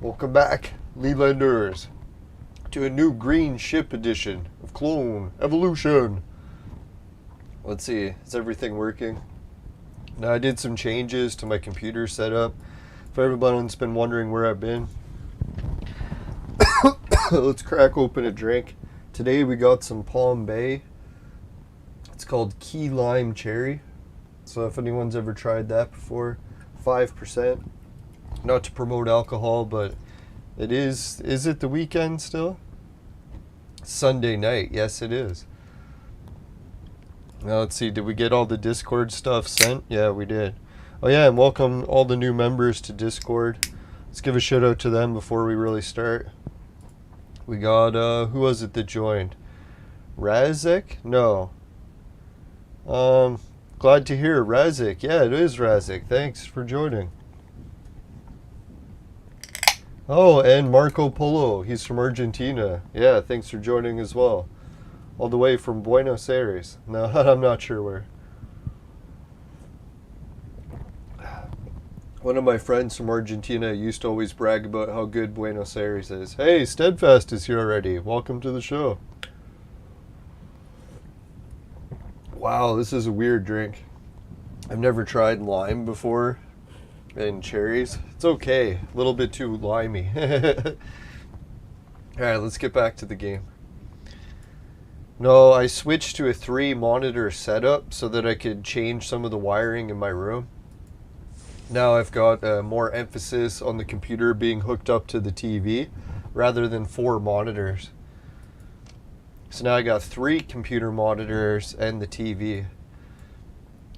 Welcome back, Lelanders, to a new green ship edition of Clone Evolution. Let's see, is everything working? Now, I did some changes to my computer setup. For everyone's been wondering where I've been, let's crack open a drink. Today we got some Palm Bay. It's called Key Lime Cherry. So if anyone's ever tried that before, 5%. Not to promote alcohol, but it is it the weekend still? Sunday night, yes it is. Now let's see, did we get all the Discord stuff sent? Yeah, we did. Oh yeah, and welcome all the new members to Discord. Let's give a shout out to them before we really start. We got, who was it that joined? Razik? No. Glad to hear, Razik. Yeah, it is Razik. Thanks for joining. Oh, and Marco Polo. He's from Argentina. Yeah, thanks for joining as well. All the way from Buenos Aires. No, I'm not sure where. One of my friends from Argentina used to always brag about how good Buenos Aires is. Hey, Steadfast is here already. Welcome to the show. Wow, this is a weird drink. I've never tried lime before. And cherries. It's okay. A little bit too limey. Alright, let's get back to the game. No, I switched to a 3-monitor setup so that I could change some of the wiring in my room. Now I've got more emphasis on the computer being hooked up to the TV rather than 4 monitors. So now I got 3 computer monitors and the TV.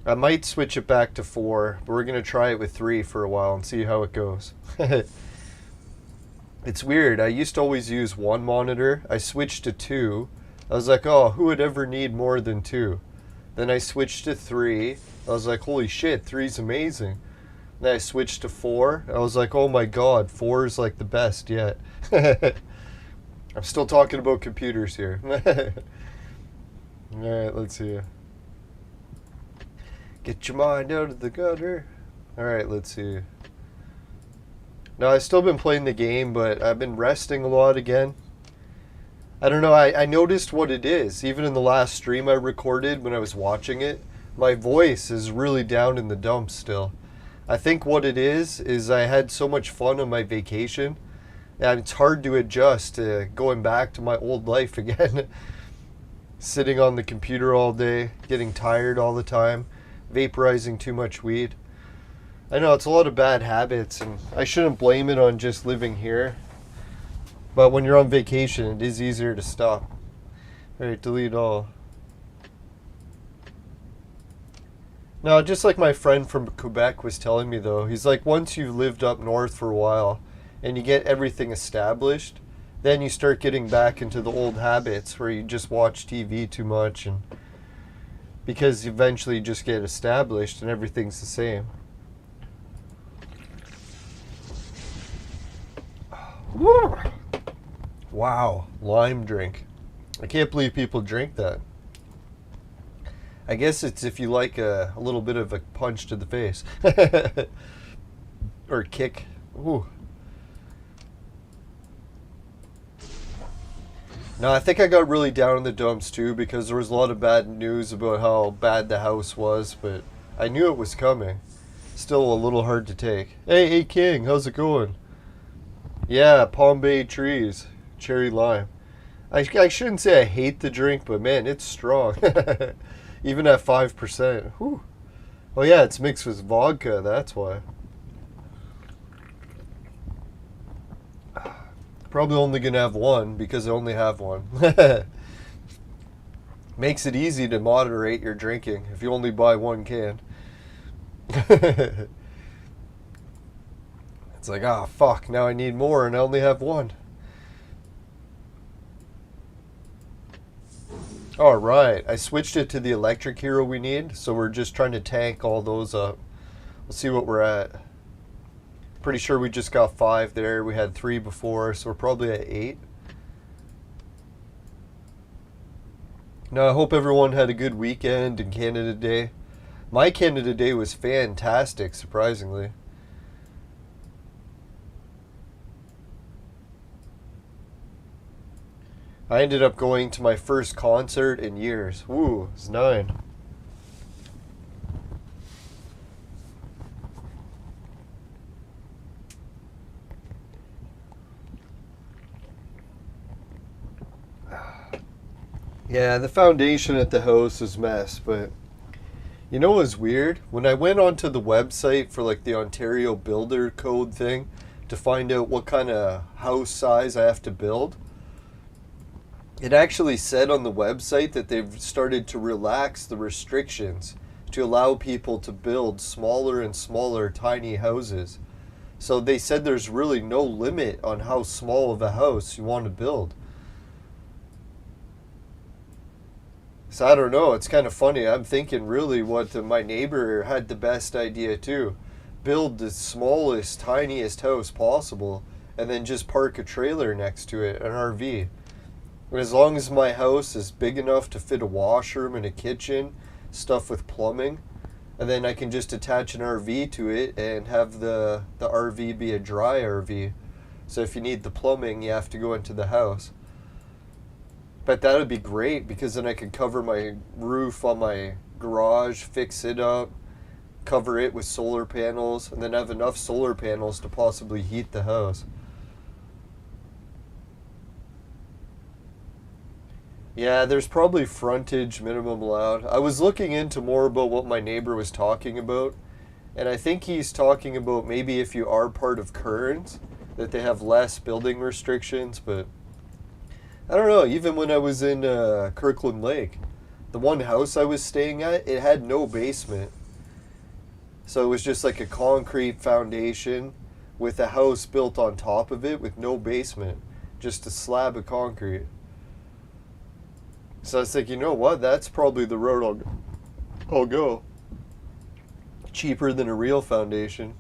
I might switch it back to 4, but we're going to try it with 3 for a while and see how it goes. It's weird. I used to always use 1 monitor. I switched to 2. I was like, oh, who would ever need more than 2? Then I switched to 3. I was like, holy shit, 3's amazing. Then I switched to 4. I was like, oh my god, 4 is like the best yet. I'm still talking about computers here. Alright, let's see. Get your mind out of the gutter. Alright, let's see. Now, I've still been playing the game, but I've been resting a lot again. I don't know, I noticed what it is. Even in the last stream I recorded when I was watching it, my voice is really down in the dumps still. I think what it is I had so much fun on my vacation, and it's hard to adjust to going back to my old life again. Sitting on the computer all day, getting tired all the time. Vaporizing too much weed. I know it's a lot of bad habits, and I shouldn't blame it on just living here. But when you're on vacation, it is easier to stop. Alright, delete all. Now, just like my friend from Quebec was telling me though, he's like, once you've lived up north for a while, and you get everything established, then you start getting back into the old habits where you just watch TV too much, and because eventually you just get established and everything's the same. Wow, lime drink. I can't believe people drink that. I guess it's if you like a little bit of a punch to the face. Or a kick. Ooh. No, I think I got really down in the dumps too because there was a lot of bad news about how bad the house was, but I knew it was coming. Still a little hard to take. Hey King, how's it going? Yeah, Palm Bay trees, cherry lime. I shouldn't say I hate the drink, but man, it's strong. Even at 5%. Whew. Oh yeah, it's mixed with vodka, that's why. Probably only gonna have one because I only have one. Makes it easy to moderate your drinking if you only buy 1 can. It's like, ah, fuck, now I need more and I only have 1. Alright, I switched it to the electric hero we need, so we're just trying to tank all those up. We'll see what we're at. Pretty sure we just got 5 there. We had 3 before, so we're probably at 8. Now, I hope everyone had a good weekend in Canada Day. My Canada Day was fantastic, surprisingly. I ended up going to my first concert in years. Woo, it's 9. Yeah, the foundation at the house is mess, but you know what's weird? When I went onto the website for like the Ontario Builder Code thing to find out what kind of house size I have to build, it actually said on the website that they've started to relax the restrictions to allow people to build smaller and smaller tiny houses. So they said there's really no limit on how small of a house you want to build. So I don't know, it's kind of funny. I'm thinking really what my neighbor had the best idea too. Build the smallest, tiniest house possible and then just park a trailer next to it, an RV. And as long as my house is big enough to fit a washroom and a kitchen, stuff with plumbing, and then I can just attach an RV to it and have the RV be a dry RV. So if you need the plumbing, you have to go into the house. But that would be great because then I could cover my roof on my garage, fix it up, cover it with solar panels, and then have enough solar panels to possibly heat the house. Yeah, there's probably frontage minimum allowed. I was looking into more about what my neighbor was talking about, and I think he's talking about maybe if you are part of Kearns, that they have less building restrictions, but I don't know. Even when I was in Kirkland Lake, the one house I was staying at, it had no basement. So it was just like a concrete foundation with a house built on top of it with no basement. Just a slab of concrete. So I was like, you know what? That's probably the road I'll go. Cheaper than a real foundation.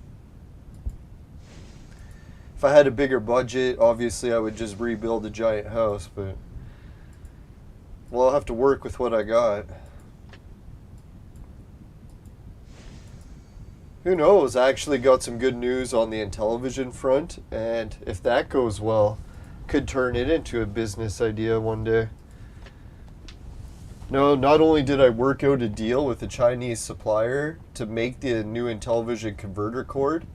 If I had a bigger budget, obviously I would just rebuild a giant house, but well, I'll have to work with what I got. Who knows? I actually got some good news on the Intellivision front, and if that goes well, could turn it into a business idea one day. No, not only did I work out a deal with a Chinese supplier to make the new Intellivision converter cord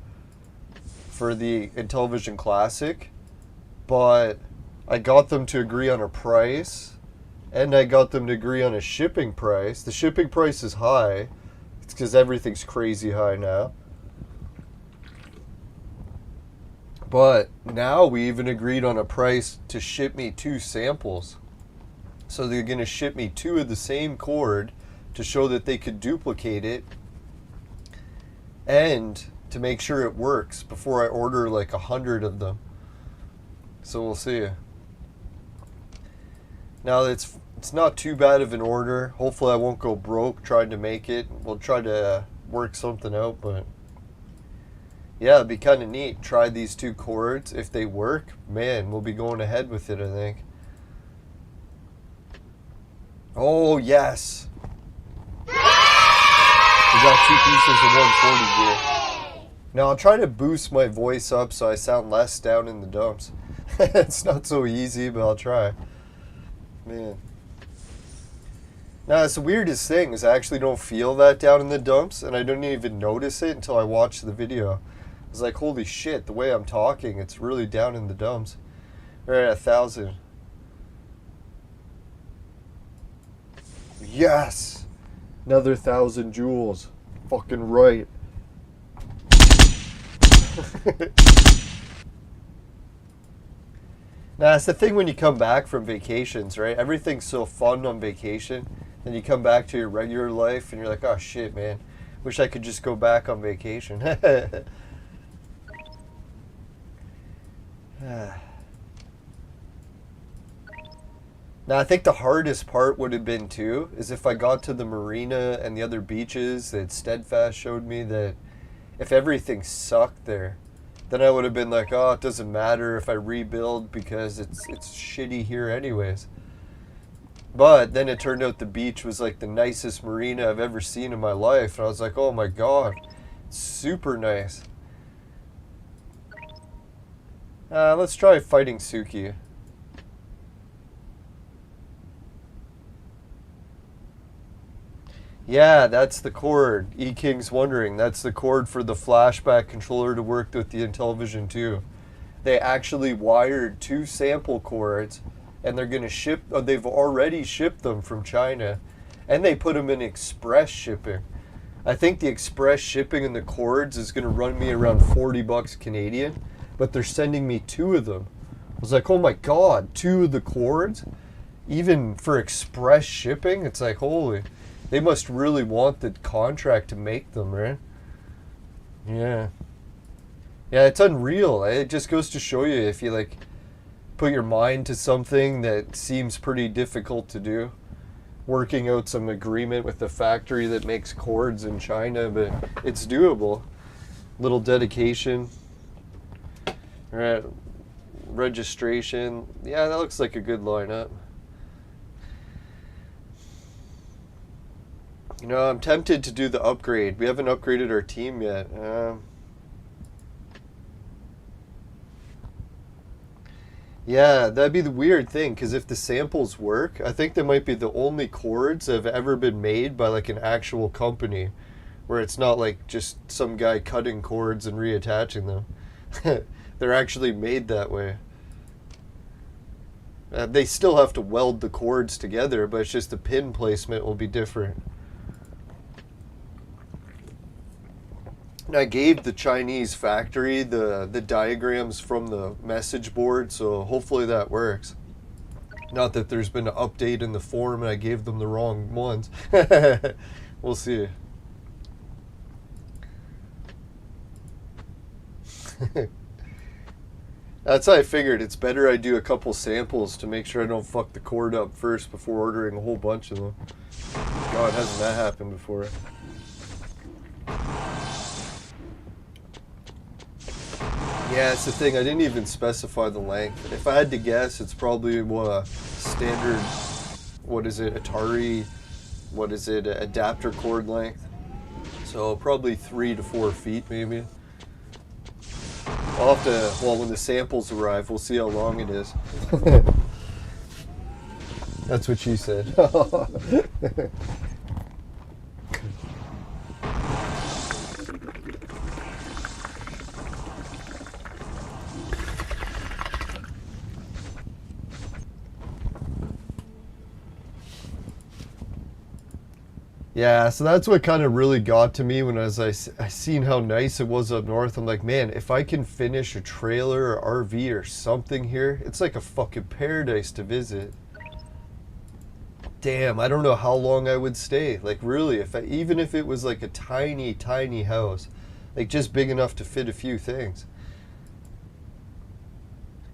for the Intellivision Classic, but I got them to agree on a price, and I got them to agree on a shipping price. The shipping price is high. It's because everything's crazy high now. But now we even agreed on a price to ship me 2 samples. So they're going to ship me 2 of the same cord to show that they could duplicate it and to make sure it works before I order like 100 of them. So we'll see. Now it's not too bad of an order. Hopefully I won't go broke trying to make it. We'll try to work something out, but yeah, it'd be kind of neat. Try these 2 cords. If they work, man, we'll be going ahead with it, I think. Oh, yes. We got 2 pieces of 140 gear. Now, I'll try to boost my voice up so I sound less down in the dumps. It's not so easy, but I'll try. Man. Now, it's the weirdest thing is I actually don't feel that down in the dumps, and I don't even notice it until I watch the video. It's like, holy shit, the way I'm talking, it's really down in the dumps. We're at 1,000. Yes! Another 1,000 joules. Fucking right. Now, it's the thing when you come back from vacations, right? Everything's so fun on vacation. Then you come back to your regular life and you're like, oh shit, man. Wish I could just go back on vacation. Now, I think the hardest part would have been, too, is if I got to the marina and the other beaches that Steadfast showed me that if everything sucked there, then I would have been like, oh, it doesn't matter if I rebuild because it's shitty here anyways. But then it turned out the beach was like the nicest marina I've ever seen in my life. And I was like, oh my God, super nice. Let's try fighting Suki. Yeah, that's the cord. E-King's wondering. That's the cord for the flashback controller to work with the Intellivision 2. They actually wired 2 sample cords, and they're going to ship, they've already shipped them from China, and they put them in express shipping. I think the express shipping and the cords is going to run me around 40 bucks Canadian, but they're sending me 2 of them. I was like, oh my god, 2 of the cords? Even for express shipping? It's like, holy, they must really want the contract to make them, right? Yeah. Yeah, it's unreal. It just goes to show you, if you like put your mind to something that seems pretty difficult to do, working out some agreement with the factory that makes cords in China, but it's doable. Little dedication. All right, registration. Yeah, that looks like a good lineup. You know, I'm tempted to do the upgrade. We haven't upgraded our team yet. Yeah, that'd be the weird thing, because if the samples work, I think they might be the only cords that have ever been made by like an actual company, where it's not like just some guy cutting cords and reattaching them. They're actually made that way. They still have to weld the cords together, but it's just the pin placement will be different. And I gave the Chinese factory the diagrams from the message board, so hopefully that works. Not that there's been an update in the forum and I gave them the wrong ones. We'll see. That's how I figured. It's better I do a couple samples to make sure I don't fuck the cord up first before ordering a whole bunch of them. God, hasn't that happened before? Yeah, it's the thing. I didn't even specify the length. If I had to guess, it's probably what standard, what is it, Atari, what is it, adapter cord length. So probably 3 to 4 feet maybe. I'll have to, well, when the samples arrive, we'll see how long it is. That's what she said. Yeah, so that's what kind of really got to me when I seen how nice it was up north. I'm like, man, if I can finish a trailer or RV or something here, it's like a fucking paradise to visit. Damn, I don't know how long I would stay. Like really, even if it was like a tiny, tiny house, like just big enough to fit a few things,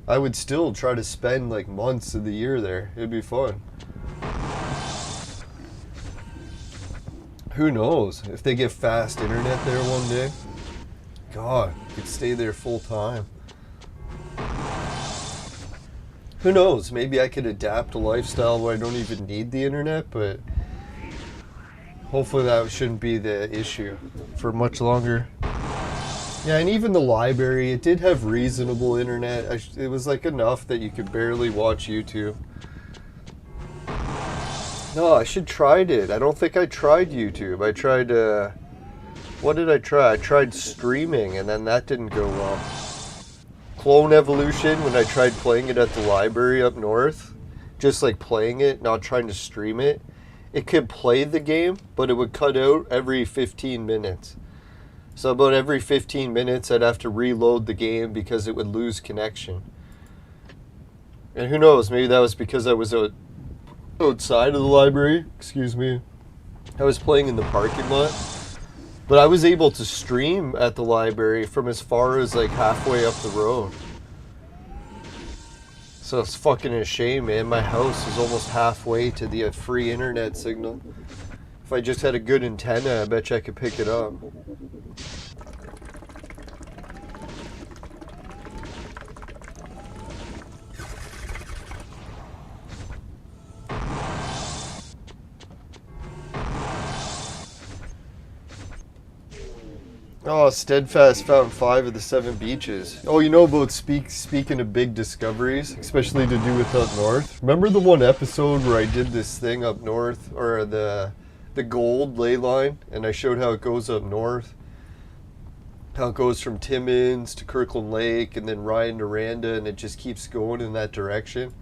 I would still try to spend like months of the year there. It'd be fun. Who knows? If they get fast internet there one day, God, you could stay there full time. Who knows? Maybe I could adapt a lifestyle where I don't even need the internet, but hopefully that shouldn't be the issue for much longer. Yeah, and even the library, it did have reasonable internet. It was like enough that you could barely watch YouTube. No, I should tried it. I don't think I tried YouTube. I tried, what did I try? I tried streaming, and then that didn't go well. Clone Evolution, when I tried playing it at the library up north, just like playing it, not trying to stream it, it could play the game, but it would cut out every 15 minutes. So about every 15 minutes, I'd have to reload the game because it would lose connection. And who knows, maybe that was because I was outside of the library, excuse me. I was playing in the parking lot, but I was able to stream at the library from as far as like halfway up the road. So it's fucking a shame, man. My house is almost halfway to the free internet signal. If I just had a good antenna, I bet you I could pick it up. Oh, Steadfast found 5 of the 7 beaches. Oh, you know about speaking of big discoveries, especially to do with up north? Remember the one episode where I did this thing up north, or the gold ley line, and I showed how it goes up north, how it goes from Timmins to Kirkland Lake and then Ryan to Randa, and it just keeps going in that direction.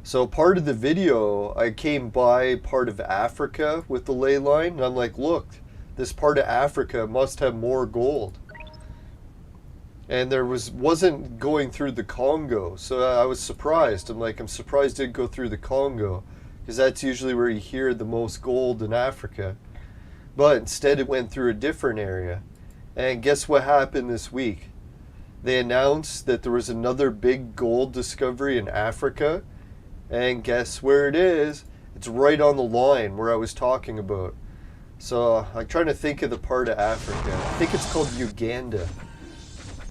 So part of the video, I came by part of Africa with the ley line, and I'm like, look, this part of Africa must have more gold. And there wasn't going through the Congo, so I was surprised. I'm surprised it didn't go through the Congo, because that's usually where you hear the most gold in Africa. But instead it went through a different area. And guess what happened this week? They announced that there was another big gold discovery in Africa. And guess where it is? It's right on the line where I was talking about. So I'm trying to think of the part of Africa. I think it's called Uganda.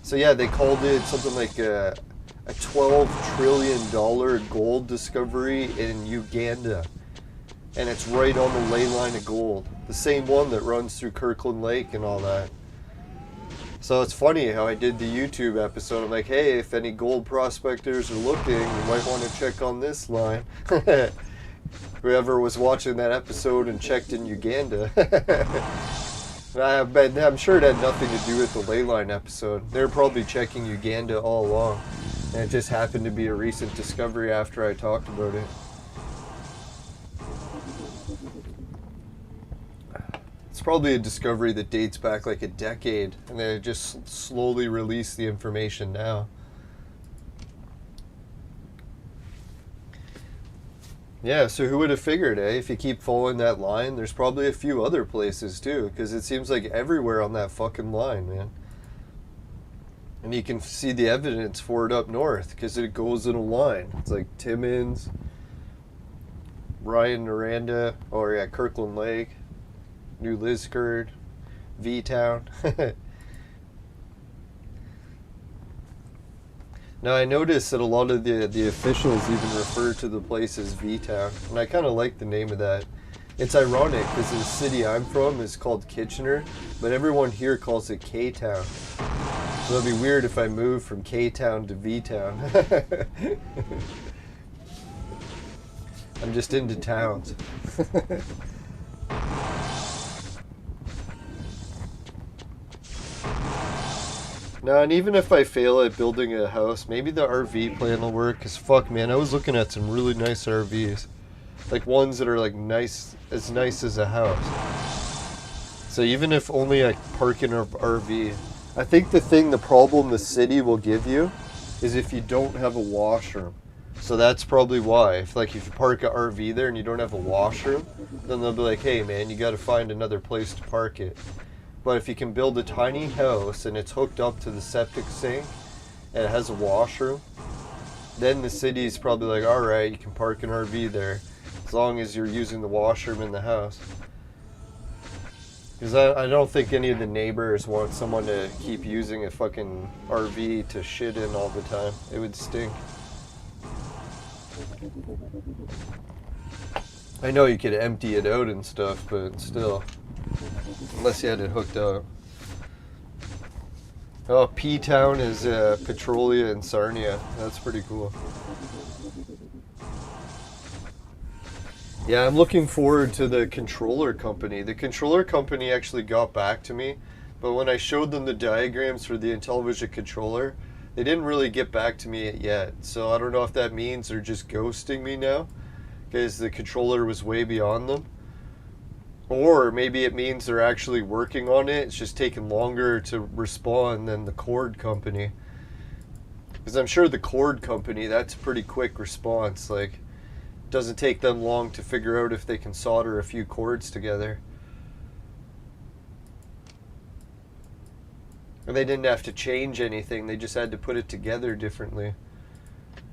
So yeah, they called it something like a $12 trillion gold discovery in Uganda. And it's right on the ley line of gold. The same one that runs through Kirkland Lake and all that. So it's funny how I did the YouTube episode. I'm like, hey, if any gold prospectors are looking, you might want to check on this line. Whoever was watching that episode and checked in Uganda. I'm sure it had nothing to do with the ley line episode. They were probably checking Uganda all along. And it just happened to be a recent discovery after I talked about it. It's probably a discovery that dates back like a decade, and they just slowly release the information now. Yeah, so who would have figured, eh? If you keep following that line, there's probably a few other places too, because it seems like everywhere on that fucking line, man. And you can see the evidence for it up north, because it goes in a line. It's like Timmins, Ryan, Noranda, or yeah, Kirkland Lake, New Liskeard, V-Town. Now I noticed that a lot of the officials even refer to the place as V-Town, and I kind of like the name of that. It's ironic because the city I'm from is called Kitchener, but everyone here calls it K-Town. So it'd be weird if I moved from K-Town to V-Town. I'm just into towns. Now, and even if I fail at building a house, maybe the RV plan will work, because fuck, man, I was looking at some really nice RVs. Like ones that are like nice as a house. So even if only I park in an RV, I think the problem the city will give you is if you don't have a washroom. So that's probably why. If you park an RV there and you don't have a washroom, then they'll be like, hey man, you got to find another place to park it. But if you can build a tiny house and it's hooked up to the septic sink and it has a washroom, then the city's probably like, alright, you can park an RV there as long as you're using the washroom in the house. Because I don't think any of the neighbors want someone to keep using a fucking RV to shit in all the time. It would stink. I know you could empty it out and stuff, but still. Unless you had it hooked up. Oh, P-Town is Petrolia and Sarnia. That's pretty cool. Yeah, I'm looking forward to the controller company. The controller company actually got back to me, but when I showed them the diagrams for the Intellivision controller, they didn't really get back to me yet. So I don't know if that means they're just ghosting me now, because the controller was way beyond them. Or maybe it means they're actually working on it. It's just taking longer to respond than the cord company. Because I'm sure the cord company, that's a pretty quick response. Like, it doesn't take them long to figure out if they can solder a few cords together. And they didn't have to change anything. They just had to put it together differently.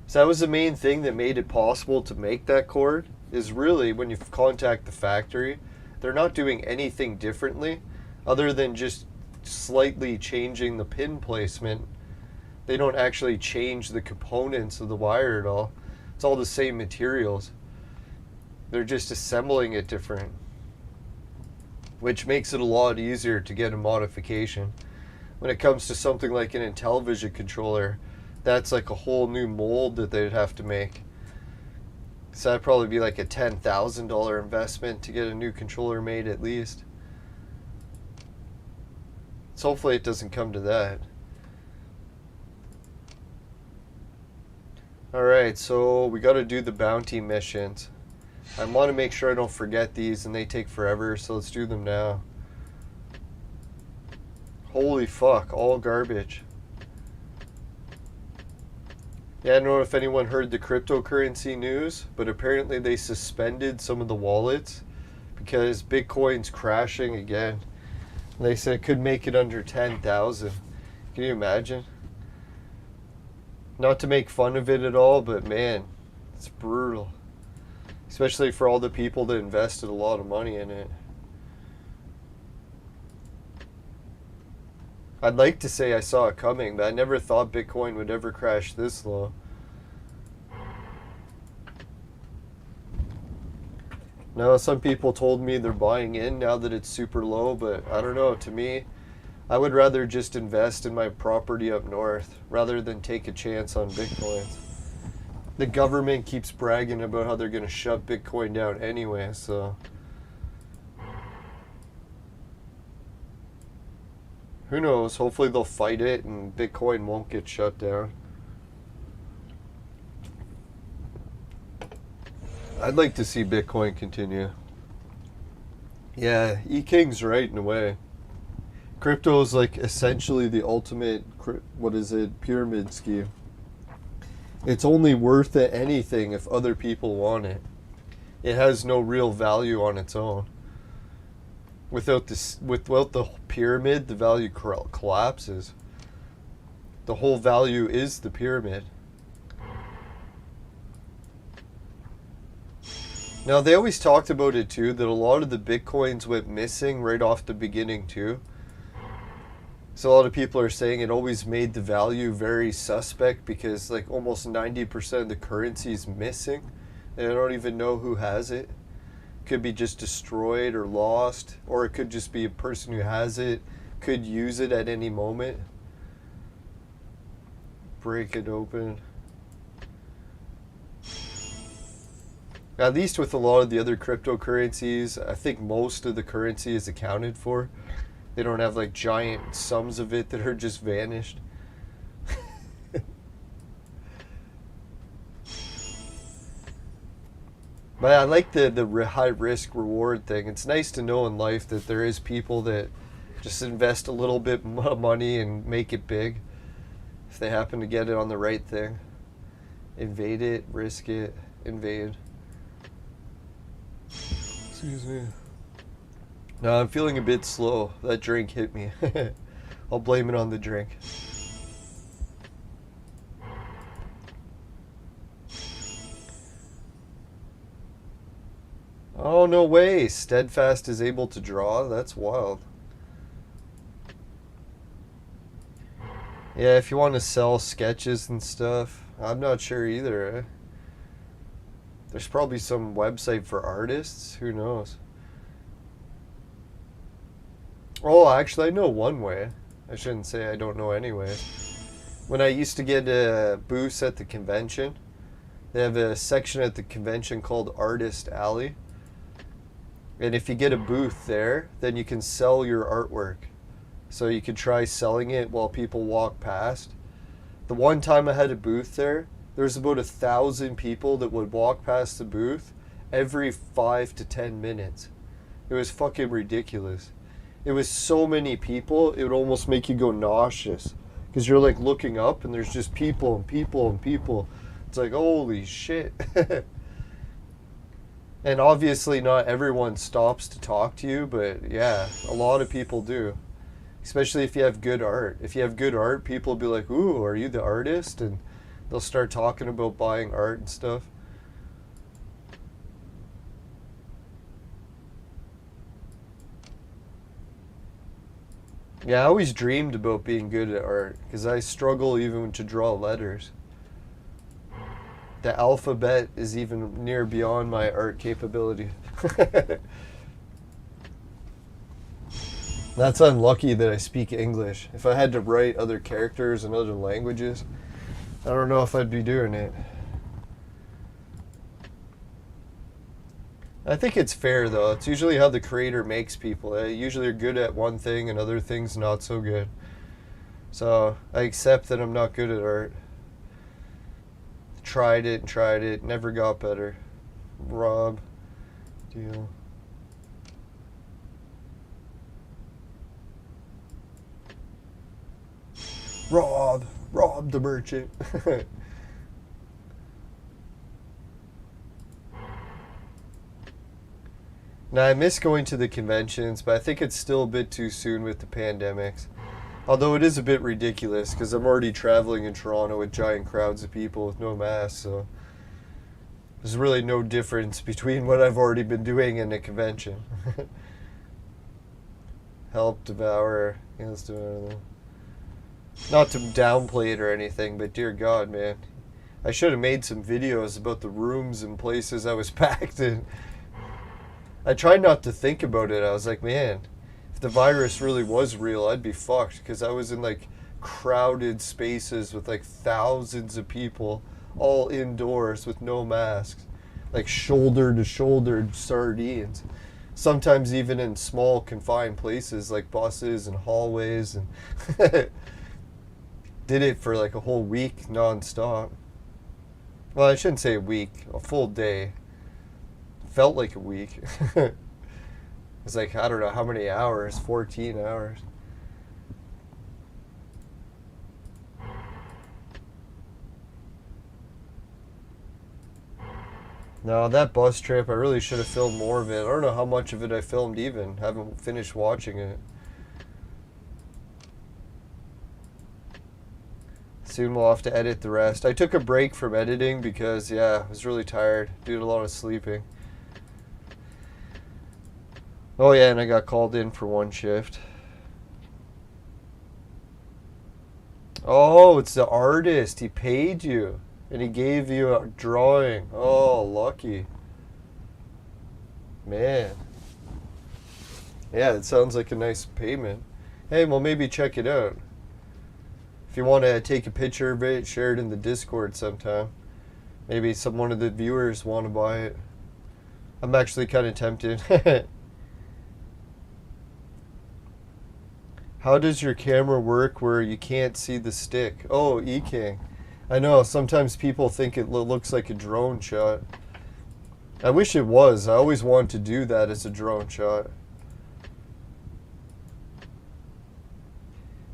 So that was the main thing that made it possible to make that cord, is really when you contact the factory, they're not doing anything differently other than just slightly changing the pin placement. They don't actually change the components of the wire at all. It's all the same materials. They're just assembling it different, which makes it a lot easier to get a modification. When it comes to something like an Intellivision controller, that's like a whole new mold that they'd have to make. So that'd probably be like a $10,000 investment to get a new controller made at least. So hopefully it doesn't come to that. Alright, so we got to do the bounty missions. I want to make sure I don't forget these, and they take forever, so let's do them now. Holy fuck, all garbage. Yeah, I don't know if anyone heard the cryptocurrency news, but apparently they suspended some of the wallets because Bitcoin's crashing again. They said it could make it under 10,000. Can you imagine? Not to make fun of it at all, but man, it's brutal. Especially for all the people that invested a lot of money in it. I'd like to say I saw it coming, but I never thought Bitcoin would ever crash this low. Now, some people told me they're buying in now that it's super low, but I don't know. To me, I would rather just invest in my property up north rather than take a chance on Bitcoins. The government keeps bragging about how they're going to shut Bitcoin down anyway, so... Who knows? Hopefully they'll fight it and Bitcoin won't get shut down. I'd like to see Bitcoin continue. Yeah, E-King's right in a way. Crypto is like essentially the ultimate, pyramid scheme. It's only worth anything if other people want it. It has no real value on its own. Without the pyramid, the value collapses. The whole value is the pyramid. Now, they always talked about it too, that a lot of the Bitcoins went missing right off the beginning too. So a lot of people are saying it always made the value very suspect because like almost 90% of the currency is missing. And I don't even know who has it. Could be just destroyed or lost, or it could just be a person who has it, could use it at any moment. Break it open. At least with a lot of the other cryptocurrencies, I think most of the currency is accounted for. They don't have like giant sums of it that are just vanished. But I like the high risk reward thing. It's nice to know in life that there is people that just invest a little bit of money and make it big. If they happen to get it on the right thing. Invade it, risk it, invade. Excuse me. No, I'm feeling a bit slow. That drink hit me. I'll blame it on the drink. Oh, no way. Steadfast is able to draw? That's wild. Yeah, if you want to sell sketches and stuff, I'm not sure either, eh? There's probably some website for artists. Who knows? Oh, actually, I know one way. I shouldn't say I don't know anyway. When I used to get booths at the convention, they have a section at the convention called Artist Alley. And if you get a booth there, then you can sell your artwork. So you could try selling it while people walk past. The one time I had a booth there, there's about 1,000 people that would walk past the booth every 5 to 10 minutes. It was fucking ridiculous. It was so many people, it would almost make you go nauseous. Because you're like looking up and there's just people and people and people. It's like, holy shit. And obviously not everyone stops to talk to you, but yeah, a lot of people do. Especially if you have good art. If you have good art, people will be like, ooh, are you the artist? And they'll start talking about buying art and stuff. Yeah, I always dreamed about being good at art, because I struggle even to draw letters. The alphabet is even near beyond my art capability. That's unlucky that I speak English. If I had to write other characters in other languages, I don't know if I'd be doing it. I think it's fair though. It's usually how the creator makes people. They usually are good at one thing and other things not so good. So I accept that I'm not good at art. Tried it, never got better. Rob, deal. Rob the merchant. Now, I miss going to the conventions, but I think it's still a bit too soon with the pandemics. Although it is a bit ridiculous, because I'm already traveling in Toronto with giant crowds of people with no masks, so there's really no difference between what I've already been doing and a convention. Help devour. Yeah, let's do it. Not to downplay it or anything, but dear God, man. I should have made some videos about the rooms and places I was packed in. I tried not to think about it. I was like, man, if the virus really was real, I'd be fucked, because I was in like crowded spaces with like thousands of people all indoors with no masks, like shoulder to shoulder sardines, sometimes even in small confined places like buses and hallways, and did it for like a whole week non-stop. Well, I shouldn't say a week, a full day. Felt like a week. It's like, I don't know how many hours, 14 hours. No, that bus trip, I really should have filmed more of it. I don't know how much of it I filmed even. I haven't finished watching it. Soon we'll have to edit the rest. I took a break from editing because, yeah, I was really tired. Doing a lot of sleeping. Oh yeah, and I got called in for one shift. Oh, it's the artist. He paid you. And he gave you a drawing. Oh, lucky. Man. Yeah, it sounds like a nice payment. Hey, well, maybe check it out. If you want to take a picture of it, share it in the Discord sometime. Maybe one of the viewers want to buy it. I'm actually kind of tempted. How does your camera work where you can't see the stick? Oh, E-King. I know, sometimes people think it looks like a drone shot. I wish it was. I always wanted to do that as a drone shot.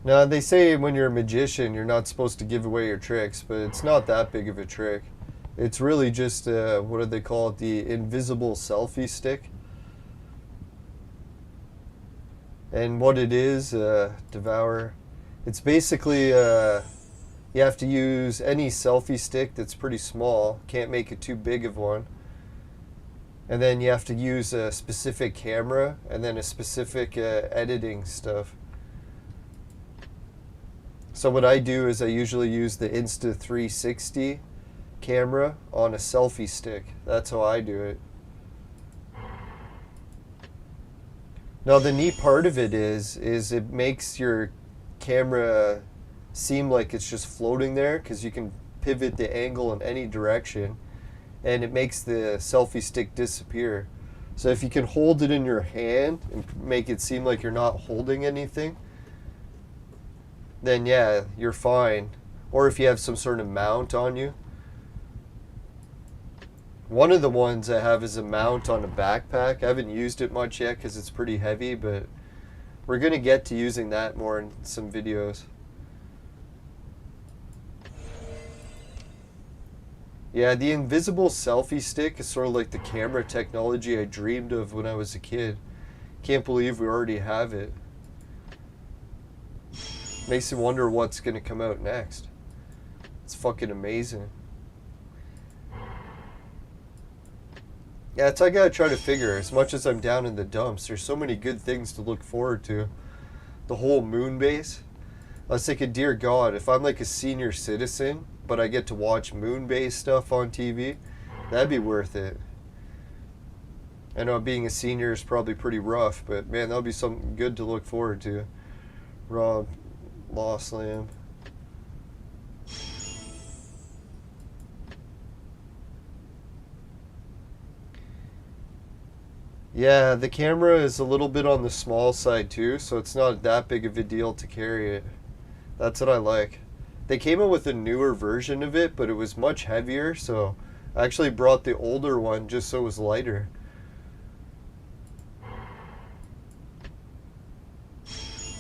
Now, they say when you're a magician, you're not supposed to give away your tricks, but it's not that big of a trick. It's really just, what do they call it? The invisible selfie stick. And what it is, Devour, it's basically, you have to use any selfie stick that's pretty small. Can't make it too big of one. And then you have to use a specific camera and then a specific editing stuff. So what I do is I usually use the Insta360 camera on a selfie stick. That's how I do it. Now the neat part of it is it makes your camera seem like it's just floating there, because you can pivot the angle in any direction, and it makes the selfie stick disappear. So if you can hold it in your hand and make it seem like you're not holding anything, then yeah, you're fine. Or if you have some sort of mount on you. One of the ones I have is a mount on a backpack. I haven't used it much yet because it's pretty heavy, but we're going to get to using that more in some videos. Yeah, the invisible selfie stick is sort of like the camera technology I dreamed of when I was a kid. Can't believe we already have it. Makes you wonder what's going to come out next. It's fucking amazing. Yeah, it's like I gotta try to figure, as much as I'm down in the dumps, there's so many good things to look forward to. The whole moon base. I was thinking, dear God, if I'm like a senior citizen, but I get to watch moon base stuff on TV, that'd be worth it. I know being a senior is probably pretty rough, but man, that'll be something good to look forward to. Rob, Lost Lamb. Yeah, the camera is a little bit on the small side too, so it's not that big of a deal to carry it. That's what I like. They came out with a newer version of it, but it was much heavier, so I actually brought the older one just so it was lighter.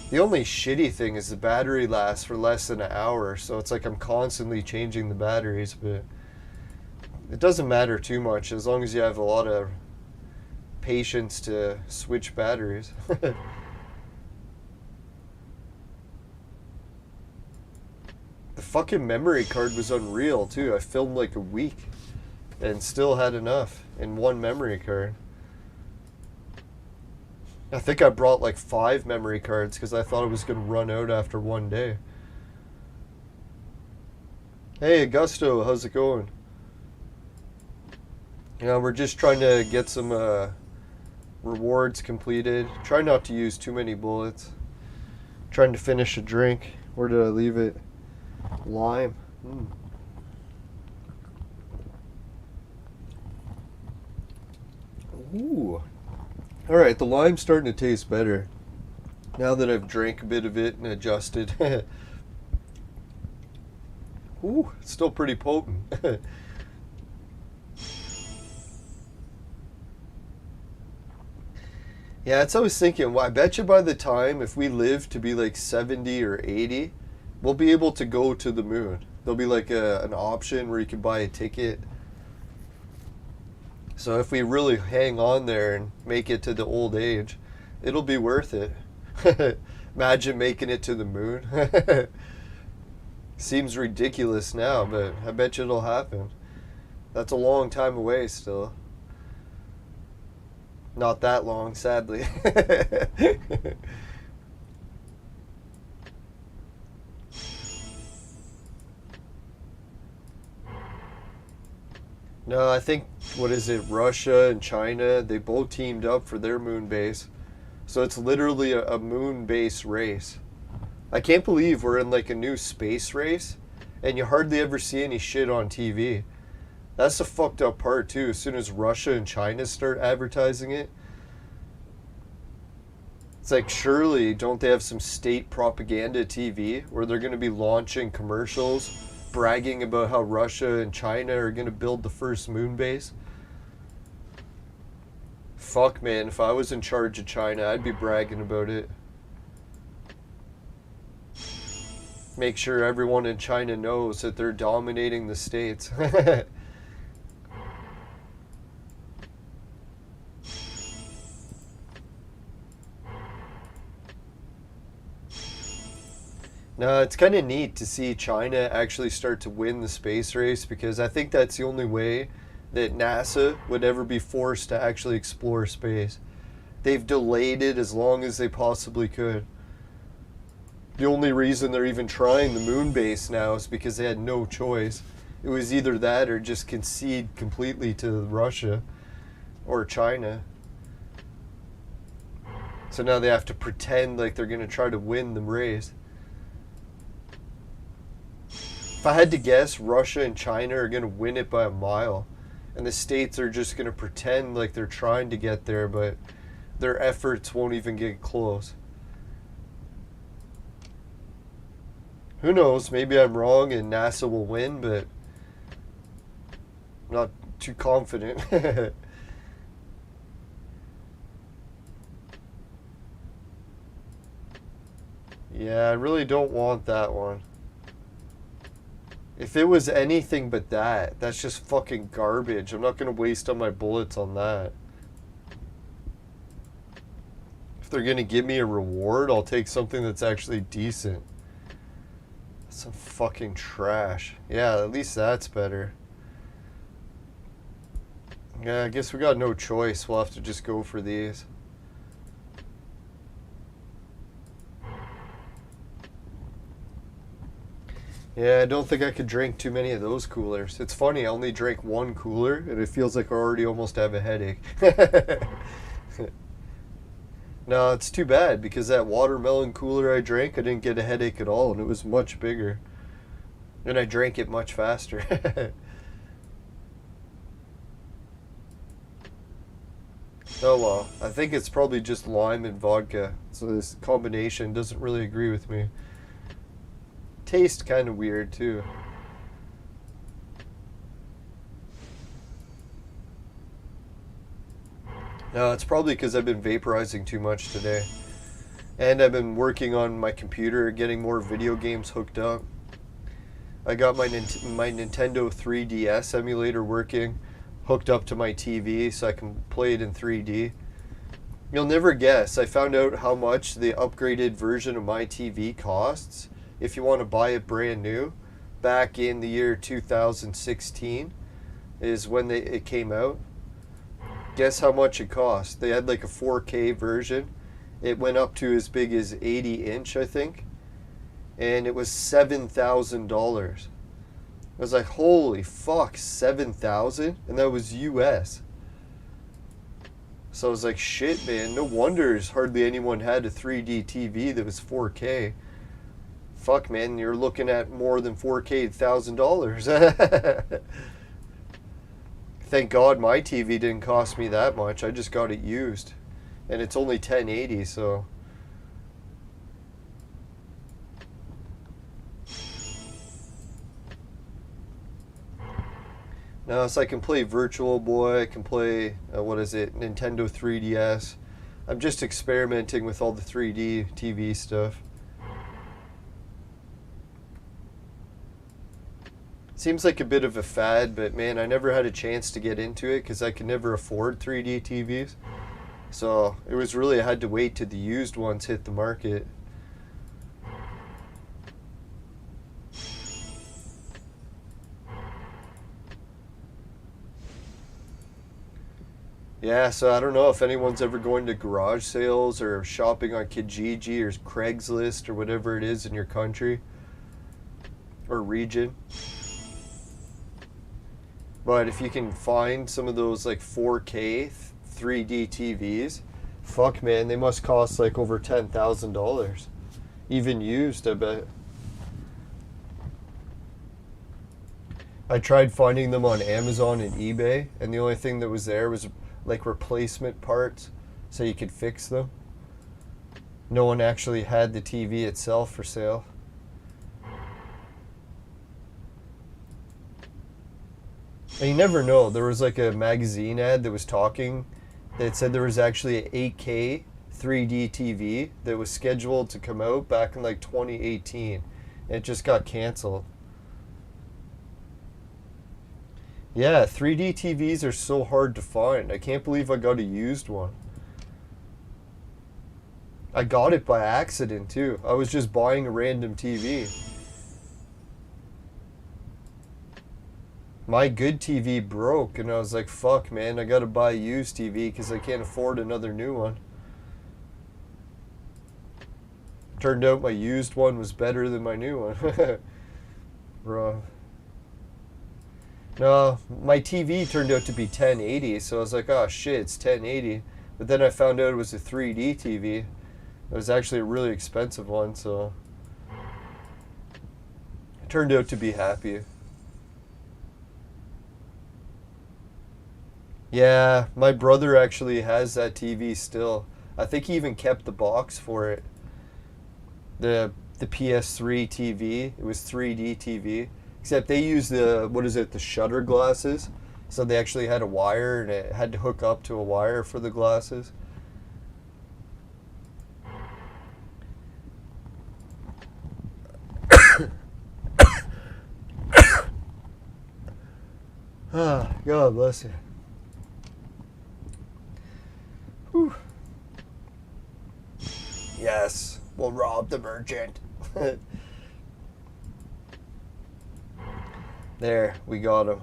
The only shitty thing is the battery lasts for less than an hour, so it's like I'm constantly changing the batteries, but it doesn't matter too much as long as you have a lot of patience to switch batteries. The fucking memory card was unreal too. I filmed like a week and still had enough in one memory card. I think I brought like 5 memory cards because I thought it was going to run out after one day. Hey Augusto, how's it going? You know, we're just trying to get some rewards completed. Try not to use too many bullets. Trying to finish a drink. Where did I leave it? Lime. Ooh. Alright, the lime's starting to taste better. Now that I've drank a bit of it and adjusted. Ooh, it's still pretty potent. Yeah, that's what I was thinking. Well, I bet you by the time, if we live to be like 70 or 80, we'll be able to go to the moon. There'll be like an option where you can buy a ticket. So if we really hang on there and make it to the old age, it'll be worth it. Imagine making it to the moon. Seems ridiculous now, but I bet you it'll happen. That's a long time away still. Not that long, sadly. No, I think, what is it, Russia and China, they both teamed up for their moon base. So it's literally a moon base race. I can't believe we're in like a new space race, and you hardly ever see any shit on TV. That's the fucked up part too. As soon as Russia and China start advertising it, it's like, surely don't they have some state propaganda TV where they're going to be launching commercials bragging about how Russia and China are going to build the first moon base? Fuck, man, if I was in charge of China, I'd be bragging about it. Make sure everyone in China knows that they're dominating the states. No, it's kind of neat to see China actually start to win the space race, because I think that's the only way that NASA would ever be forced to actually explore space. They've delayed it as long as they possibly could. The only reason they're even trying the moon base now is because they had no choice. It was either that or just concede completely to Russia or China. So now they have to pretend like they're going to try to win the race. If I had to guess, Russia and China are going to win it by a mile. And the states are just going to pretend like they're trying to get there, but their efforts won't even get close. Who knows? Maybe I'm wrong and NASA will win, but I'm not too confident. Yeah, I really don't want that one. If it was anything but that, that's just fucking garbage. I'm not going to waste all my bullets on that. If they're going to give me a reward, I'll take something that's actually decent. Some fucking trash. Yeah, at least that's better. Yeah, I guess we got no choice. We'll have to just go for these. Yeah, I don't think I could drink too many of those coolers. It's funny, I only drank one cooler, and it feels like I already almost have a headache. No, it's too bad, because that watermelon cooler I drank, I didn't get a headache at all, and it was much bigger. And I drank it much faster. Oh well, I think it's probably just lime and vodka. So this combination doesn't really agree with me. Tastes kind of weird too. No, it's probably because I've been vaporizing too much today. And I've been working on my computer, getting more video games hooked up. I got my Nintendo 3DS emulator working, hooked up to my TV so I can play it in 3D. You'll never guess, I found out how much the upgraded version of my TV costs if you want to buy it brand new. Back in the year 2016 is when it came out. Guess how much it cost? They had like a 4K version. It went up to as big as 80 inch, I think. And it was $7,000. I was like, holy fuck, 7,000? And that was US. So I was like, shit, man, no wonder hardly anyone had a 3D TV that was 4K. Fuck, man, you're looking at more than 4K $1,000. Thank God my TV didn't cost me that much. I just got it used. And it's only 1080, so... Now, so I can play Virtual Boy, I can play, Nintendo 3DS. I'm just experimenting with all the 3D TV stuff. Seems like a bit of a fad, but man, I never had a chance to get into it because I could never afford 3D TVs. So it was really, I had to wait till the used ones hit the market. Yeah, so I don't know if anyone's ever going to garage sales or shopping on Kijiji or Craigslist or whatever it is in your country or region. But if you can find some of those like 4K 3D TVs, fuck man, they must cost like over $10,000. Even used, I bet. I tried finding them on Amazon and eBay, and the only thing that was there was like replacement parts so you could fix them. No one actually had the TV itself for sale. And you never know. There was like a magazine ad that was talking that said there was actually an 8K 3D TV that was scheduled to come out back in like 2018. And it just got canceled. Yeah, 3D TVs are so hard to find. I can't believe I got a used one. I got it by accident too. I was just buying a random TV. My good TV broke and I was like, fuck man, I gotta buy a used TV because I can't afford another new one. Turned out my used one was better than my new one. Bro. No, my TV turned out to be 1080, so I was like, oh shit, it's 1080. But then I found out it was a 3D TV. It was actually a really expensive one, so I turned out to be happy. Yeah, my brother actually has that TV still. I think he even kept the box for it. The PS3 TV, it was 3D TV. Except they use the shutter glasses. So they actually had a wire and it had to hook up to a wire for the glasses. Ah, God bless you. Whew. Yes, we'll rob the merchant. There, we got him.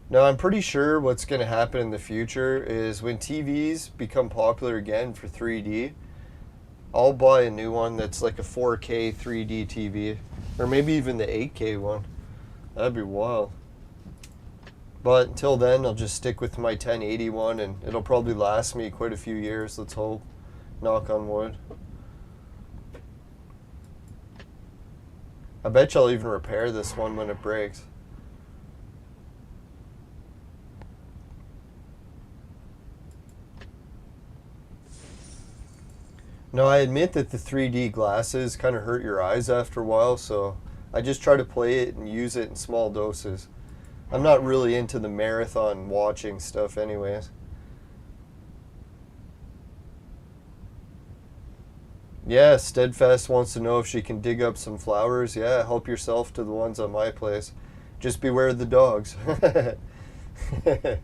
Now, I'm pretty sure what's going to happen in the future is when TVs become popular again for 3D, I'll buy a new one that's like a 4K 3D TV. Or maybe even the 8K one. That'd be wild. But until then, I'll just stick with my 1080 one and it'll probably last me quite a few years, let's hope. Knock on wood. I bet you I'll even repair this one when it breaks. No, I admit that the 3D glasses kind of hurt your eyes after a while, so I just try to play it and use it in small doses. I'm not really into the marathon watching stuff anyways. Yeah, Steadfast wants to know if she can dig up some flowers. Yeah, help yourself to the ones on my place. Just beware of the dogs. The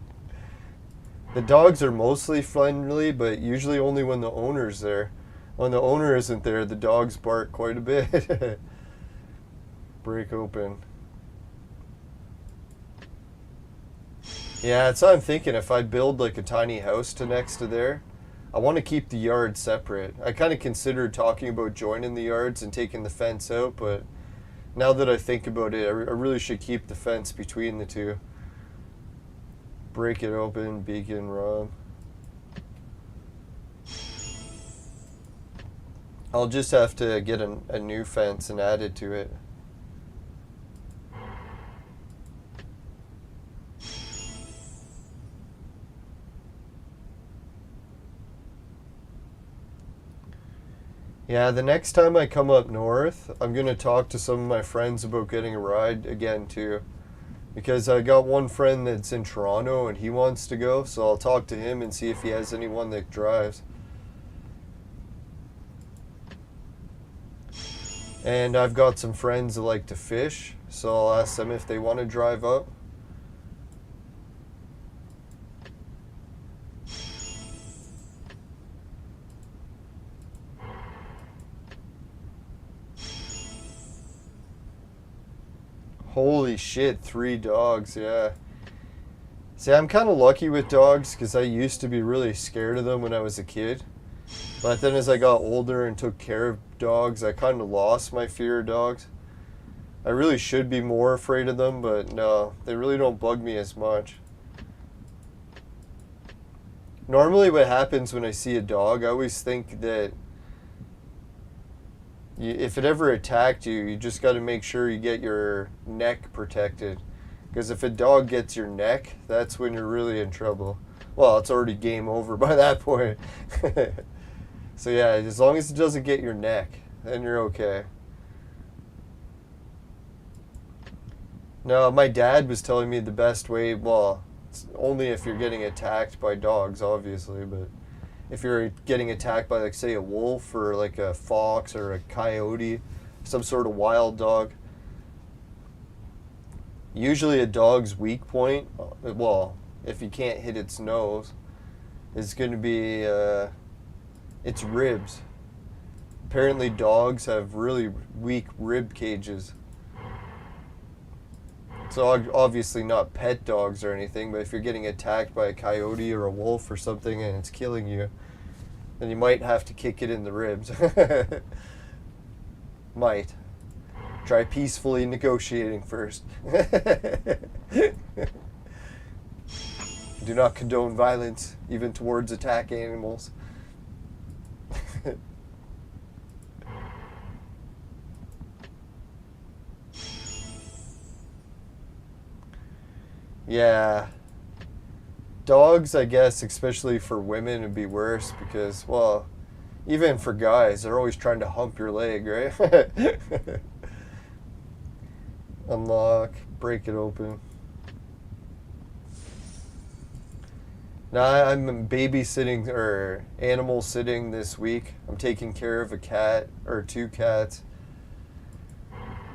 dogs are mostly friendly, but usually only when the owner's there. When the owner isn't there, the dogs bark quite a bit. Break open. Yeah, that's what I'm thinking. If I build like a tiny house to next to there, I want to keep the yard separate. I kind of considered talking about joining the yards and taking the fence out, but now that I think about it, I really should keep the fence between the two. Break it open, beacon, rob. I'll just have to get a new fence and add it to it. Yeah, the next time I come up north, I'm going to talk to some of my friends about getting a ride again too. Because I got one friend that's in Toronto and he wants to go, so I'll talk to him and see if he has anyone that drives. And I've got some friends that like to fish, so I'll ask them if they want to drive up. Holy shit, 3 dogs, yeah. See, I'm kind of lucky with dogs because I used to be really scared of them when I was a kid. But then as I got older and took care of dogs, I kind of lost my fear of dogs. I really should be more afraid of them, but no, they really don't bug me as much. Normally what happens when I see a dog, I always think that if it ever attacked you, you just got to make sure you get your neck protected. Because if a dog gets your neck, that's when you're really in trouble. Well, it's already game over by that point. So yeah, as long as it doesn't get your neck, then you're okay. No, my dad was telling me the best way, well, it's only if you're getting attacked by dogs, obviously, but if you're getting attacked by, like, say, a wolf or like a fox or a coyote, some sort of wild dog, usually a dog's weak point, well, if you can't hit its nose, is going to be its ribs. Apparently dogs have really weak rib cages. So obviously not pet dogs or anything, but if you're getting attacked by a coyote or a wolf or something and it's killing you, then you might have to kick it in the ribs. Might. Try peacefully negotiating first. Do not condone violence, even towards attack animals. Yeah. Dogs, I guess, especially for women, would be worse because, well, even for guys, they're always trying to hump your leg, right? Unlock, break it open. Now, I'm babysitting, or animal sitting this week. I'm taking care of a cat, or 2 cats.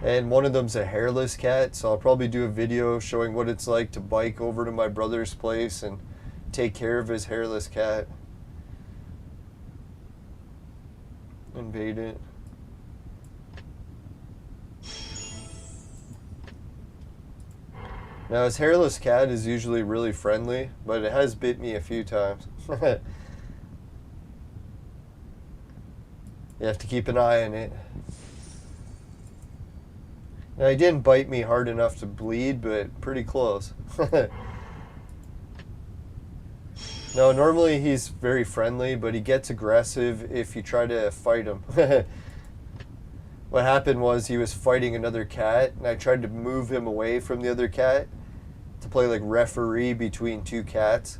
And one of them's a hairless cat, so I'll probably do a video showing what it's like to bike over to my brother's place and take care of his hairless cat. Invade it. Now, his hairless cat is usually really friendly, but it has bit me a few times. You have to keep an eye on it. Now, he didn't bite me hard enough to bleed, but pretty close. No, normally he's very friendly, but he gets aggressive if you try to fight him. What happened was he was fighting another cat, and I tried to move him away from the other cat to play like referee between two cats,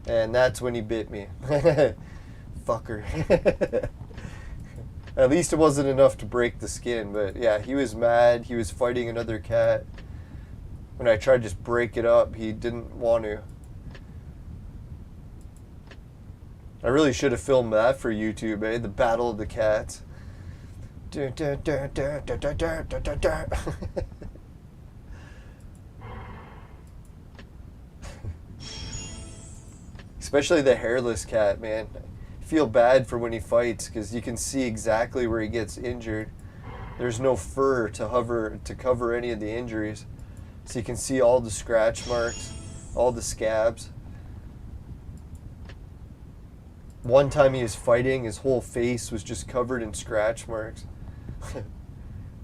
and that's when he bit me. Fucker. At least it wasn't enough to break the skin, but yeah, he was mad. He was fighting another cat. When I tried to just break it up, he didn't want to. I really should have filmed that for YouTube, eh? The Battle of the Cats. Especially the hairless cat, man. I feel bad for when he fights because you can see exactly where he gets injured. There's no fur to cover any of the injuries. So you can see all the scratch marks, all the scabs. One time he was fighting, his whole face was just covered in scratch marks.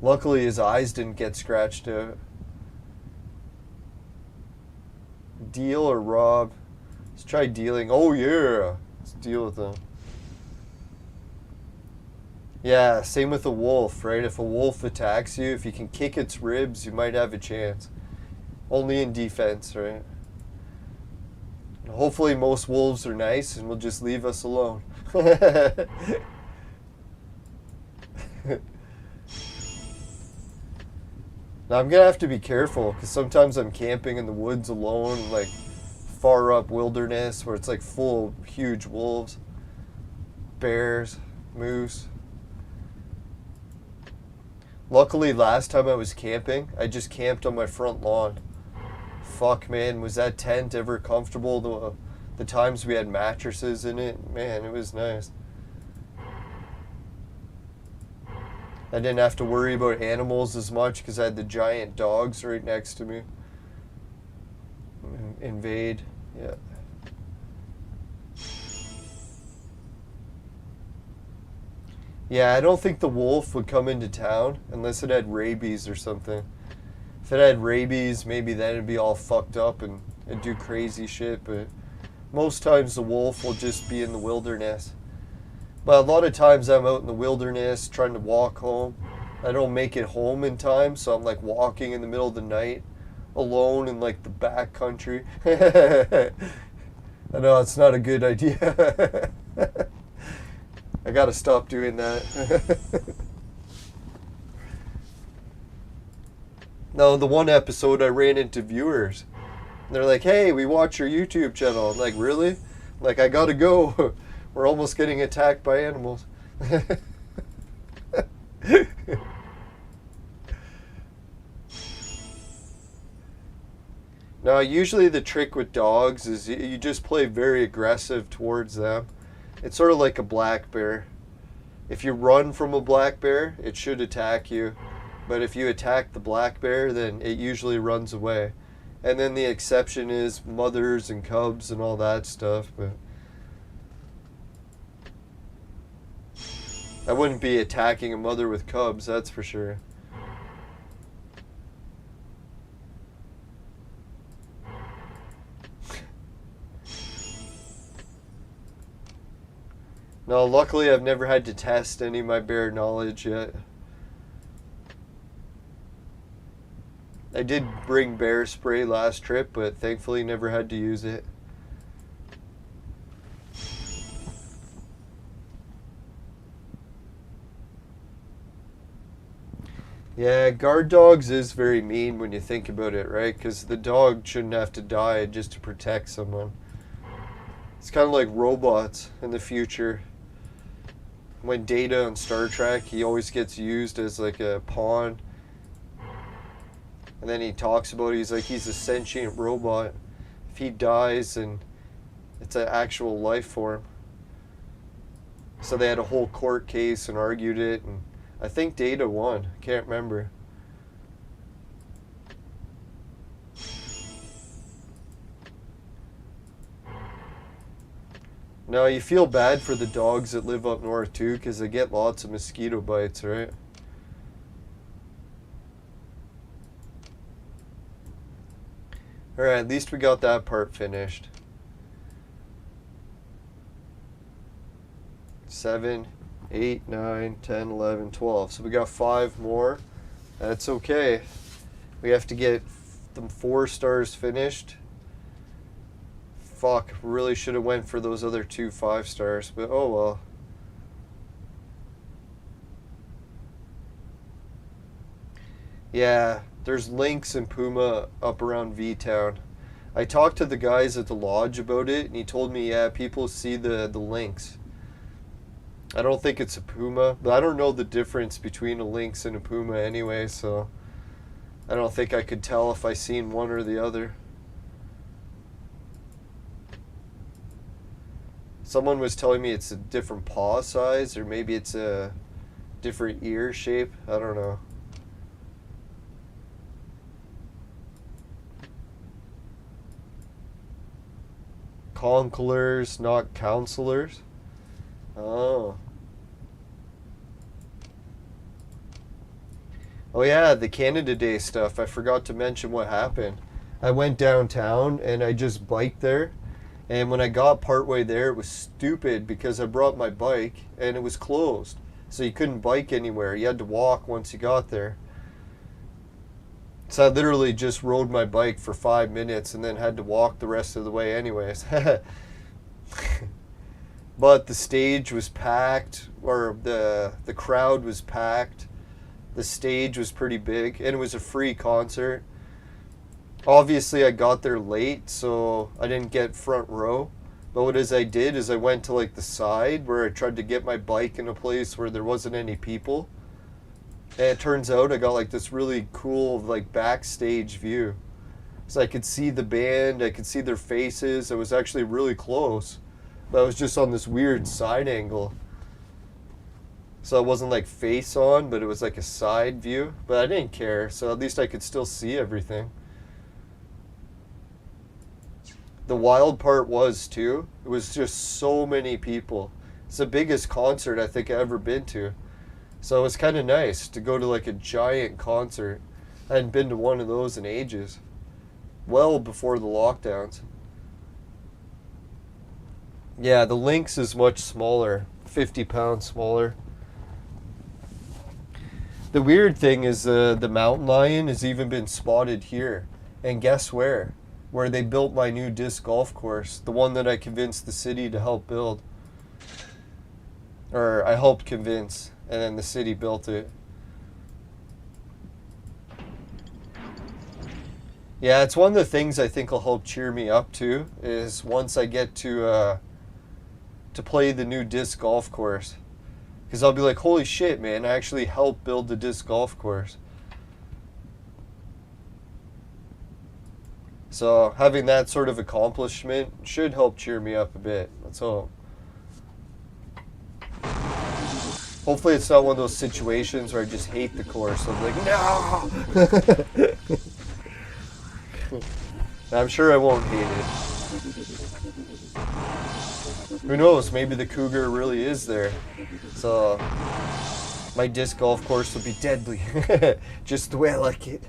Luckily his eyes didn't get scratched out. Deal or rob? Let's try dealing. Oh yeah! Let's deal with them. Yeah, same with a wolf, right? If a wolf attacks you, if you can kick its ribs, you might have a chance. Only in defense, right? Hopefully most wolves are nice and will just leave us alone. Now I'm gonna have to be careful because sometimes I'm camping in the woods alone, like far up wilderness where it's like full of huge wolves, bears, moose. Luckily last time I was camping, I just camped on my front lawn. Fuck, man, was that tent ever comfortable? The times we had mattresses in it, man, it was nice. I didn't have to worry about animals as much because I had the giant dogs right next to me. Invade, yeah. Yeah, I don't think the wolf would come into town unless it had rabies or something. If it had rabies, maybe then it'd be all fucked up and do crazy shit, but most times the wolf will just be in the wilderness. But a lot of times I'm out in the wilderness trying to walk home. I don't make it home in time, so I'm like walking in the middle of the night alone in like the back country. I know it's not a good idea. I gotta stop doing that. No, the one episode I ran into viewers. They're like, hey, we watch your YouTube channel. I'm like, really? Like, I gotta go. We're almost getting attacked by animals. Now, usually the trick with dogs is you just play very aggressive towards them. It's sort of like a black bear. If you run from a black bear, it should attack you. But if you attack the black bear, then it usually runs away. And then the exception is mothers and cubs and all that stuff. But I wouldn't be attacking a mother with cubs, that's for sure. No, luckily I've never had to test any of my bear knowledge yet. I did bring bear spray last trip, but thankfully never had to use it. Yeah, guard dogs is very mean when you think about it, right? Because the dog shouldn't have to die just to protect someone. It's kind of like robots in the future. When Data on Star Trek, he always gets used as like a pawn. And then he talks about it, he's like, he's a sentient robot. If he dies, then it's an actual life form. So they had a whole court case and argued it, and I think Data won. Can't remember. Now, you feel bad for the dogs that live up north too, because they get lots of mosquito bites, right? Alright, at least we got that part finished. 7. 8, 9, 10, 11, 12. So we got 5 more. That's okay. We have to get them 4 stars finished. Fuck, really should have went for those other 2 5 stars, but oh well. Yeah, there's links in Puma up around V-Town. I talked to the guys at the lodge about it, and he told me, yeah, people see the links. I don't think it's a Puma, but I don't know the difference between a lynx and a Puma anyway, so I don't think I could tell if I seen one or the other. Someone was telling me it's a different paw size, or maybe it's a different ear shape. I don't know. Conquerors, not counselors. Oh. Oh yeah, the Canada Day stuff. I forgot to mention what happened. I went downtown and I just biked there. And when I got partway there, it was stupid because I brought my bike and it was closed. So you couldn't bike anywhere. You had to walk once you got there. So I literally just rode my bike for 5 minutes and then had to walk the rest of the way anyways. But the stage was packed, or the crowd was packed. The stage was pretty big, and it was a free concert. Obviously, I got there late, so I didn't get front row. But what I did is I went to like the side where I tried to get my bike in a place where there wasn't any people. And it turns out I got like this really cool like backstage view. So I could see the band, I could see their faces. It was actually really close. But I was just on this weird side angle. So it wasn't like face on, but it was like a side view. But I didn't care, so at least I could still see everything. The wild part was too, it was just so many people. It's the biggest concert I think I've ever been to. So it was kind of nice to go to like a giant concert. I hadn't been to one of those in ages. Well before the lockdowns. Yeah, the Lynx is much smaller. 50 pounds smaller. The weird thing is the mountain lion has even been spotted here. And guess where? Where they built my new disc golf course. The one that I convinced the city to help build. Or I helped convince. And then the city built it. Yeah, it's one of the things I think will help cheer me up too. Is once I get to play the new disc golf course. Because I'll be like, holy shit, man, I actually helped build the disc golf course. So having that sort of accomplishment should help cheer me up a bit. Let's hope. Hopefully it's not one of those situations where I just hate the course. I'm like, no! I'm sure I won't hate it. Who knows, maybe the cougar really is there. So my disc golf course will be deadly. Just the way I like it.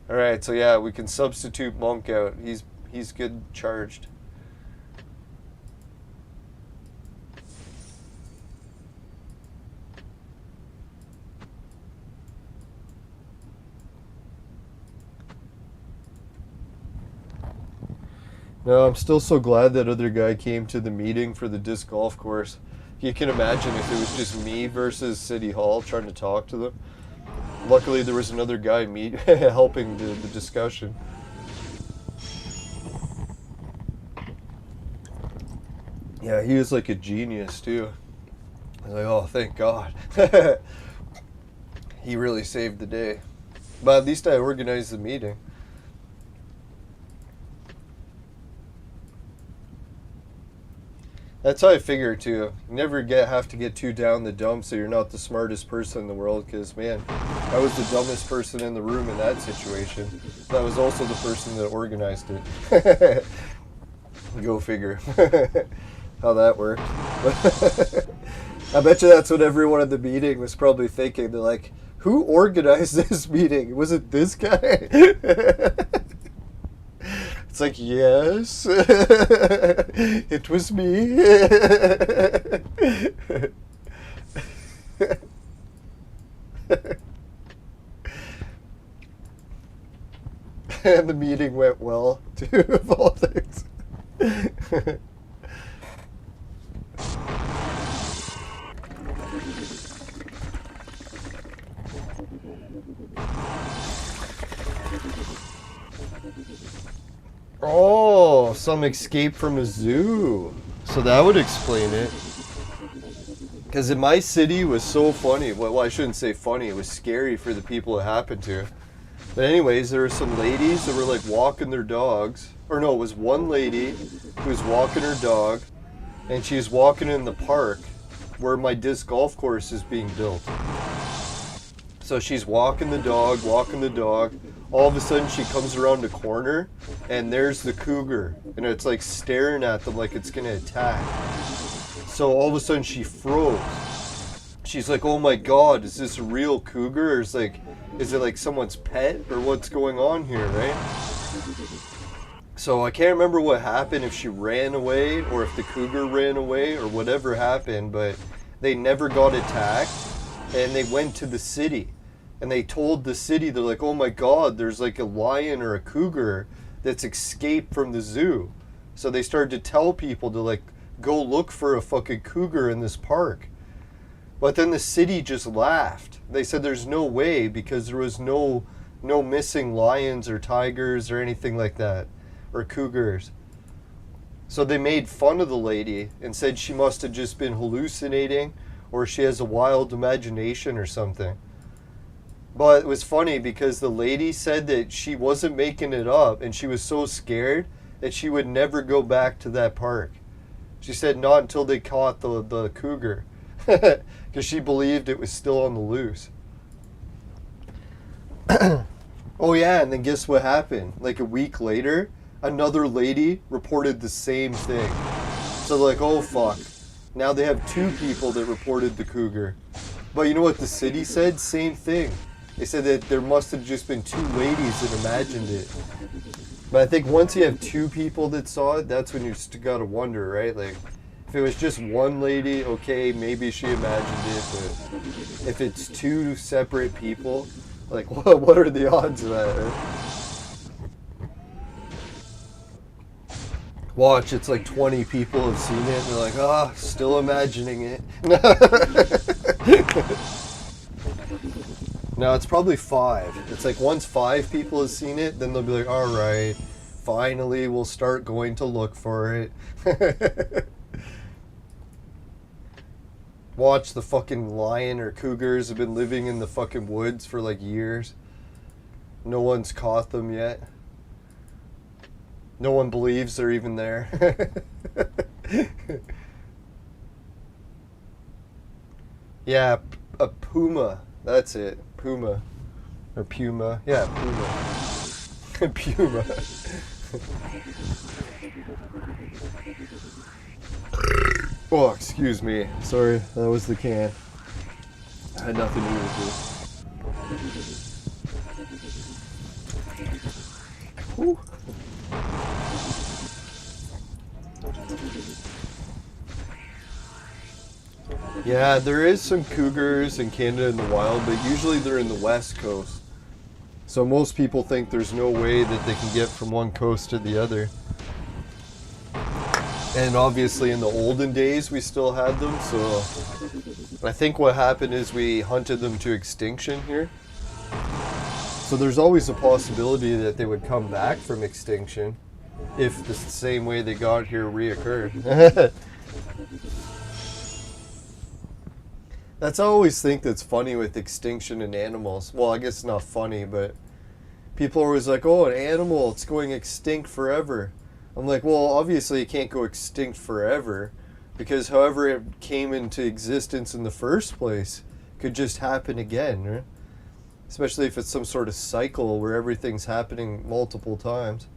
Alright, so yeah, we can substitute Monk out. He's good charged. No, I'm still so glad that other guy came to the meeting for the disc golf course. You can imagine if it was just me versus City Hall trying to talk to them. Luckily, there was another guy helping the discussion. Yeah, he was like a genius too. I was like, oh, thank God. He really saved the day. But at least I organized the meeting. That's how I figure too. You never have to get too down the dumps so you're not the smartest person in the world, because man, I was the dumbest person in the room in that situation. But I was also the person that organized it. Go figure. How that worked. I bet you that's what everyone at the meeting was probably thinking. They're like, who organized this meeting? Was it this guy? It's like, yes, it was me. And the meeting went well, too, of all things. Oh, some escape from a zoo. So that would explain it. Because in my city it was so funny. Well, I shouldn't say funny. It was scary for the people it happened to. But anyways, there were some ladies that were like walking their dogs. Or no, it was one lady who was walking her dog. And she was walking in the park where my disc golf course is being built. So she's walking the dog. All of a sudden she comes around the corner and there's the cougar. And it's like staring at them like it's going to attack. So all of a sudden she froze. She's like, oh my god, is this a real cougar? Or is it like someone's pet? Or what's going on here, right? So I can't remember what happened, if she ran away or if the cougar ran away or whatever happened, but they never got attacked. And they went to the city. And they told the city, they're like, oh my god, there's like a lion or a cougar that's escaped from the zoo. So they started to tell people to like, go look for a fucking cougar in this park. But then the city just laughed. They said there's no way, because there was no missing lions or tigers or anything like that, or cougars. So they made fun of the lady and said she must have just been hallucinating, or she has a wild imagination or something. But it was funny because the lady said that she wasn't making it up, and she was so scared that she would never go back to that park. She said not until they caught the cougar, because she believed it was still on the loose. Oh yeah, and then guess what happened? Like a week later, another lady reported the same thing. So they're like, oh fuck. Now they have 2 people that reported the cougar. But you know what the city said? Same thing. They said that there must have just been 2 ladies that imagined it. But I think once you have 2 people that saw it, that's when you gotta wonder, right? Like, if it was just one lady, okay, maybe she imagined it, but if it's 2 separate people, like, what are the odds of that, right? Watch, it's like 20 people have seen it, and they're like, ah, still imagining it. No, it's probably 5. It's like once 5 people have seen it, then they'll be like, all right, finally we'll start going to look for it. Watch, the fucking lion or cougars have been living in the fucking woods for like years. No one's caught them yet. No one believes they're even there. Yeah, a puma. That's it. Puma. Or puma. Yeah, puma. Puma. Oh, excuse me. Sorry, that was the can. I had nothing to do with it. Whew. Yeah, there is some cougars in Canada in the wild, but usually they're in the west coast. So most people think there's no way that they can get from one coast to the other. And obviously in the olden days we still had them, so I think what happened is we hunted them to extinction here. So there's always a possibility that they would come back from extinction if the same way they got here reoccurred. That's I always think that's funny with extinction in animals. Well, I guess it's not funny, but people are always like, oh, an animal, it's going extinct forever. I'm like, well, obviously it can't go extinct forever, because however it came into existence in the first place could just happen again, right? Especially if it's some sort of cycle where everything's happening multiple times.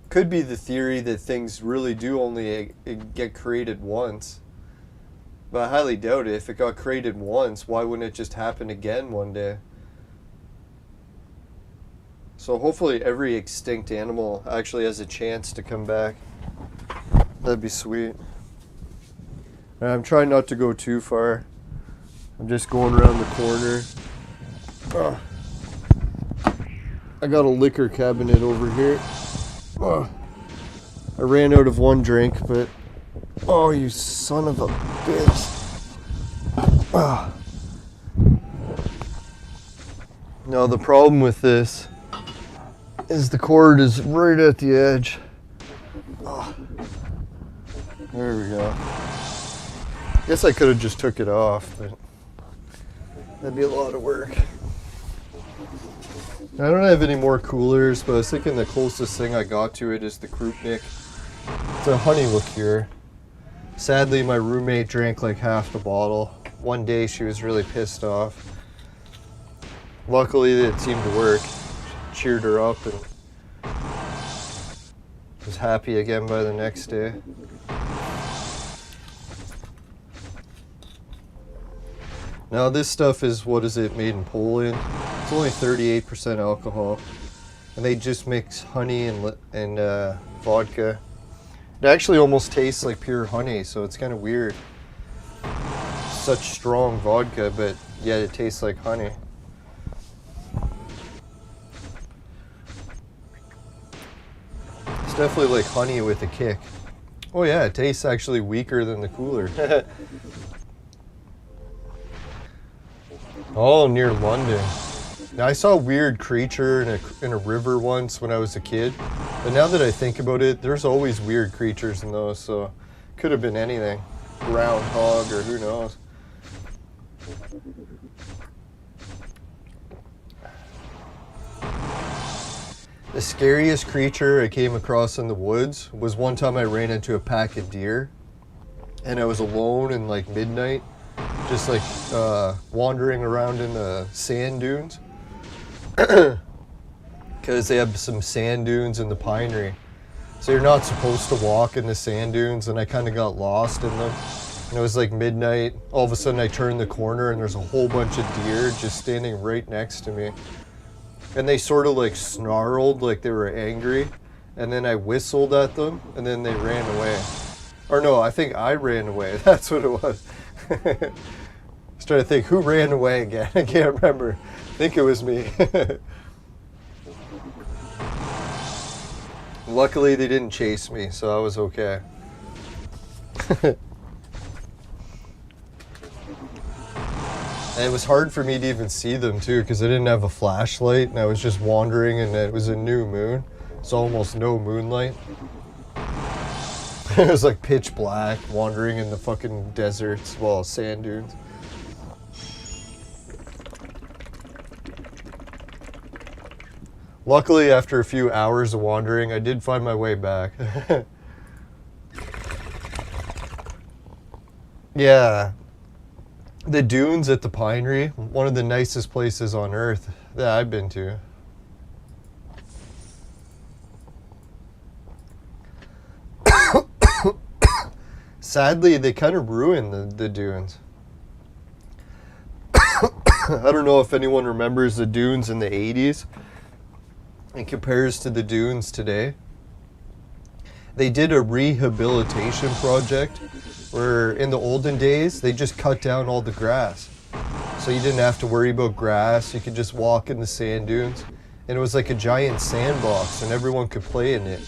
Could be the theory that things really do only get created once. But I highly doubt it. If it got created once, why wouldn't it just happen again one day? So hopefully every extinct animal actually has a chance to come back. That'd be sweet. And I'm trying not to go too far. I'm just going around the corner. Oh. I got a liquor cabinet over here. Oh. I ran out of one drink, but... Oh, you son of a bitch. Oh. Now the problem with this is the cord is right at the edge. Oh. There we go. Guess I could have just took it off, but that'd be a lot of work. I don't have any more coolers, but I was thinking the closest thing I got to it is the Crunk. It's a honey liqueur. Sadly, my roommate drank like half the bottle. One day she was really pissed off. Luckily it seemed to work. Cheered her up and was happy again by the next day. Now this stuff is, what is it, made in Poland? It's only 38% alcohol. And they just mix honey and vodka. It actually almost tastes like pure honey, so it's kind of weird. Such strong vodka, but yet it tastes like honey. It's definitely like honey with a kick. Oh yeah, it tastes actually weaker than the cooler. Oh, near London. Now I saw a weird creature in a river once when I was a kid. But now that I think about it, there's always weird creatures in those, so could have been anything. Groundhog or who knows. The scariest creature I came across in the woods was one time I ran into a pack of deer. And I was alone in like midnight. Just like wandering around in the sand dunes. Because they have some sand dunes in the pinery. So you're not supposed to walk in the sand dunes, and I kind of got lost in them. And it was like midnight. All of a sudden I turned the corner and there's a whole bunch of deer just standing right next to me. And they sort of like snarled like they were angry. And then I whistled at them and then they ran away. Or no, I think I ran away. That's what it was. I was trying to think, who ran away again? I can't remember. I think it was me. Luckily, they didn't chase me, so I was okay. And it was hard for me to even see them, too, because I didn't have a flashlight, and I was just wandering, and it was a new moon, so almost no moonlight. It was like pitch black, wandering in the fucking deserts, well, sand dunes. Luckily, after a few hours of wandering, I did find my way back. Yeah. The dunes at the Pinery, one of the nicest places on earth that I've been to. Sadly, they kind of ruined the dunes. I don't know if anyone remembers the dunes in the 80s and compares to the dunes today. They did a rehabilitation project where in the olden days, they just cut down all the grass. So you didn't have to worry about grass. You could just walk in the sand dunes. And it was like a giant sandbox and everyone could play in it.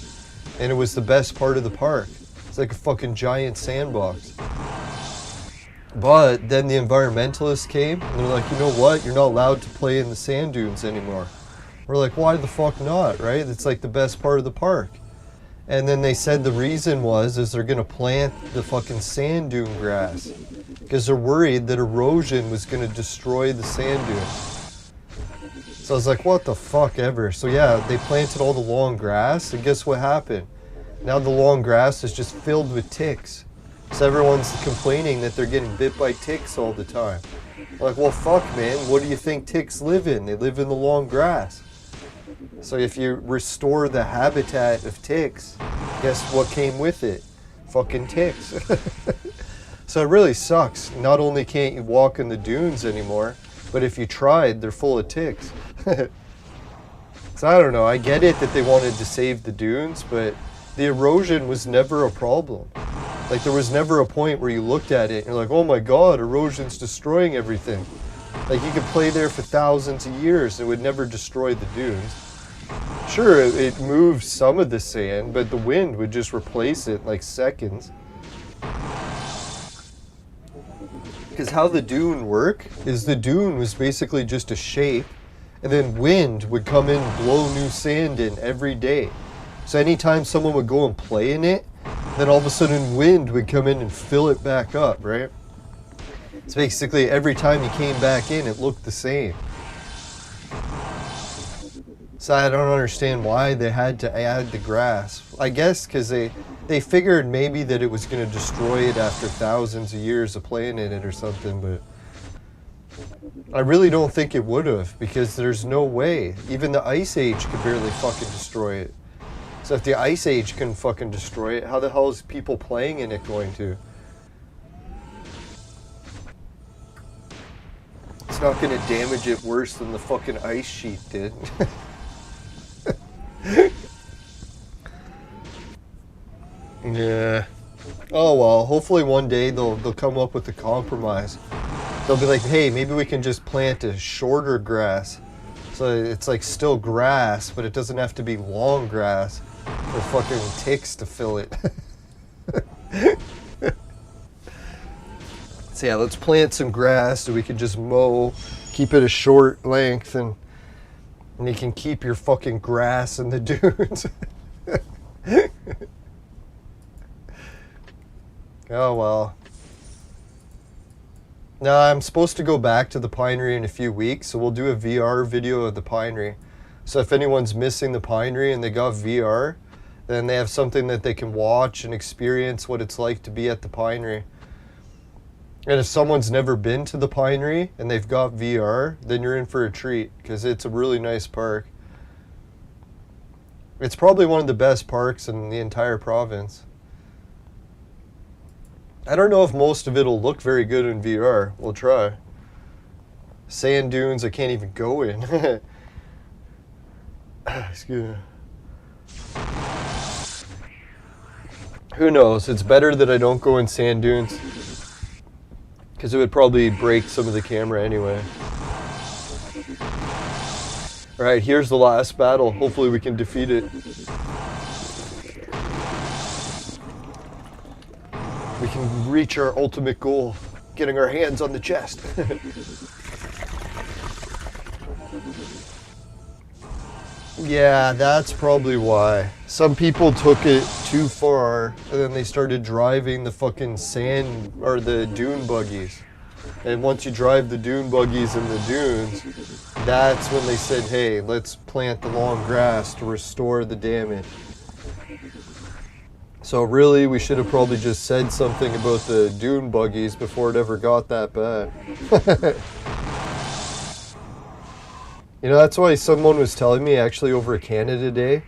And it was the best part of the park. It's like a fucking giant sandbox. But then the environmentalists came and they're like, you know what? You're not allowed to play in the sand dunes anymore. We're like, why the fuck not, right? It's like the best part of the park. And then they said the reason is they're gonna plant the fucking sand dune grass because they're worried that erosion was gonna destroy the sand dunes. So I was like, what the fuck ever? So yeah, they planted all the long grass, and guess what happened? Now the long grass is just filled with ticks. So everyone's complaining that they're getting bit by ticks all the time. Like, well, fuck, man, what do you think ticks live in? They live in the long grass. So if you restore the habitat of ticks, guess what came with it? Fucking ticks. So it really sucks. Not only can't you walk in the dunes anymore, but if you tried, they're full of ticks. So I don't know, I get it that they wanted to save the dunes, but the erosion was never a problem. Like, there was never a point where you looked at it and you're like, oh my god, erosion's destroying everything. Like, you could play there for thousands of years and it would never destroy the dunes. Sure, it moved some of the sand, but the wind would just replace it in like seconds. Because how the dune worked is the dune was basically just a shape, and then wind would come in and blow new sand in every day. So anytime someone would go and play in it, then all of a sudden wind would come in and fill it back up, right? So basically every time you came back in, it looked the same. So I don't understand why they had to add the grass. I guess because they figured maybe that it was going to destroy it after thousands of years of playing in it or something, but I really don't think it would have, because there's no way. Even the Ice Age could barely fucking destroy it. So if the Ice Age couldn't fucking destroy it, how the hell is people playing in it going to? It's not going to damage it worse than the fucking ice sheet did. Yeah. Oh well, hopefully one day they'll come up with a compromise. They'll be like, hey, maybe we can just plant a shorter grass. So it's like still grass, but it doesn't have to be long grass for fucking ticks to fill it. So yeah, let's plant some grass so we can just mow, keep it a short length, and you can keep your fucking grass in the dunes. Oh well. Now I'm supposed to go back to the Pinery in a few weeks, so we'll do a VR video of the Pinery. So if anyone's missing the Pinery and they got VR, then they have something that they can watch and experience what it's like to be at the Pinery. And if someone's never been to the Pinery and they've got VR, then you're in for a treat, because it's a really nice park. It's probably one of the best parks in the entire province. I don't know if most of it will look very good in VR. We'll try. Sand dunes I can't even go in. Excuse me. Who knows? It's better that I don't go in sand dunes, because it would probably break some of the camera anyway. Alright, here's the last battle. Hopefully we can defeat it. We can reach our ultimate goal, getting our hands on the chest. Yeah, that's probably why. Some people took it too far, and then they started driving the fucking sand, or the dune buggies. And once you drive the dune buggies in the dunes, that's when they said, hey, let's plant the long grass to restore the damage. So really, we should have probably just said something about the dune buggies before it ever got that bad. You know, that's why someone was telling me actually over Canada Day.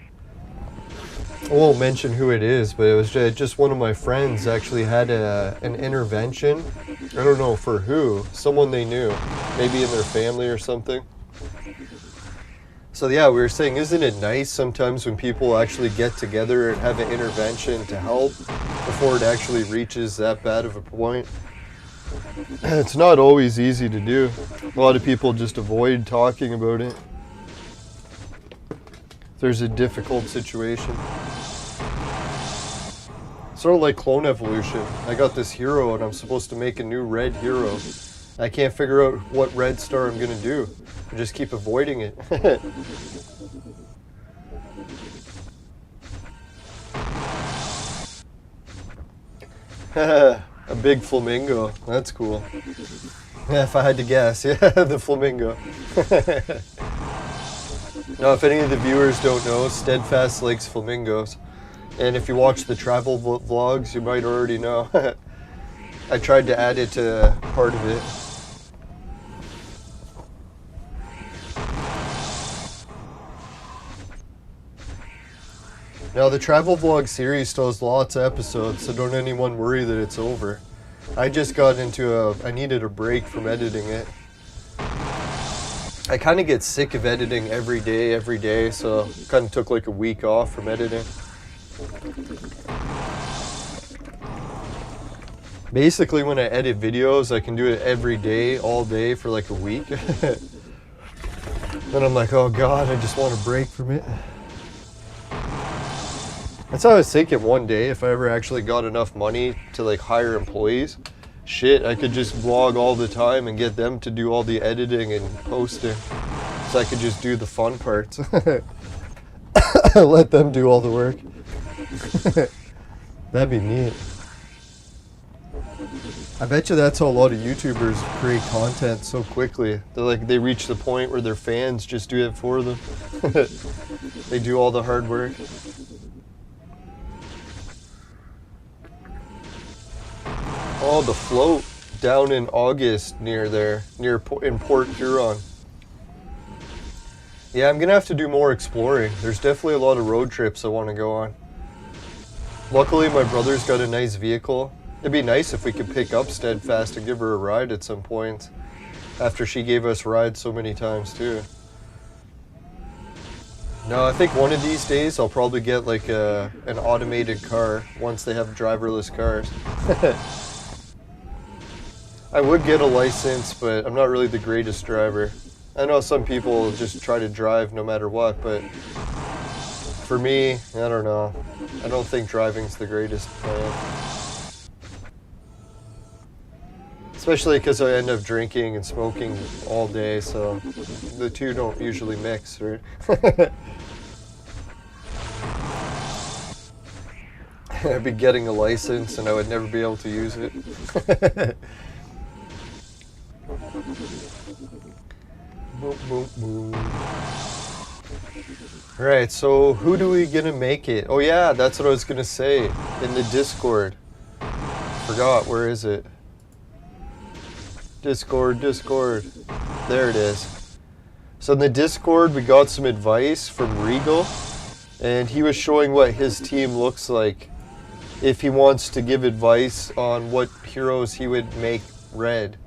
I won't mention who it is, but it was just one of my friends actually had an intervention. I don't know for who, someone they knew, maybe in their family or something. So yeah, we were saying, isn't it nice sometimes when people actually get together and have an intervention to help before it actually reaches that bad of a point? It's not always easy to do. A lot of people just avoid talking about it. There's a difficult situation. Sort of like clone evolution. I got this hero and I'm supposed to make a new red hero. I can't figure out what red star I'm gonna do. I just keep avoiding it. A big flamingo. That's cool. Yeah, if I had to guess. Yeah, the flamingo. Now, if any of the viewers don't know, Steadfast likes flamingos. And if you watch the travel vlogs, you might already know. I tried to add it to part of it. Now, the travel vlog series still has lots of episodes, so don't anyone worry that it's over. I just got into I needed a break from editing it. I kind of get sick of editing every day, so kind of took like a week off from editing. Basically, when I edit videos, I can do it every day, all day for like a week. Then I'm like, oh God, I just want a break from it. That's how I was thinking one day, if I ever actually got enough money to like hire employees, shit, I could just vlog all the time and get them to do all the editing and posting. So I could just do the fun parts. Let them do all the work. That'd be neat. I bet you that's how a lot of YouTubers create content so quickly. They reach the point where their fans just do it for them. They do all the hard work. Oh, the float down in August near there, in Port Huron. Yeah, I'm gonna have to do more exploring. There's definitely a lot of road trips I want to go on. Luckily, my brother's got a nice vehicle. It'd be nice if we could pick up Steadfast and give her a ride at some point, after she gave us rides so many times too. No, I think one of these days I'll probably get like an automated car once they have driverless cars. I would get a license, but I'm not really the greatest driver. I know some people just try to drive no matter what, but for me, I don't know. I don't think driving's the greatest plan. Especially because I end up drinking and smoking all day, so the two don't usually mix, right? I'd be getting a license and I would never be able to use it. Boom, boom, boom. Alright, so who do we gonna make it? Oh yeah, that's what I was gonna say in the Discord. Forgot, where is it? Discord. There it is. So in the Discord, we got some advice from Regal, and he was showing what his team looks like if he wants to give advice on what heroes he would make red.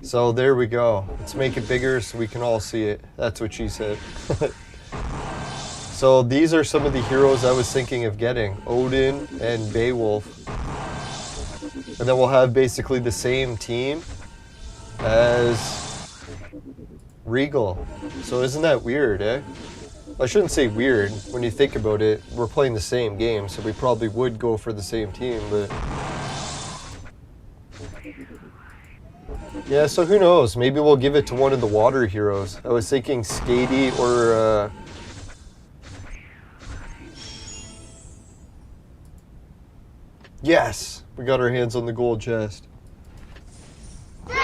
So there we go. Let's make it bigger so we can all see it. That's what she said. So these are some of the heroes I was thinking of getting. Odin and Beowulf. And then we'll have basically the same team as Regal. So isn't that weird, eh? I shouldn't say weird. When you think about it, we're playing the same game, so we probably would go for the same team, but... Yeah, so who knows? Maybe we'll give it to one of the water heroes. I was thinking Skady or... Yes! We got our hands on the gold chest. Fucking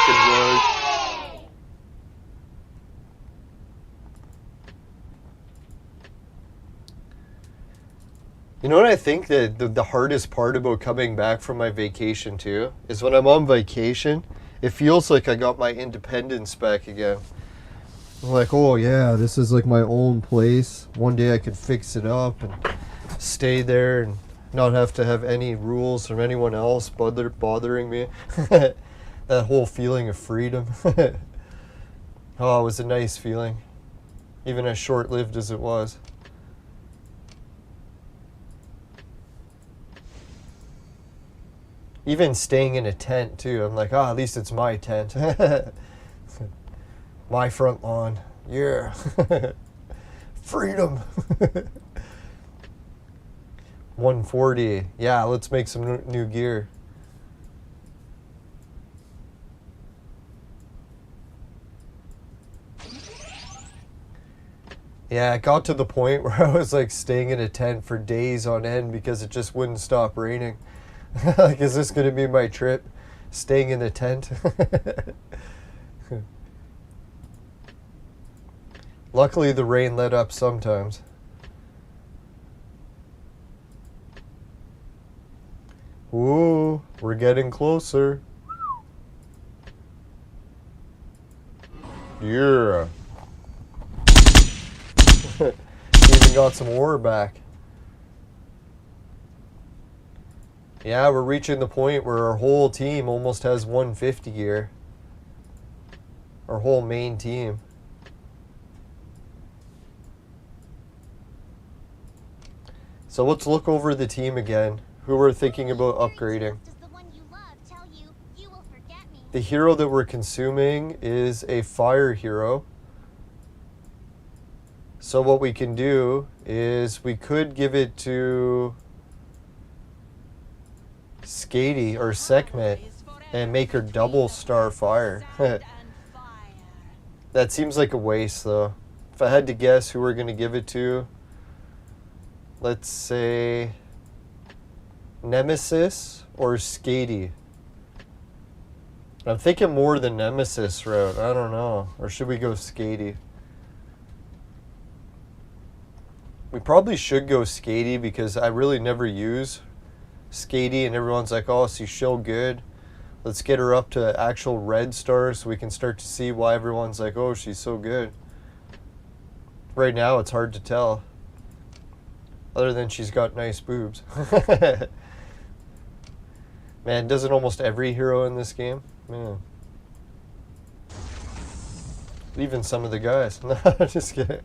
rogue. You know what I think that the hardest part about coming back from my vacation too is when I'm on vacation, it feels like I got my independence back again. I'm like, oh yeah, this is like my own place. One day I could fix it up and stay there and not have to have any rules from anyone else bothering me. That whole feeling of freedom. Oh, it was a nice feeling, even as short-lived as it was. Even staying in a tent too, I'm like, at least it's my tent. My front lawn. Yeah. Freedom. 140. Yeah, let's make some new gear. Yeah, it got to the point where I was like staying in a tent for days on end because it just wouldn't stop raining. Like, is this going to be my trip? Staying in a tent? Luckily, the rain let up sometimes. Ooh, we're getting closer. Yeah. Even got some ore back. Yeah, we're reaching the point where our whole team almost has 150 gear. Our whole main team. So let's look over the team again. Who we're thinking about upgrading. The hero that we're consuming is a fire hero. So what we can do is we could give it to Skady or Sekhmet and make her double star fire. That seems like a waste though. If I had to guess who we're going to give it to, let's say Nemesis or Skady. I'm thinking more the Nemesis route. I don't know. Or should we go Skady? We probably should go Skady because I really never use Skady and everyone's like, oh, she's so good. Let's get her up to actual red stars so we can start to see why everyone's like, oh, she's so good. Right now it's hard to tell. Other than she's got nice boobs. Man, doesn't almost every hero in this game? Man. Even some of the guys. No, just kidding.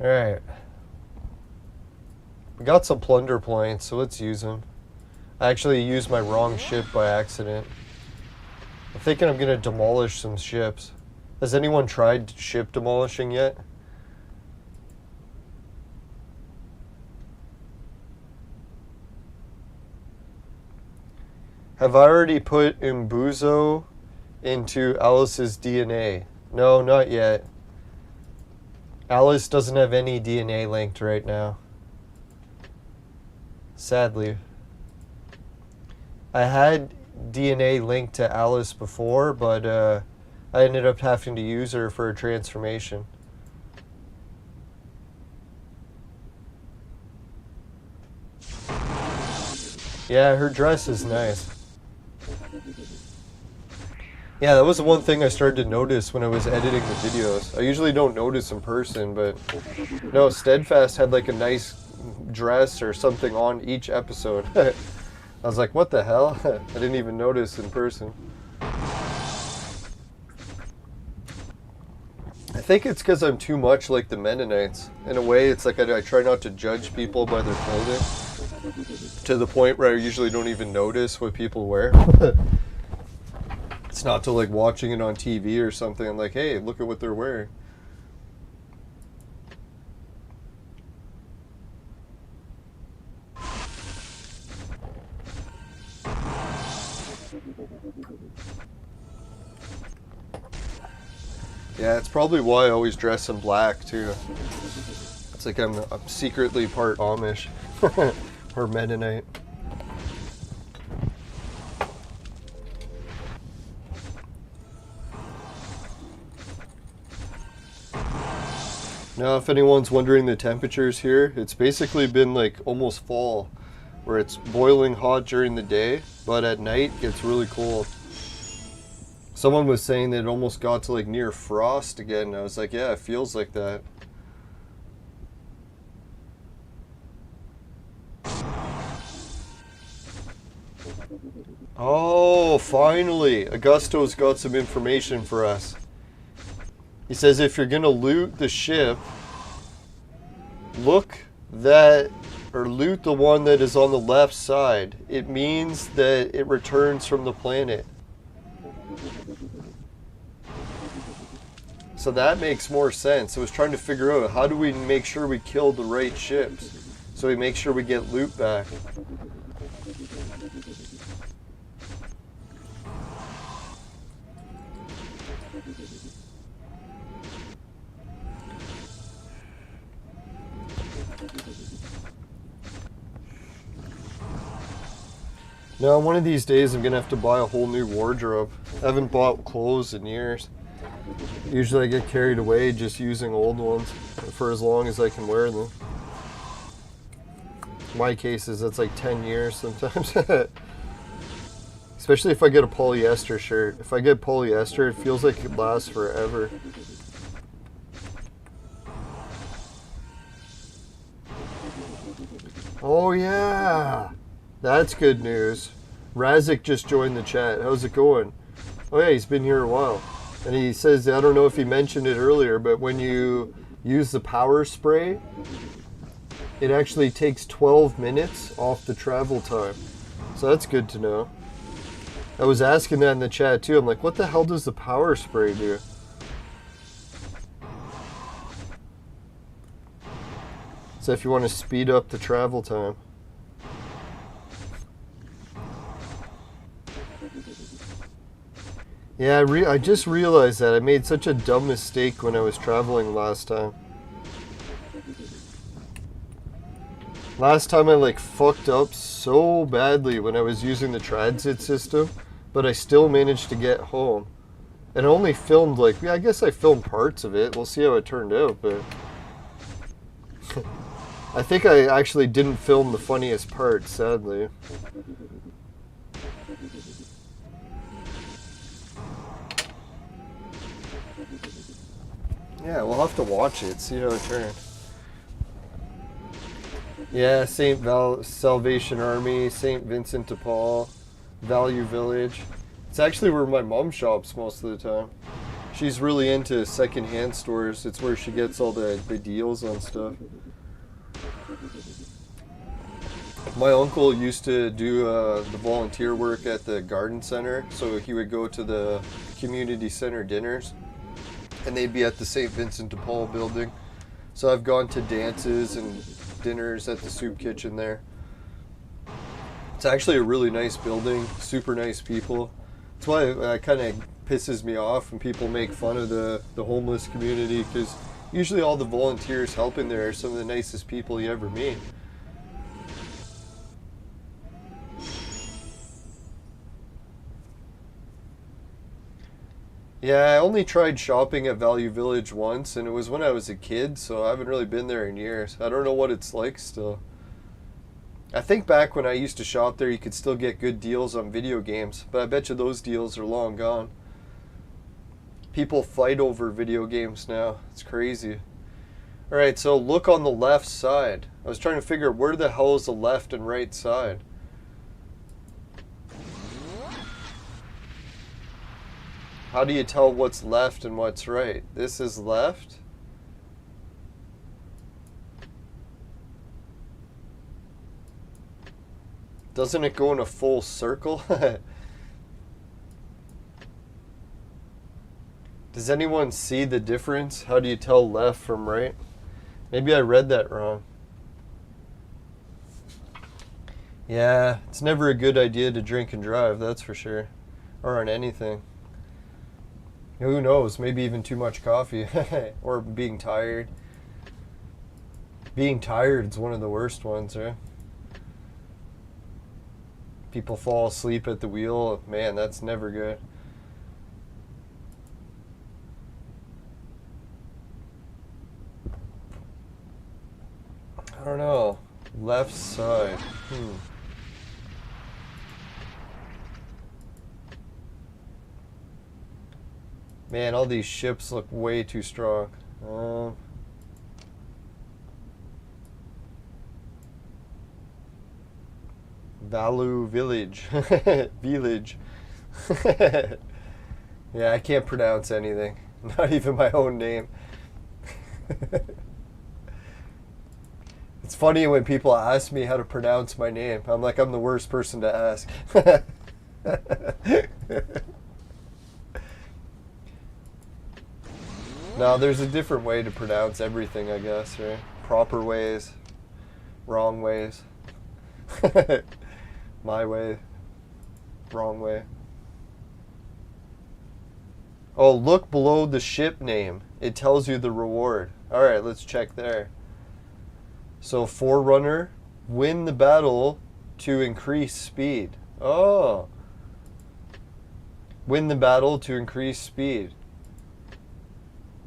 Alright. We got some plunder points, so let's use them. I actually used my wrong ship by accident. I'm thinking I'm going to demolish some ships. Has anyone tried ship demolishing yet? Have I already put Umbuzo into Alice's DNA? No, not yet. Alice doesn't have any DNA linked right now. Sadly. I had DNA linked to Alice before, but I ended up having to use her for a transformation. Yeah, her dress is nice. Yeah, that was the one thing I started to notice when I was editing the videos. I usually don't notice in person, but no, Steadfast had like a nice dress or something on each episode. I was like, what the hell? I didn't even notice in person. I think it's because I'm too much like the Mennonites. In a way, it's like I try not to judge people by their clothing. To the point where I usually don't even notice what people wear. It's not till like watching it on TV or something. I'm like, hey, look at what they're wearing. Yeah, it's probably why I always dress in black too. It's like I'm secretly part Amish or Mennonite. Now, if anyone's wondering the temperatures here, it's basically been like almost fall, where it's boiling hot during the day, but at night it gets really cold. Someone was saying that it almost got to like near frost again. I was like, yeah, it feels like that. Oh, finally! Augusto's got some information for us. He says if you're gonna loot the ship, loot the one that is on the left side. It means that it returns from the planet. So that makes more sense. I was trying to figure out how do we make sure we kill the right ships so we make sure we get loot back. Now, one of these days I'm going to have to buy a whole new wardrobe. I haven't bought clothes in years. Usually I get carried away just using old ones for as long as I can wear them. In my cases, that's like 10 years sometimes. Especially if I get a polyester shirt. If I get polyester, it feels like it lasts forever. Oh, yeah. That's good news. Razik just joined the chat. How's it going? Oh, yeah, he's been here a while. And he says, I don't know if he mentioned it earlier, but when you use the power spray, it actually takes 12 minutes off the travel time. So that's good to know. I was asking that in the chat too. I'm like, what the hell does the power spray do? So if you want to speed up the travel time. Yeah, I just realized that. I made such a dumb mistake when I was traveling last time. Last time I like fucked up so badly when I was using the transit system, but I still managed to get home. And I only filmed like, yeah, I guess I filmed parts of it. We'll see how it turned out, but I think I actually didn't film the funniest part, sadly. Yeah, we'll have to watch it, see how it turns. Yeah, Salvation Army, St. Vincent de Paul, Value Village. It's actually where my mom shops most of the time. She's really into second-hand stores. It's where she gets all the deals on stuff. My uncle used to do the volunteer work at the garden center, so he would go to the community center dinners. And they'd be at the St. Vincent de Paul building. So I've gone to dances and dinners at the soup kitchen there. It's actually a really nice building, super nice people. That's why it kind of pisses me off when people make fun of the homeless community, because usually all the volunteers helping there are some of the nicest people you ever meet. Yeah, I only tried shopping at Value Village once, and it was when I was a kid, so I haven't really been there in years. I don't know what it's like still. I think back when I used to shop there, you could still get good deals on video games, but I bet you those deals are long gone. People fight over video games now. It's crazy. Alright, so look on the left side. I was trying to figure out where the hell is the left and right side. How do you tell what's left and what's right? This is left. Doesn't it go in a full circle? Does anyone see the difference? How do you tell left from right? Maybe I read that wrong. Yeah, it's never a good idea to drink and drive, that's for sure. Or on anything. Who knows? Maybe even too much coffee. Or being tired. Being tired is one of the worst ones, right? People fall asleep at the wheel. Man, that's never good. I don't know. Left side. Man, all these ships look way too strong. Value Village. Village. Yeah, I can't pronounce anything. Not even my own name. It's funny when people ask me how to pronounce my name. I'm like, I'm the worst person to ask. No, there's a different way to pronounce everything, I guess, right? Proper ways, wrong ways. My way, wrong way. Oh, look below the ship name. It tells you the reward. All right, let's check there. So, Forerunner, win the battle to increase speed. Oh. Win the battle to increase speed.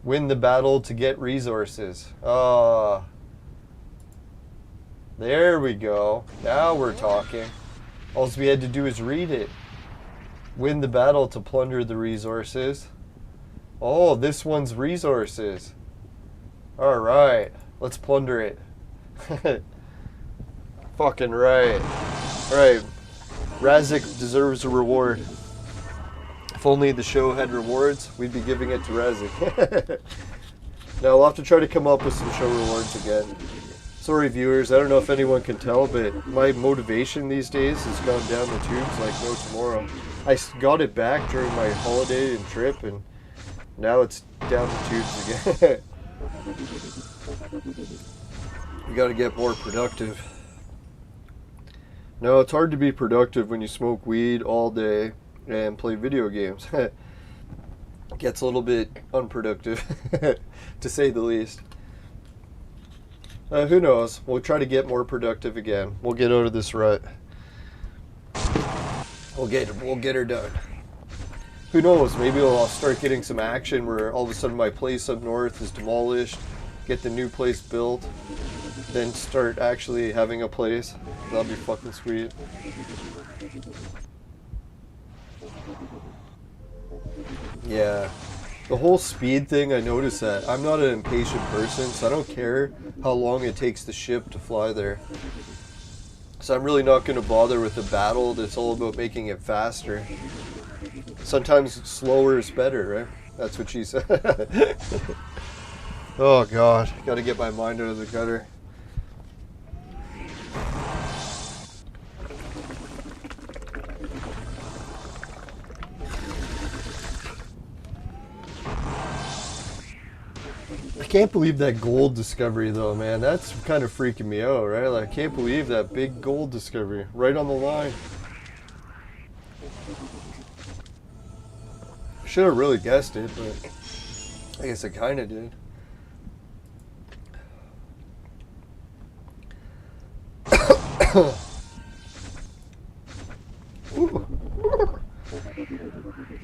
Win the battle to get resources. Oh. There we go. Now we're talking. All we had to do is read it. Win the battle to plunder the resources. Oh, this one's resources. Alright. Let's plunder it. Fucking right. Right. Razik deserves a reward. If only the show had rewards, we'd be giving it to Razik. Now, I'll have to try to come up with some show rewards again. Sorry, viewers, I don't know if anyone can tell, but my motivation these days has gone down the tubes like no tomorrow. I got it back during my holiday and trip, and now it's down the tubes again. You gotta get more productive. No, it's hard to be productive when you smoke weed all day and play video games. It gets a little bit unproductive, to say the least. Who knows? We'll try to get more productive again. We'll get out of this rut. We'll get her done. Who knows? Maybe I'll start getting some action where all of a sudden my place up north is demolished, get the new place built, then start actually having a place. That'll be fucking sweet. Yeah. The whole speed thing, I noticed that. I'm not an impatient person, so I don't care how long it takes the ship to fly there. So I'm really not going to bother with the battle that's all about making it faster. Sometimes slower is better, right? That's what she said. Oh god, gotta get my mind out of the gutter. I can't believe that gold discovery though, man. That's kind of freaking me out, right? Like, I can't believe that big gold discovery right on the line. Should have really guessed it, but I guess I kind of did.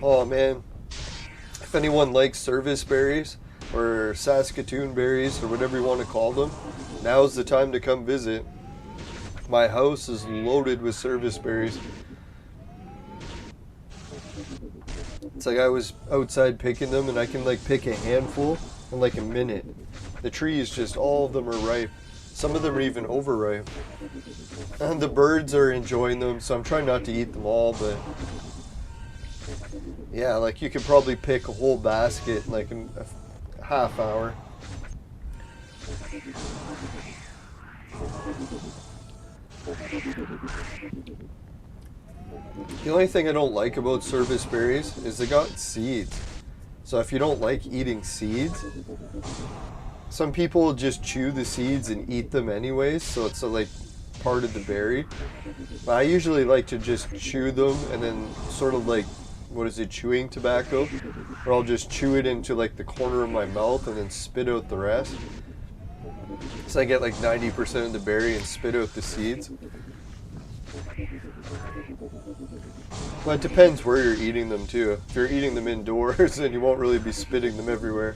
Oh man, if anyone likes service berries or Saskatoon berries or whatever you want to call them, now's the time to come visit. My house is loaded with service berries. It's like I was outside picking them and I can like pick a handful in like a minute. The trees, just all of them are ripe. Some of them are even overripe. And the birds are enjoying them, so I'm trying not to eat them all, but yeah, like you could probably pick a whole basket in like a half hour. The only thing I don't like about service berries is they got seeds. So if you don't like eating seeds, some people just chew the seeds and eat them anyways, so it's like part of the berry. But I usually like to just chew them and then sort of like, what is it, chewing tobacco? Or I'll just chew it into like the corner of my mouth and then spit out the rest. So I get like 90% of the berry and spit out the seeds. Well, it depends where you're eating them too. If you're eating them indoors, then you won't really be spitting them everywhere.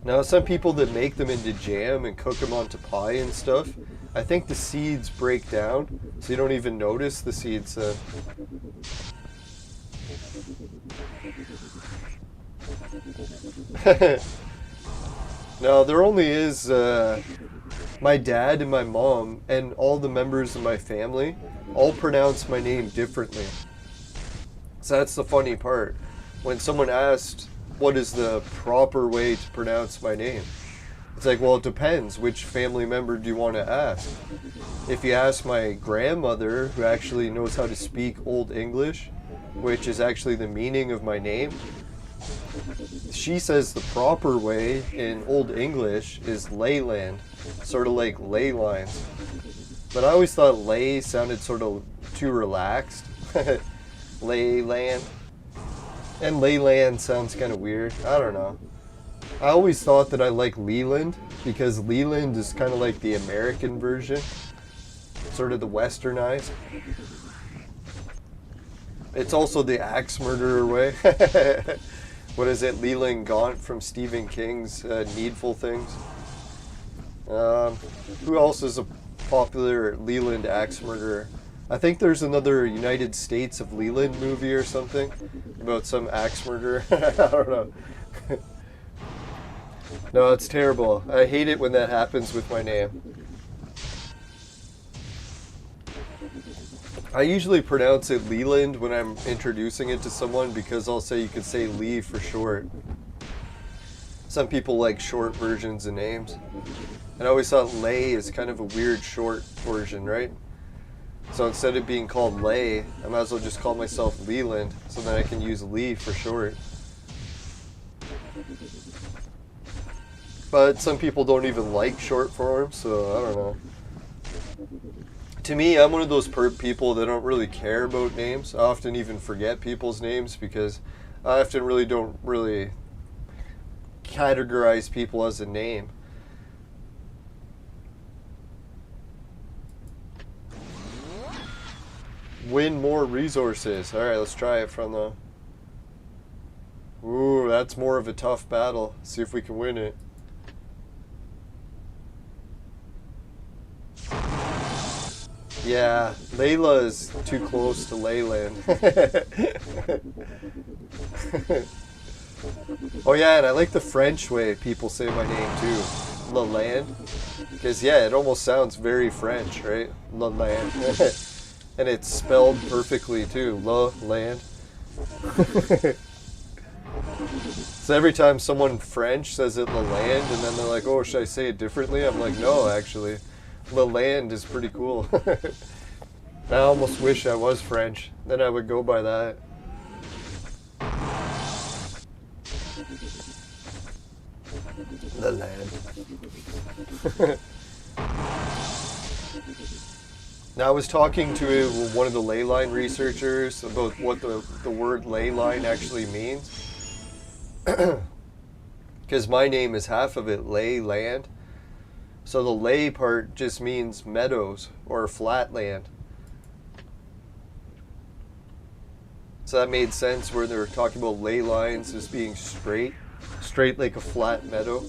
Now, some people that make them into jam and cook them onto pie and stuff, I think the seeds break down, so you don't even notice the seeds. No, there only is my dad and my mom and all the members of my family all pronounce my name differently. So that's the funny part. When someone asked, what is the proper way to pronounce my name? It's like, well, it depends. Which family member do you want to ask? If you ask my grandmother, who actually knows how to speak Old English, which is actually the meaning of my name, she says the proper way in Old English is Leyland, sort of like ley lines. But I always thought lay sounded sort of too relaxed. Leyland. And Leyland sounds kind of weird. I don't know. I always thought that I like Leland because Leland is kind of like the American version, sort of the westernized. It's also the axe murderer way. What is it? Leland Gaunt from Stephen King's Needful Things. Who else is a popular Leland axe murderer? I think there's another United States of Leland movie or something about some axe murderer. I don't know. No, it's terrible. I hate it when that happens with my name. I usually pronounce it Leland when I'm introducing it to someone because I'll say you could say Lee for short. Some people like short versions of names. And I always thought Lay is kind of a weird short version, right? So instead of being called Lay, I might as well just call myself Leland so that I can use Lee for short. But some people don't even like short forms, so I don't know. To me, I'm one of those people that don't really care about names. I often even forget people's names because I often don't really categorize people as a name. Win more resources. Alright, let's try it from the... Ooh, that's more of a tough battle. See if we can win it. Yeah, Layla is too close to Leyland. Oh yeah, and I like the French way people say my name too. Leland. Because yeah, it almost sounds very French, right? Leland. And it's spelled perfectly too. Leland. So every time someone French says it Leland and then they're like, oh, should I say it differently? I'm like, no, actually. Leland is pretty cool. I almost wish I was French. Then I would go by that. Leland. Now I was talking to one of the ley line researchers about what the word ley line actually means. Because my name is half of it, ley land. So the ley part just means meadows or flat land. So that made sense where they were talking about ley lines as being straight like a flat meadow.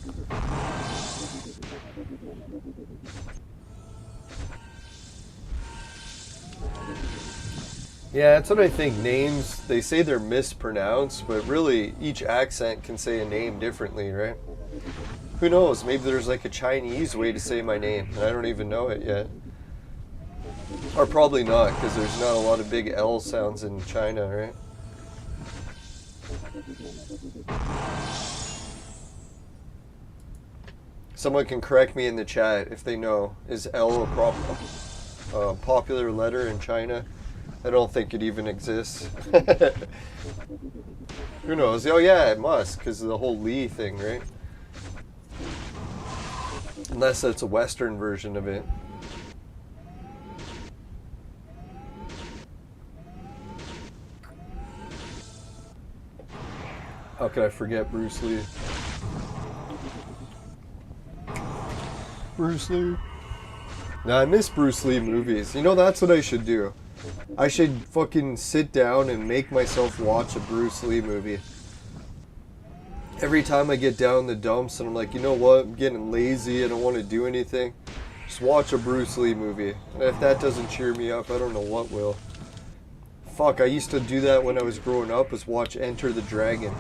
Yeah, that's what I think. Names, they say they're mispronounced, but really each accent can say a name differently, right? Who knows? Maybe there's like a Chinese way to say my name, and I don't even know it yet. Or probably not, because there's not a lot of big L sounds in China, right? Someone can correct me in the chat if they know. Is L a popular letter in China? I don't think it even exists. Who knows? Oh yeah, it must, because of the whole Li thing, right? Unless it's a Western version of it. How could I forget Bruce Lee? Bruce Lee. Now I miss Bruce Lee movies. You know, that's what I should do. I should fucking sit down and make myself watch a Bruce Lee movie. Every time I get down in the dumps and I'm like, you know what, I'm getting lazy, I don't want to do anything, just watch a Bruce Lee movie. And if that doesn't cheer me up, I don't know what will. Fuck, I used to do that when I was growing up, was watch Enter the Dragon.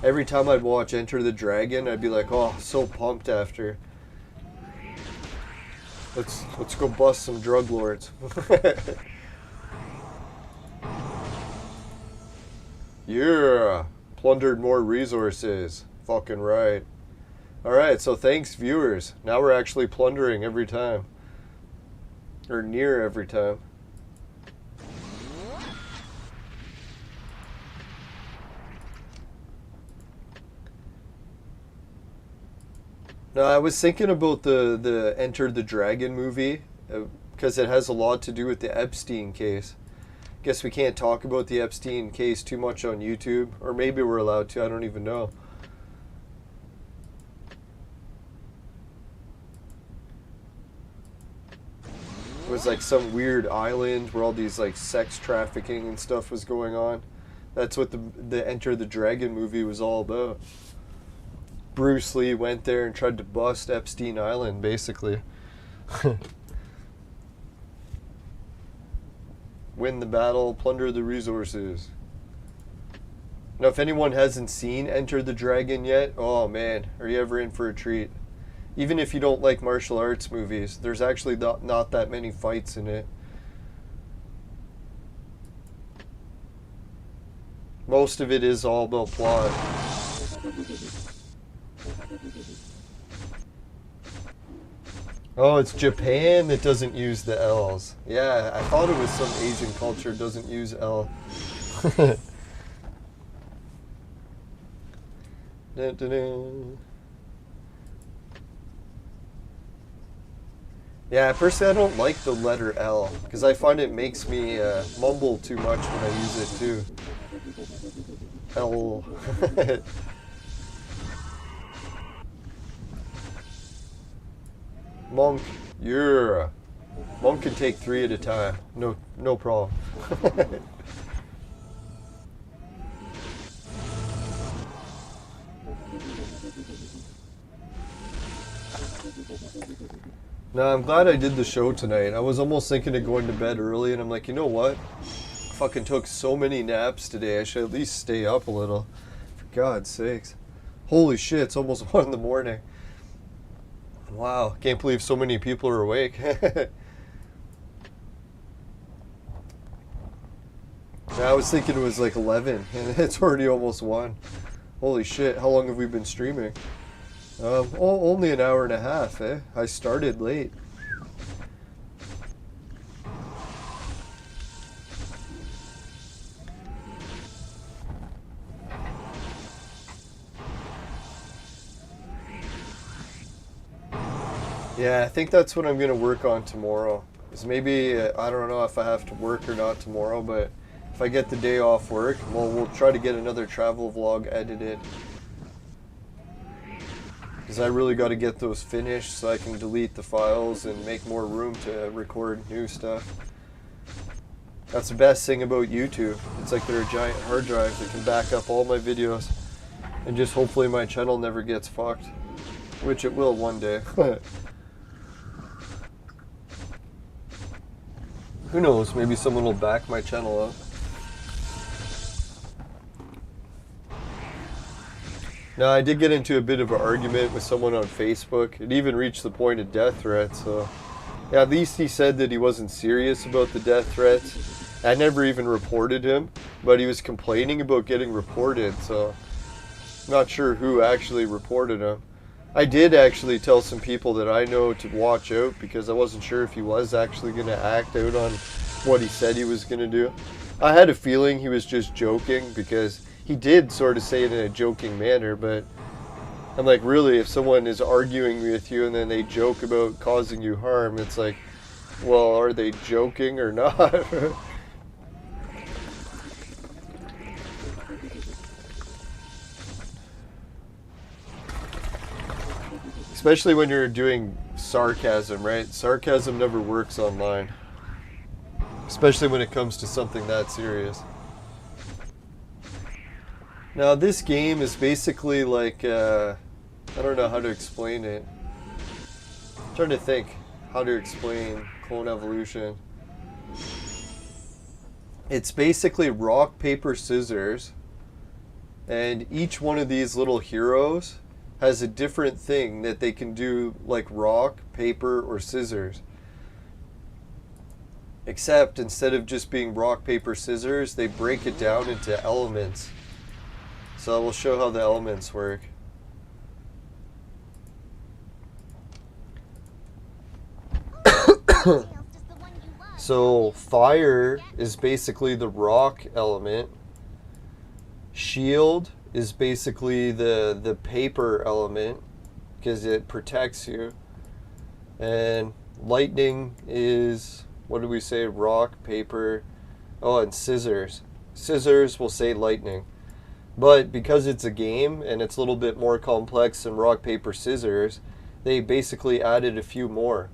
Every time I'd watch Enter the Dragon, I'd be like, oh, so pumped after. Let's go bust some drug lords. Yeah, plundered more resources. Fucking right. Alright, so thanks viewers. Now we're actually plundering every time. Or near every time. Now I was thinking about the Enter the Dragon movie, because it has a lot to do with the Epstein case. Guess we can't talk about the Epstein case too much on YouTube, or maybe we're allowed to, I don't even know. It was like some weird island where all these like sex trafficking and stuff was going on. That's what the Enter the Dragon movie was all about. Bruce Lee went there and tried to bust Epstein Island, basically. Win the battle, plunder the resources. Now, if anyone hasn't seen Enter the Dragon yet, oh man, are you ever in for a treat? Even if you don't like martial arts movies, there's actually not that many fights in it. Most of it is all about plot. Oh, it's Japan that doesn't use the L's. Yeah, I thought it was some Asian culture doesn't use L. Dun, dun, dun. Yeah, personally I don't like the letter L, because I find it makes me mumble too much when I use it too. L. Monk, yeah. Monk can take 3 at a time. No problem. No, I'm glad I did the show tonight. I was almost thinking of going to bed early, and I'm like, you know what? I fucking took so many naps today. I should at least stay up a little. For God's sakes. Holy shit, it's almost 1 in the morning. Wow, can't believe so many people are awake. I was thinking it was like 11, and it's already almost 1. Holy shit, how long have we been streaming? Only an hour and a half, eh? I started late. Yeah, I think that's what I'm going to work on tomorrow. Is maybe, I don't know if I have to work or not tomorrow, but if I get the day off work, well, we'll try to get another travel vlog edited. Because I really got to get those finished so I can delete the files and make more room to record new stuff. That's the best thing about YouTube. It's like they're a giant hard drive that can back up all my videos. And just hopefully my channel never gets fucked. Which it will one day. Who knows, maybe someone will back my channel up. Now, I did get into a bit of an argument with someone on Facebook. It even reached the point of death threats, so... Yeah, at least he said that he wasn't serious about the death threats. I never even reported him, but he was complaining about getting reported, so... Not sure who actually reported him. I did actually tell some people that I know to watch out, because I wasn't sure if he was actually going to act out on what he said he was going to do. I had a feeling he was just joking, because... He did sort of say it in a joking manner, but I'm like, really, if someone is arguing with you and then they joke about causing you harm, it's like, well, are they joking or not? Especially when you're doing sarcasm, right? Sarcasm never works online. Especially when it comes to something that serious. Now this game is basically like, I don't know how to explain it. I'm trying to think how to explain Clone Evolution. It's basically rock, paper, scissors. And each one of these little heroes has a different thing that they can do, like rock, paper, or scissors. Except instead of just being rock, paper, scissors, they break it down into elements. So we'll show how the elements work. So fire is basically the rock element. Shield is basically the paper element because it protects you. And lightning is, what do we say, rock, paper, oh, and scissors. Scissors will say lightning. But because it's a game and it's a little bit more complex than rock, paper, scissors, they basically added a few more.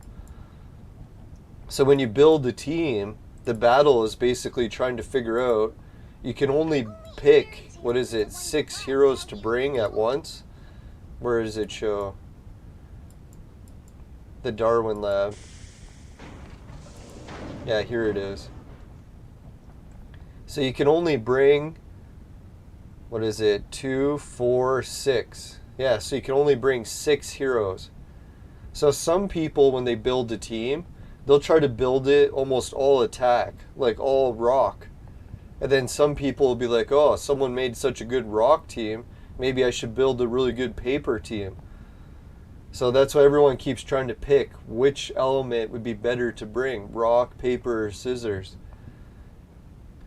So when you build a team, the battle is basically trying to figure out, you can only pick, what is it, 6 heroes to bring at once? Where does it show? The Darwin Lab. Yeah, here it is. So you can only bring... what is it? 2, 4, 6. Yeah, so you can only bring 6 heroes. So some people, when they build a team, they'll try to build it almost all attack, like all rock. And then some people will be like, oh, someone made such a good rock team, maybe I should build a really good paper team. So that's why everyone keeps trying to pick which element would be better to bring, rock, paper, or scissors.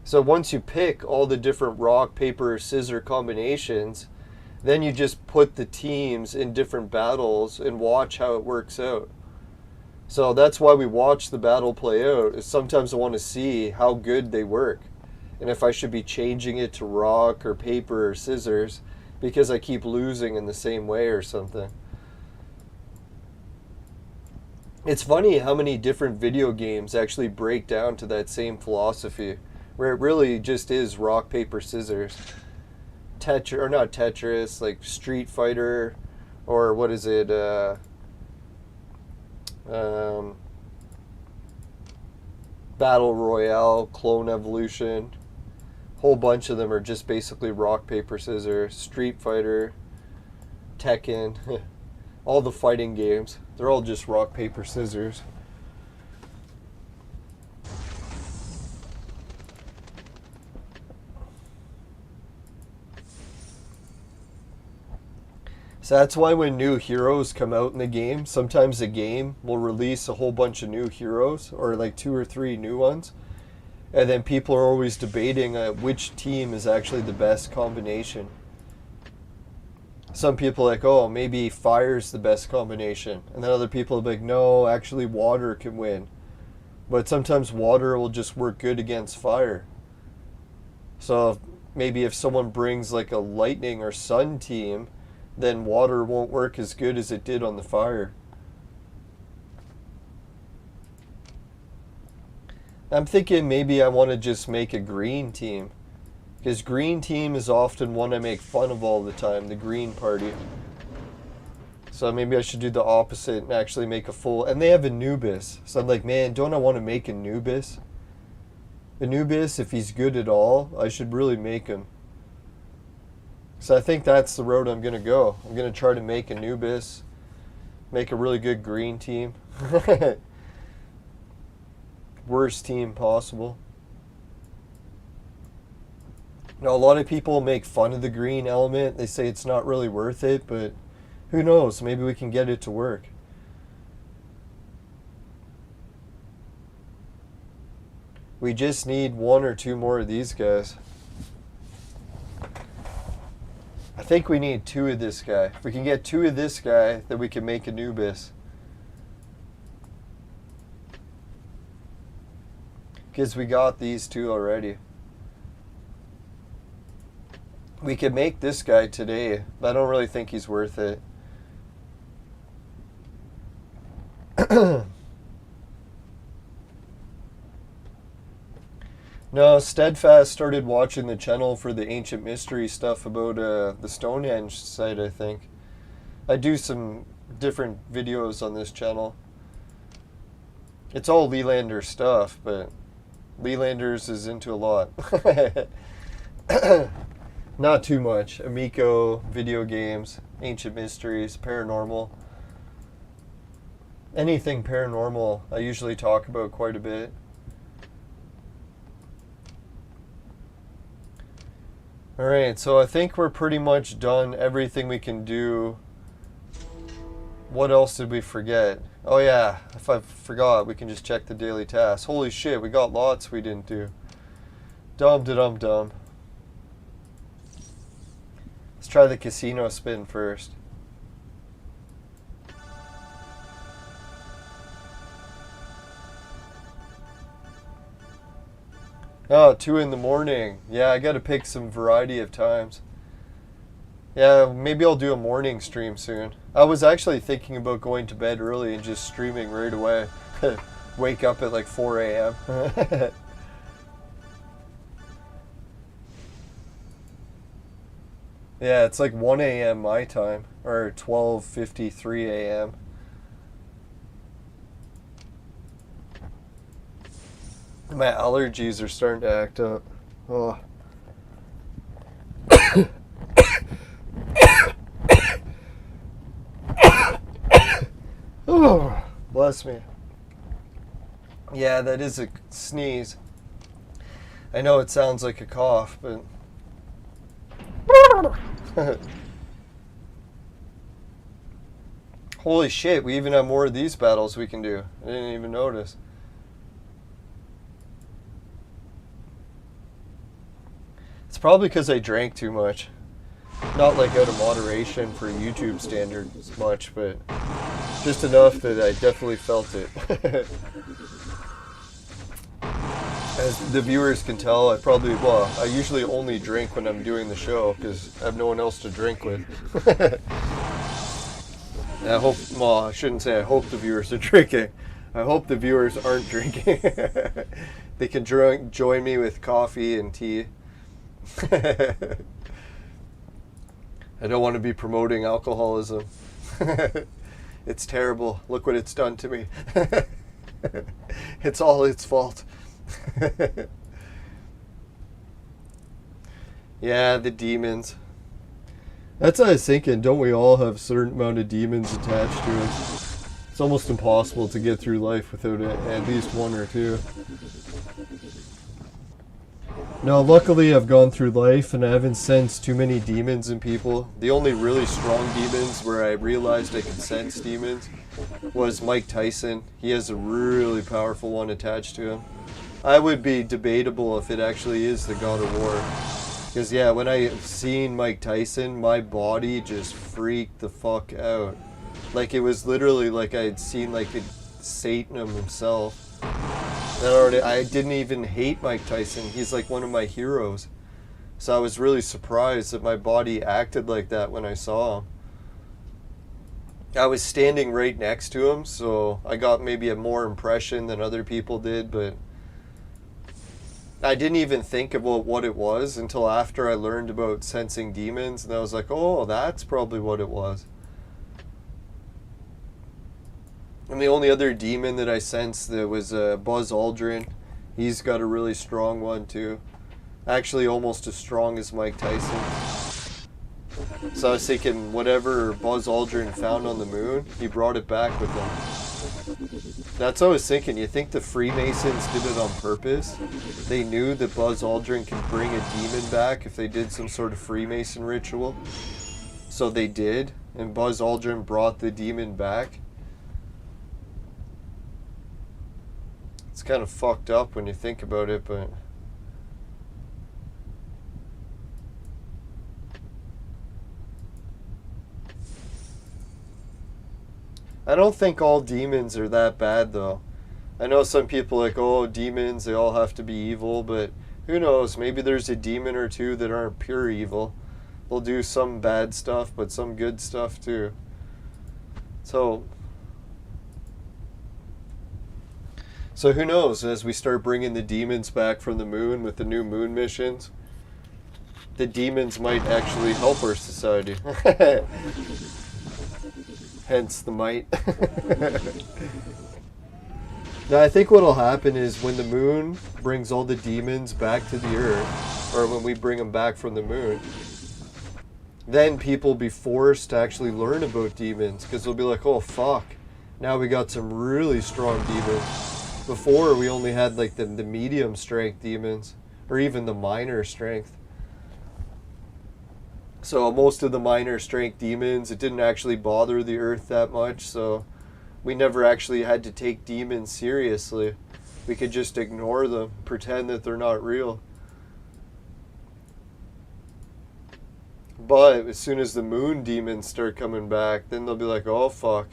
So once you pick all the different rock, paper, or scissor combinations, then you just put the teams in different battles and watch how it works out. So that's why we watch the battle play out, is sometimes I want to see how good they work. And if I should be changing it to rock or paper or scissors because I keep losing in the same way or something. It's funny how many different video games actually break down to that same philosophy, where it really just is rock, paper, scissors. Or not Tetris, like Street Fighter, or what is it, Battle Royale, Clone Evolution. Whole bunch of them are just basically rock, paper, scissors. Street Fighter, Tekken, all the fighting games. They're all just rock, paper, scissors. So that's why when new heroes come out in the game, sometimes the game will release a whole bunch of new heroes, or like 2 or 3 new ones. And then people are always debating which team is actually the best combination. Some people are like, oh, maybe fire's the best combination. And then other people are like, no, actually water can win. But sometimes water will just work good against fire. So maybe if someone brings like a lightning or sun team, then water won't work as good as it did on the fire. I'm thinking maybe I want to just make a green team. Because green team is often one I make fun of all the time, the green party. So maybe I should do the opposite and actually make a full... And they have Anubis. So I'm like, man, don't I want to make Anubis? Anubis, if he's good at all, I should really make him. So I think that's the road I'm going to go. I'm going to try to make Anubis, make a really good green team. Worst team possible. Now, a lot of people make fun of the green element. They say it's not really worth it, but who knows? Maybe we can get it to work. We just need 1 or 2 more of these guys. I think we need 2 of this guy. If we can get 2 of this guy, then we can make Anubis. Because we got these 2 already. We could make this guy today, but I don't really think he's worth it. No, Steadfast started watching the channel for the Ancient Mystery stuff about the Stonehenge site, I think. I do some different videos on this channel. It's all Lelanders stuff, but Lelanders is into a lot. Not too much. Amico, video games, Ancient Mysteries, paranormal. Anything paranormal I usually talk about quite a bit. Alright, so I think we're pretty much done everything we can do. What else did we forget? Oh yeah, if I forgot, we can just check the daily tasks. Holy shit, we got lots we didn't do. Dum-de-dum-dum. Let's try the casino spin first. Oh, 2 in the morning. Yeah, I gotta pick some variety of times. Yeah, maybe I'll do a morning stream soon. I was actually thinking about going to bed early and just streaming right away. Wake up at like 4 a.m. Yeah, it's like 1 a.m. my time, or 12:53 a.m. My allergies are starting to act up. Oh. Oh, bless me. Yeah, that is a sneeze. I know it sounds like a cough, but... Holy shit, we even have more of these battles we can do. I didn't even notice. It's probably because I drank too much. Not like out of moderation for YouTube standards much, but just enough that I definitely felt it. As the viewers can tell, I usually only drink when I'm doing the show because I have no one else to drink with. I hope, well, I shouldn't say I hope the viewers are drinking. I hope the viewers aren't drinking. They can join me with coffee and tea. I don't want to be promoting alcoholism. It's terrible. Look what it's done to me. It's all its fault. Yeah, the demons. That's what I was thinking. Don't we all have a certain amount of demons attached to us? It's almost impossible to get through life without at least one or two. Now, luckily I've gone through life and I haven't sensed too many demons in people. The only really strong demons where I realized I could sense demons was Mike Tyson. He has a really powerful one attached to him. I would be debatable if it actually is the God of War. Because yeah, when I seen Mike Tyson, my body just freaked the fuck out. Like it was literally like I had seen like Satan himself. I didn't even hate Mike Tyson. He's like one of my heroes. So I was really surprised that my body acted like that when I saw him. I was standing right next to him, so I got maybe a more impression than other people did, but I didn't even think about what it was until after I learned about sensing demons, and I was like, oh, that's probably what it was. And the only other demon that I sensed that was Buzz Aldrin. He's got a really strong one too. Actually almost as strong as Mike Tyson. So I was thinking whatever Buzz Aldrin found on the moon, he brought it back with him. That's what I was thinking. You think the Freemasons did it on purpose? They knew that Buzz Aldrin could bring a demon back if they did some sort of Freemason ritual. So they did, and Buzz Aldrin brought the demon back. It's kind of fucked up when you think about it, but... I don't think all demons are that bad, though. I know some people are like, oh, demons, they all have to be evil, but who knows? Maybe there's a demon or two that aren't pure evil. They'll do some bad stuff, but some good stuff, too. So who knows? As we start bringing the demons back from the moon with the new moon missions, the demons might actually help our society. Hence the might. Now I think what'll happen is when the moon brings all the demons back to the earth, or when we bring them back from the moon, then people will be forced to actually learn about demons, because they'll be like, oh fuck, now we got some really strong demons. Before we only had like the medium strength demons, or even the minor strength. So most of the minor strength demons, it didn't actually bother the earth that much, so we never actually had to take demons seriously. We could just ignore them, pretend that they're not real. But as soon as the moon demons start coming back, then they'll be like, oh fuck,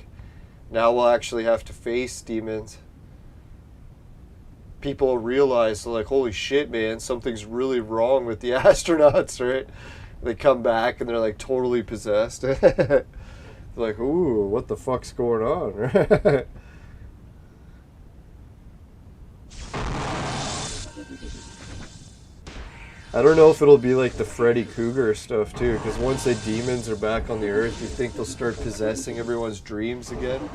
now we'll actually have to face demons. People realize, they're like, holy shit, man, something's really wrong with the astronauts, right? They come back and they're like totally possessed. They're like, ooh, what the fuck's going on? I don't know if it'll be like the Freddy Krueger stuff too, because once the demons are back on the earth, you think they'll start possessing everyone's dreams again.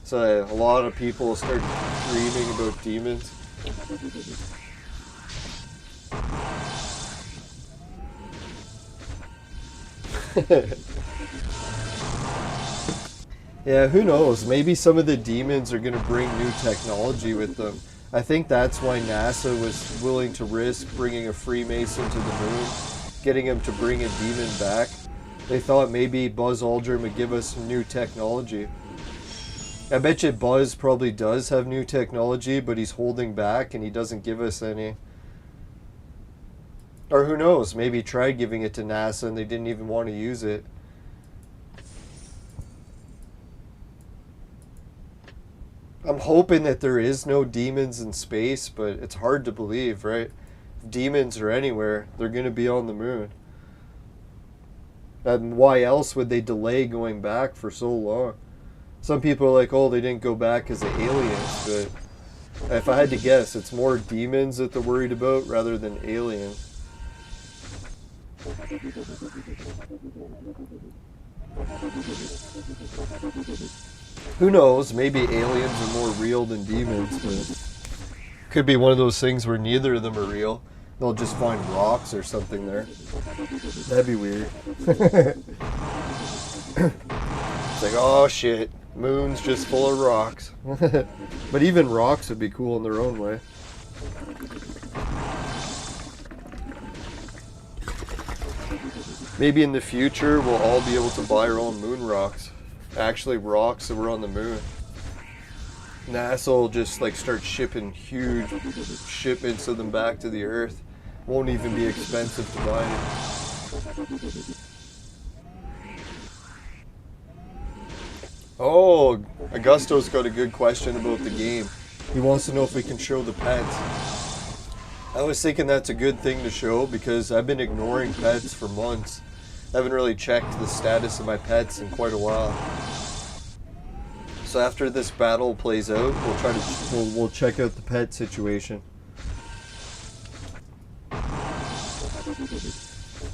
So a lot of people will start dreaming about demons. Yeah, who knows? Maybe some of the demons are going to bring new technology with them. I think that's why NASA was willing to risk bringing a Freemason to the moon, getting him to bring a demon back. They thought maybe Buzz Aldrin would give us some new technology. I bet you Buzz probably does have new technology, but he's holding back and he doesn't give us any. Or who knows, maybe he tried giving it to NASA and they didn't even want to use it. I'm hoping that there is no demons in space, but it's hard to believe, right? If demons are anywhere, they're going to be on the moon. And why else would they delay going back for so long? Some people are like, oh, they didn't go back because of aliens, but if I had to guess, it's more demons that they're worried about rather than aliens. Who knows? Maybe aliens are more real than demons, but could be one of those things where neither of them are real. They'll just find rocks or something there. That'd be weird. It's like, oh shit, moon's just full of rocks. But even rocks would be cool in their own way. Maybe in the future we'll all be able to buy our own moon rocks. Actually rocks that were on the moon. NASA will just like start shipping huge shipments of them back to the Earth. Won't even be expensive to buy it. Oh, Augusto's got a good question about the game. He wants to know if we can show the pets. I was thinking that's a good thing to show because I've been ignoring pets for months. I haven't really checked the status of my pets in quite a while. So after this battle plays out, we'll check out the pet situation.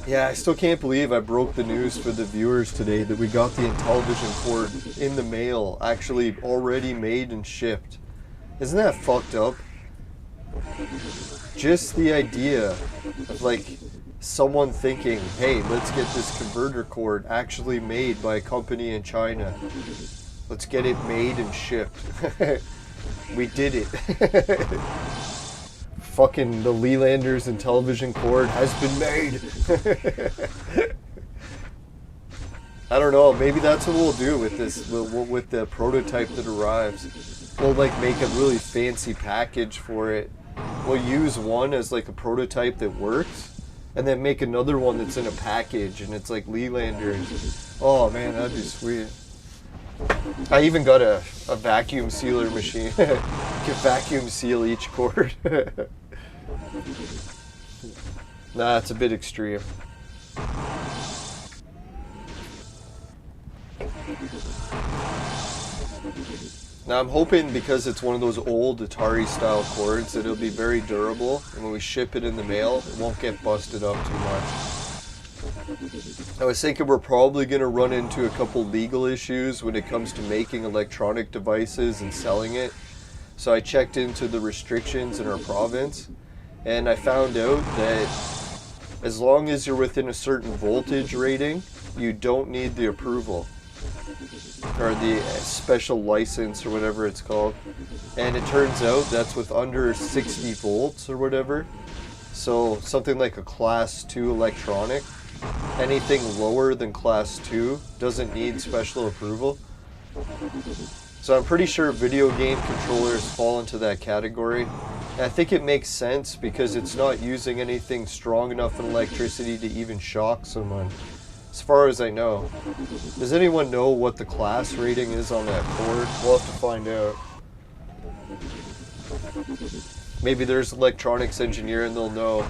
Yeah, I still can't believe I broke the news for the viewers today that we got the Intellivision cord in the mail, actually already made and shipped. Isn't that fucked up? Just the idea of like someone thinking, hey, let's get this converter cord actually made by a company in China. Let's get it made and shipped. We did it. Fucking the Lelanders Intellivision cord has been made. I don't know, maybe that's what we'll do with this, with the prototype that arrives. We'll like make a really fancy package for it. We'll use one as like a prototype that works, and then make another one that's in a package and it's like Lelanders. Oh man, that'd be sweet. I even got a vacuum sealer machine. Can vacuum seal each cord. Nah, it's a bit extreme. Now I'm hoping because it's one of those old Atari style cords that it'll be very durable, and when we ship it in the mail it won't get busted up too much. I was thinking we're probably going to run into a couple legal issues when it comes to making electronic devices and selling it. So I checked into the restrictions in our province, and I found out that as long as you're within a certain voltage rating, you don't need the approval or the special license or whatever it's called. And it turns out that's with under 60 volts or whatever. So something like a class 2 electronic, anything lower than class 2 doesn't need special approval. So I'm pretty sure video game controllers fall into that category. And I think it makes sense because it's not using anything strong enough in electricity to even shock someone, as far as I know. Does anyone know what the class rating is on that cord? We'll have to find out. Maybe there's an electronics engineer and they'll know.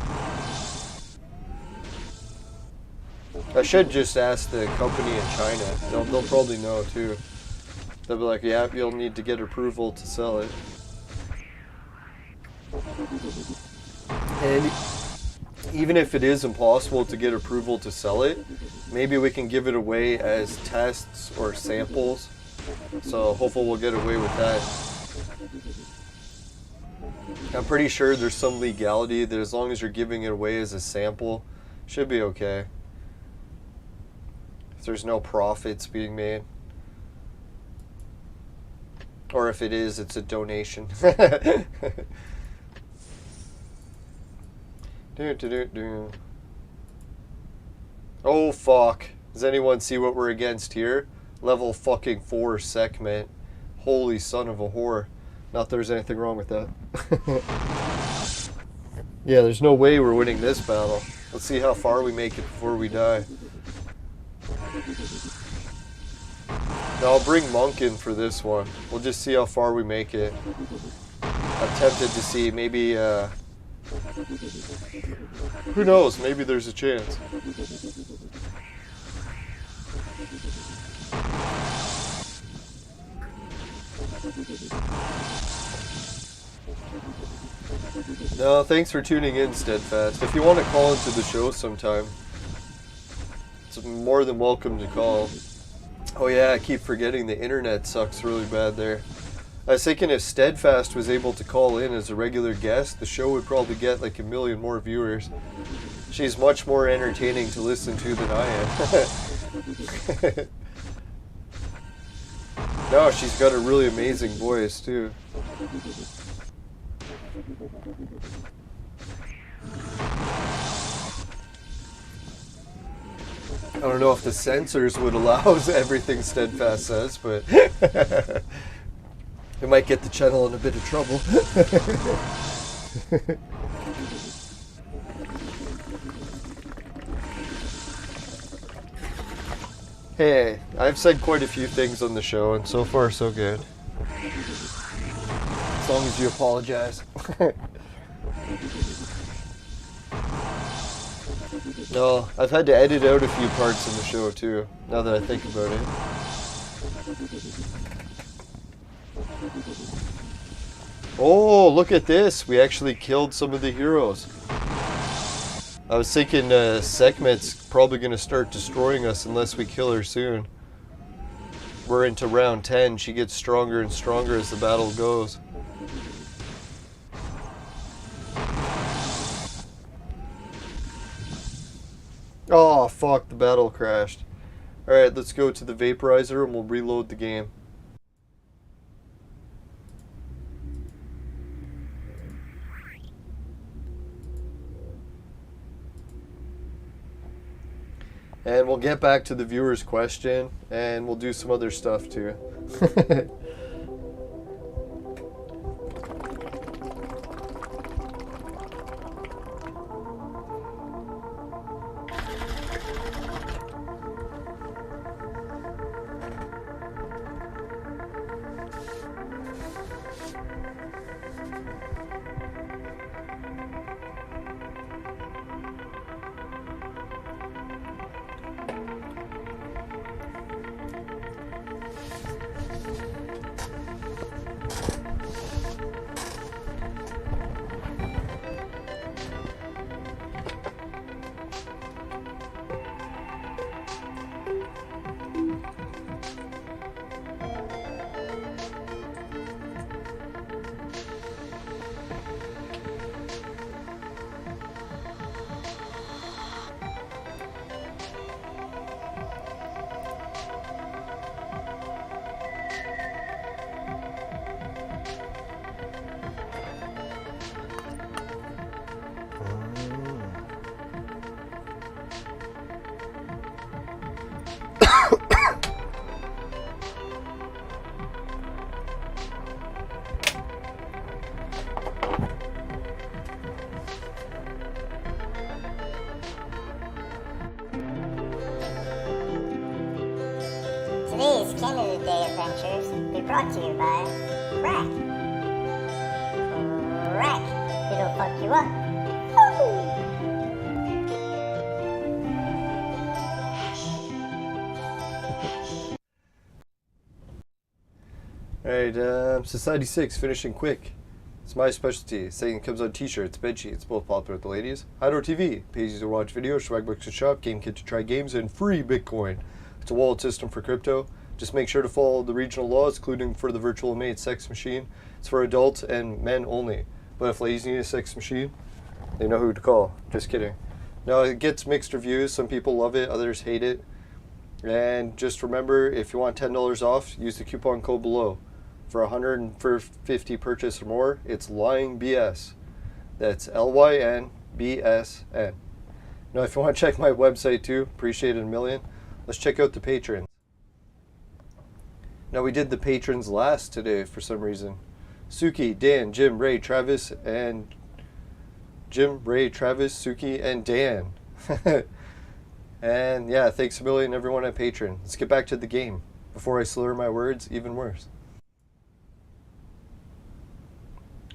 I should just ask the company in China. They'll probably know too. They'll be like, yeah, you'll need to get approval to sell it. And even if it is impossible to get approval to sell it, maybe we can give it away as tests or samples. So hopefully we'll get away with that. I'm pretty sure there's some legality that as long as you're giving it away as a sample, should be okay. If there's no profits being made. Or if it is, it's a donation. Oh fuck. Does anyone see what we're against here? Level fucking 4 segment. Holy son of a whore. Not that there's anything wrong with that. Yeah, there's no way we're winning this battle. Let's see how far we make it before we die. Now I'll bring Monk in for this one. We'll just see how far we make it. I'm tempted to see, maybe, who knows, maybe there's a chance. No, thanks for tuning in, Steadfast. If you want to call into the show sometime, it's more than welcome to call. Oh yeah, I keep forgetting the internet sucks really bad there. I was thinking if Steadfast was able to call in as a regular guest, the show would probably get like 1 million more viewers. She's much more entertaining to listen to than I am. No, she's got a really amazing voice too. I don't know if the censors would allow everything Steadfast says, but it might get the channel in a bit of trouble. Hey, I've said quite a few things on the show, and so far so good. As long as you apologize. No, I've had to edit out a few parts in the show too, now that I think about it. Oh, look at this! We actually killed some of the heroes. I was thinking Sekhmet's probably going to start destroying us unless we kill her soon. We're into round 10. She gets stronger and stronger as the battle goes. Oh, fuck, the battle crashed. Alright, let's go to the Vaporizer and we'll reload the game. And we'll get back to the viewer's question, and we'll do some other stuff too. Today's Canada Day adventures be brought to you by Crack. Crack, it'll fuck you up. Alright, Society 6, finishing quick. It's my specialty. Saying comes on t-shirts, bed sheets, both popular with the ladies. Hydro TV, pays you to watch videos, swag books to shop, GameKit to try games, and free Bitcoin. It's a wallet system for crypto. Just make sure to follow the regional laws, including for the virtual maid sex machine. It's for adults and men only. But if ladies need a sex machine, they know who to call. Just kidding. No, it gets mixed reviews. Some people love it, others hate it. And just remember, if you want $10 off, use the coupon code below. for 150 purchase or more, it's lying BS. That's LYNBSN. Now, if you want to check my website too, appreciate it a million. Let's check out the patrons. Now, we did the patrons last today for some reason. Suki, Dan, Jim, Ray, Travis, and Suki, and Dan. And yeah, thanks a million everyone on Patreon. Let's get back to the game before I slur my words even worse.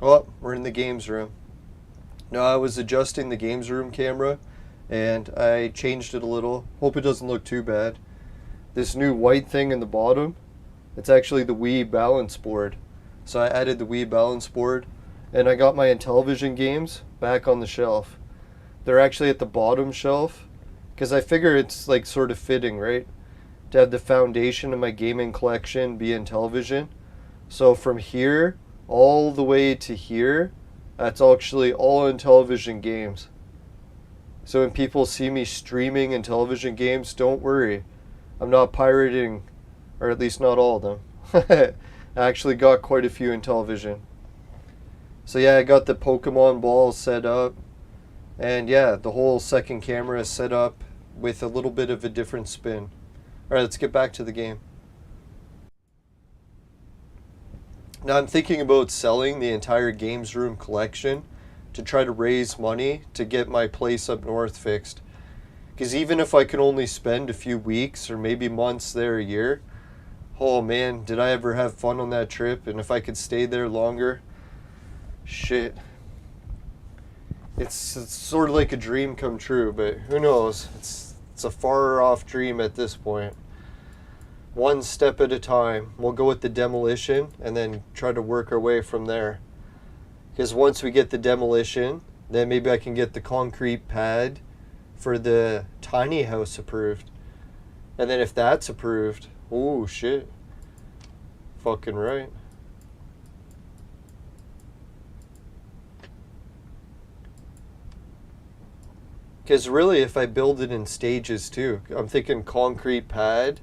Well, we're in the games room. Now, I was adjusting the games room camera and I changed it a little. Hope it doesn't look too bad. This new white thing in the bottom, it's actually the Wii balance board. So I added the Wii balance board and I got my Intellivision games back on the shelf. They're actually at the bottom shelf because I figure it's like sort of fitting, right? To have the foundation of my gaming collection be Intellivision. So from here all the way to here, that's actually all Intellivision games. So when people see me streaming Intellivision games, don't worry. I'm not pirating, or at least not all of them. I actually got quite a few Intellivision. So yeah, I got the Pokemon ball set up. And yeah, the whole second camera is set up with a little bit of a different spin. Alright, let's get back to the game. Now I'm thinking about selling the entire games room collection to try to raise money to get my place up north fixed. Because even if I can only spend a few weeks or maybe months there a year, oh man, did I ever have fun on that trip? And if I could stay there longer, shit. It's sort of like a dream come true, but who knows? It's a far off dream at this point. One step at a time. We'll go with the demolition and then try to work our way from there. Because once we get the demolition, then maybe I can get the concrete pad for the tiny house approved. And then if that's approved, oh shit. Fucking right. Because really, if I build it in stages too, I'm thinking concrete pad.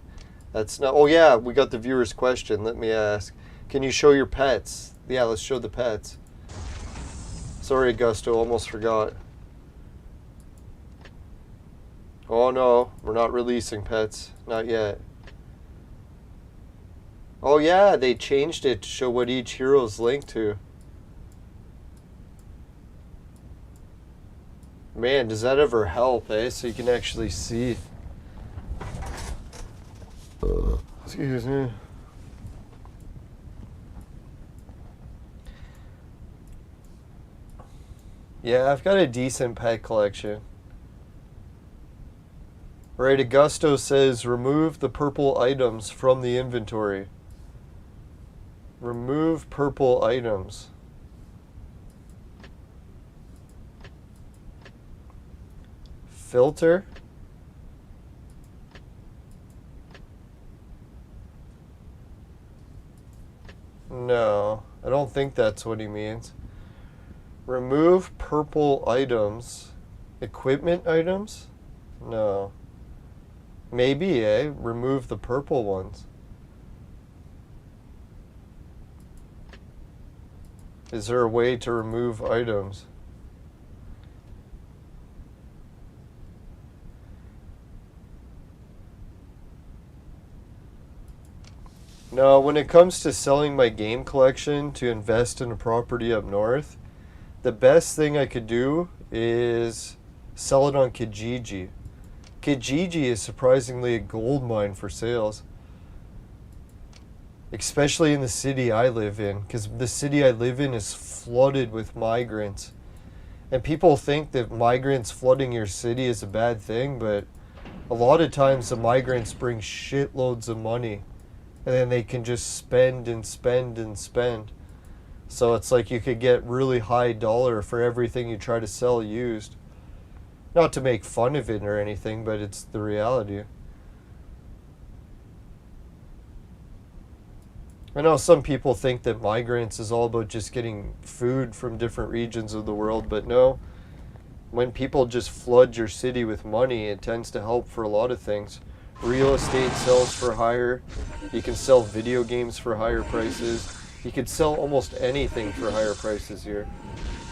That's not. Oh yeah, we got the viewer's question. Let me ask. Can you show your pets? Yeah, let's show the pets. Sorry, Augusto, almost forgot. Oh no, we're not releasing pets. Not yet. Oh yeah, they changed it to show what each hero is linked to. Man, does that ever help, eh? So you can actually see. Excuse me. Yeah, I've got a decent pet collection. Right, Augusto says remove the purple items from the inventory. Remove purple items. Filter? No, I don't think that's what he means. Remove purple items. Equipment items? No. Maybe, eh? Remove the purple ones. Is there a way to remove items? No, when it comes to selling my game collection to invest in a property up north, the best thing I could do is sell it on Kijiji. Kijiji is surprisingly a gold mine for sales. Especially in the city I live in, because the city I live in is flooded with migrants. And people think that migrants flooding your city is a bad thing, but a lot of times the migrants bring shitloads of money. And then they can just spend and spend and spend. So it's like you could get really high dollar for everything you try to sell used. Not to make fun of it or anything, but it's the reality. I know some people think that migrants is all about just getting food from different regions of the world, but no. When people just flood your city with money, it tends to help for a lot of things. Real estate sells for higher. You can sell video games for higher prices. You could sell almost anything for higher prices here,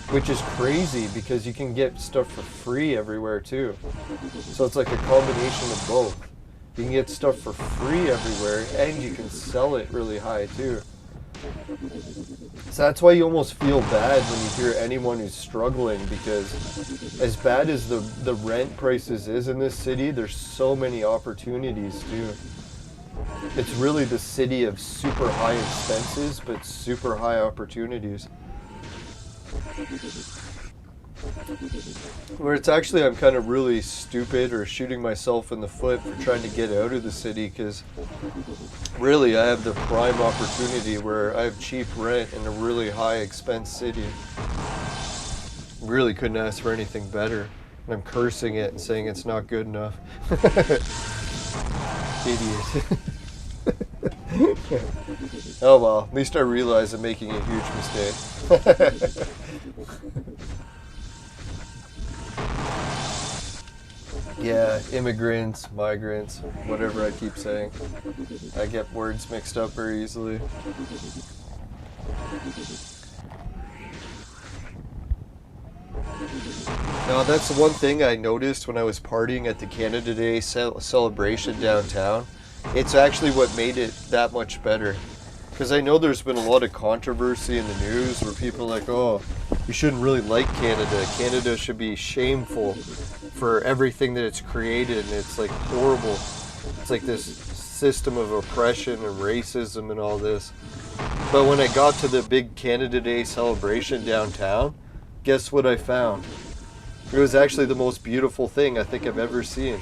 which is crazy because you can get stuff for free everywhere too. So it's like a combination of both. You can get stuff for free everywhere and you can sell it really high too. So that's why you almost feel bad when you hear anyone who's struggling, because as bad as the rent prices is in this city, there's so many opportunities too. It's really the city of super high expenses but super high opportunities. Where it's actually, I'm kind of really stupid or shooting myself in the foot for trying to get out of the city, because really I have the prime opportunity where I have cheap rent in a really high expense city. Really couldn't ask for anything better. And I'm cursing it and saying it's not good enough. Idiot. Oh well, at least I realize I'm making a huge mistake. Yeah, immigrants, migrants, whatever I keep saying. I get words mixed up very easily. Now that's the one thing I noticed when I was partying at the Canada Day celebration downtown. It's actually what made it that much better. Because I know there's been a lot of controversy in the news where people are like, oh, you shouldn't really like Canada. Canada should be shameful for everything that it's created, and it's like horrible. It's like this system of oppression and racism and all this. But when I got to the big Canada Day celebration downtown, guess what I found? It was actually the most beautiful thing I think I've ever seen.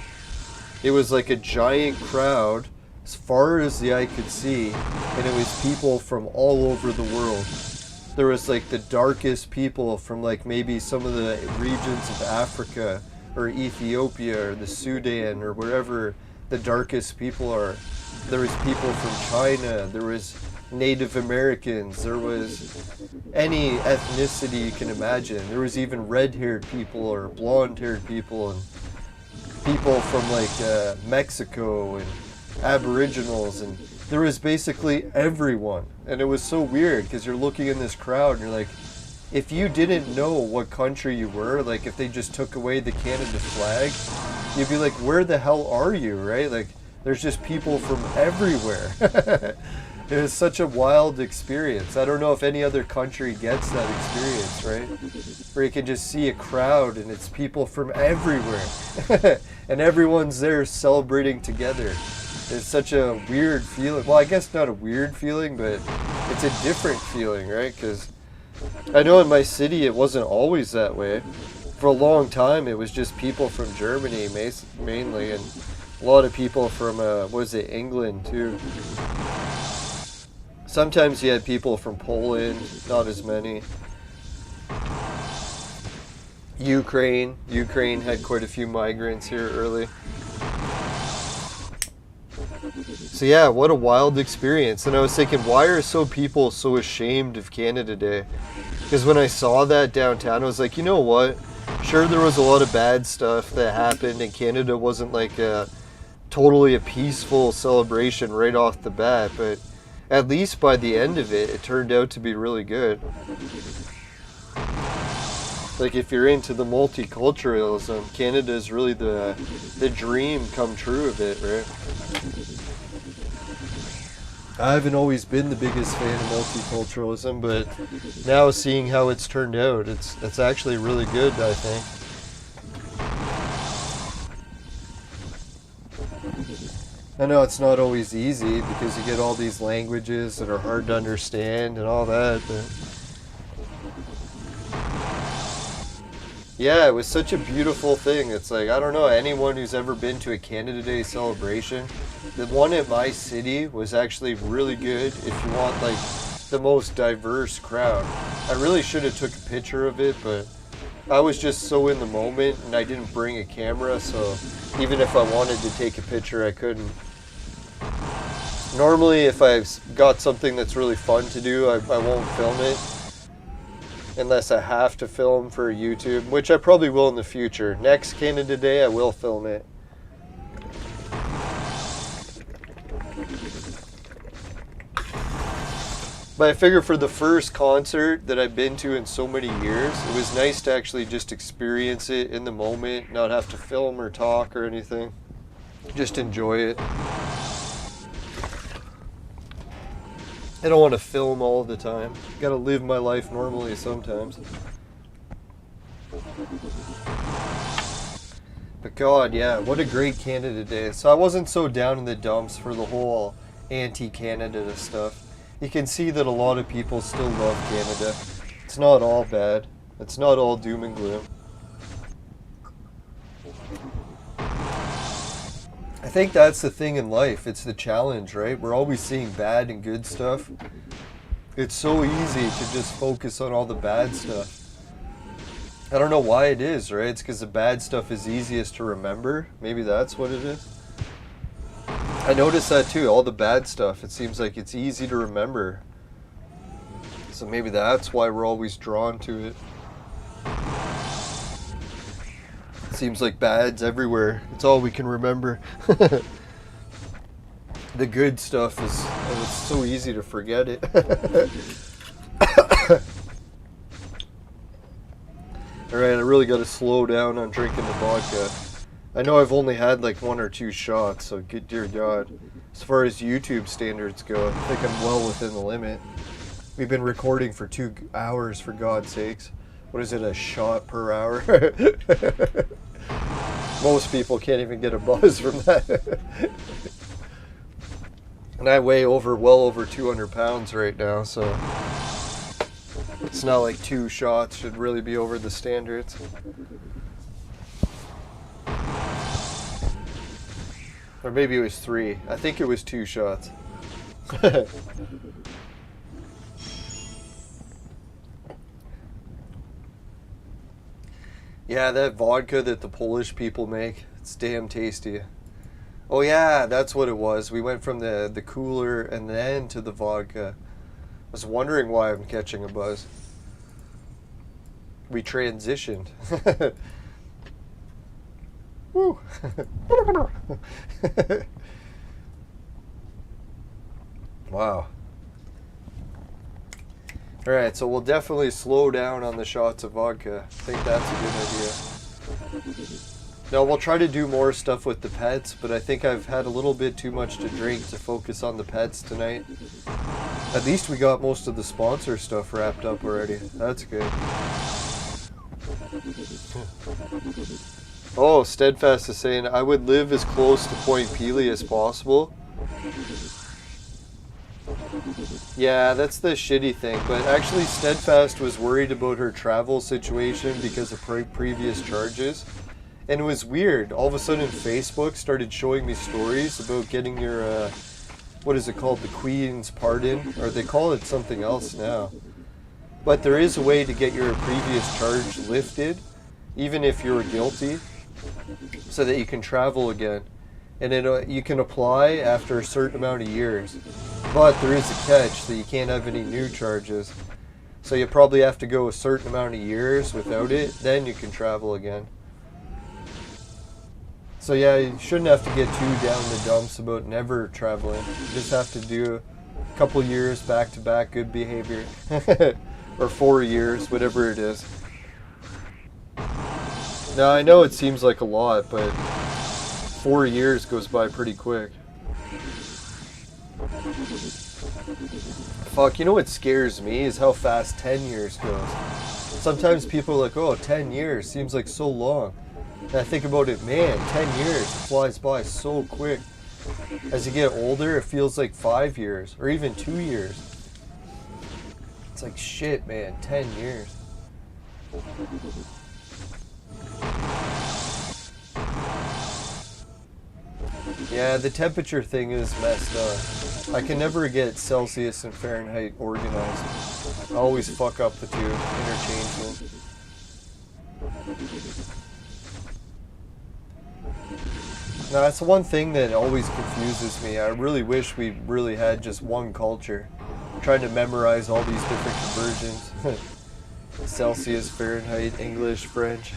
It was like a giant crowd as far as the eye could see, and it was people from all over the world. There was like the darkest people from like maybe some of the regions of Africa or Ethiopia or the Sudan or wherever the darkest people are. There was people from China, there was Native Americans, there was any ethnicity you can imagine. There was even red-haired people or blonde-haired people, and people from like Mexico and Aboriginals, and there was basically everyone. And it was so weird because you're looking in this crowd and you're like, if you didn't know what country you were, like if they just took away the Canada flag, you'd be like, where the hell are you, right? Like there's just people from everywhere. It was such a wild experience. I don't know if any other country gets that experience, right? Where you can just see a crowd and it's people from everywhere. And everyone's there celebrating together. It's such a weird feeling. Well, I guess not a weird feeling, but it's a different feeling, right? Because I know in my city it wasn't always that way. For a long time it was just people from Germany mainly, and a lot of people from, England too. Sometimes you had people from Poland, not as many. Ukraine had quite a few migrants here early. So yeah, what a wild experience. And I was thinking, why are people so ashamed of Canada Day? Because when I saw that downtown, I was like, you know what? Sure, there was a lot of bad stuff that happened, and Canada wasn't like totally a peaceful celebration right off the bat, but at least by the end of it, it turned out to be really good. Like if you're into the multiculturalism, Canada is really the dream come true of it, right? I haven't always been the biggest fan of multiculturalism, but now seeing how it's turned out, it's actually really good, I think. I know it's not always easy because you get all these languages that are hard to understand and all that, but yeah, it was such a beautiful thing. It's like, I don't know, anyone who's ever been to a Canada Day celebration, the one at my city was actually really good if you want like the most diverse crowd. I really should have took a picture of it, but I was just so in the moment and I didn't bring a camera, so even if I wanted to take a picture, I couldn't. Normally, if I've got something that's really fun to do, I won't film it. Unless I have to film for YouTube, which I probably will in the future. Next Canada Day, I will film it. But I figure for the first concert that I've been to in so many years, it was nice to actually just experience it in the moment, not have to film or talk or anything. Just enjoy it. I don't want to film all the time. Gotta live my life normally sometimes. But God, yeah, what a great Canada Day. So I wasn't so down in the dumps for the whole anti-Canada stuff. You can see that a lot of people still love Canada. It's not all bad. It's not all doom and gloom. I think that's the thing in life. It's the challenge, right? We're always seeing bad and good stuff. It's so easy to just focus on all the bad stuff. I don't know why it is, right? It's because the bad stuff is easiest to remember. Maybe that's what it is. I noticed that too, all the bad stuff. It seems like it's easy to remember. So maybe that's why we're always drawn to it. It seems like bad's everywhere. It's all we can remember. The good stuff is, it's so easy to forget it. Alright, I really got to slow down on drinking the vodka. I know I've only had like 1 or 2 shots, so good dear God. As far as YouTube standards go, I think I'm well within the limit. We've been recording for 2 hours, for God's sakes. What is it, a shot per hour? Most people can't even get a buzz from that. And I weigh well over 200 pounds right now, so it's not like 2 shots should really be over the standards. Or maybe it was 3. I think it was 2 shots. Yeah, that vodka that the Polish people make, it's damn tasty. Oh yeah, that's what it was. We went from the cooler and then to the vodka. I was wondering why I'm catching a buzz. We transitioned. Woo. Wow. Alright, so we'll definitely slow down on the shots of vodka. I think that's a good idea. Now, we'll try to do more stuff with the pets, but I think I've had a little bit too much to drink to focus on the pets tonight. At least we got most of the sponsor stuff wrapped up already. That's good. Oh, Steadfast is saying, I would live as close to Point Pelee as possible. Yeah, that's the shitty thing, but actually Steadfast was worried about her travel situation because of previous charges. And it was weird. All of a sudden Facebook started showing me stories about getting your, what is it called, the Queen's Pardon? Or they call it something else now. But there is a way to get your previous charge lifted, even if you're guilty, so that you can travel again. And you can apply after a certain amount of years. But there is a catch, that you can't have any new charges. So you probably have to go a certain amount of years without it, then you can travel again. So yeah, you shouldn't have to get too down in the dumps about never traveling. You just have to do a couple years back-to-back good behavior. Or 4 years, whatever it is. Now I know it seems like a lot, but 4 years goes by pretty quick. Fuck, you know what scares me is how fast 10 years goes. Sometimes people are like, oh, 10 years seems like so long. And I think about it, man, 10 years, it flies by so quick. As you get older, it feels like 5 years, or even 2 years. It's like, shit, man, 10 years. Yeah, the temperature thing is messed up. I can never get Celsius and Fahrenheit organized. I always fuck up the two, interchange them. Now, that's one thing that always confuses me. I really wish we really had just one culture. I'm trying to memorize all these different conversions. Celsius, Fahrenheit, English, French.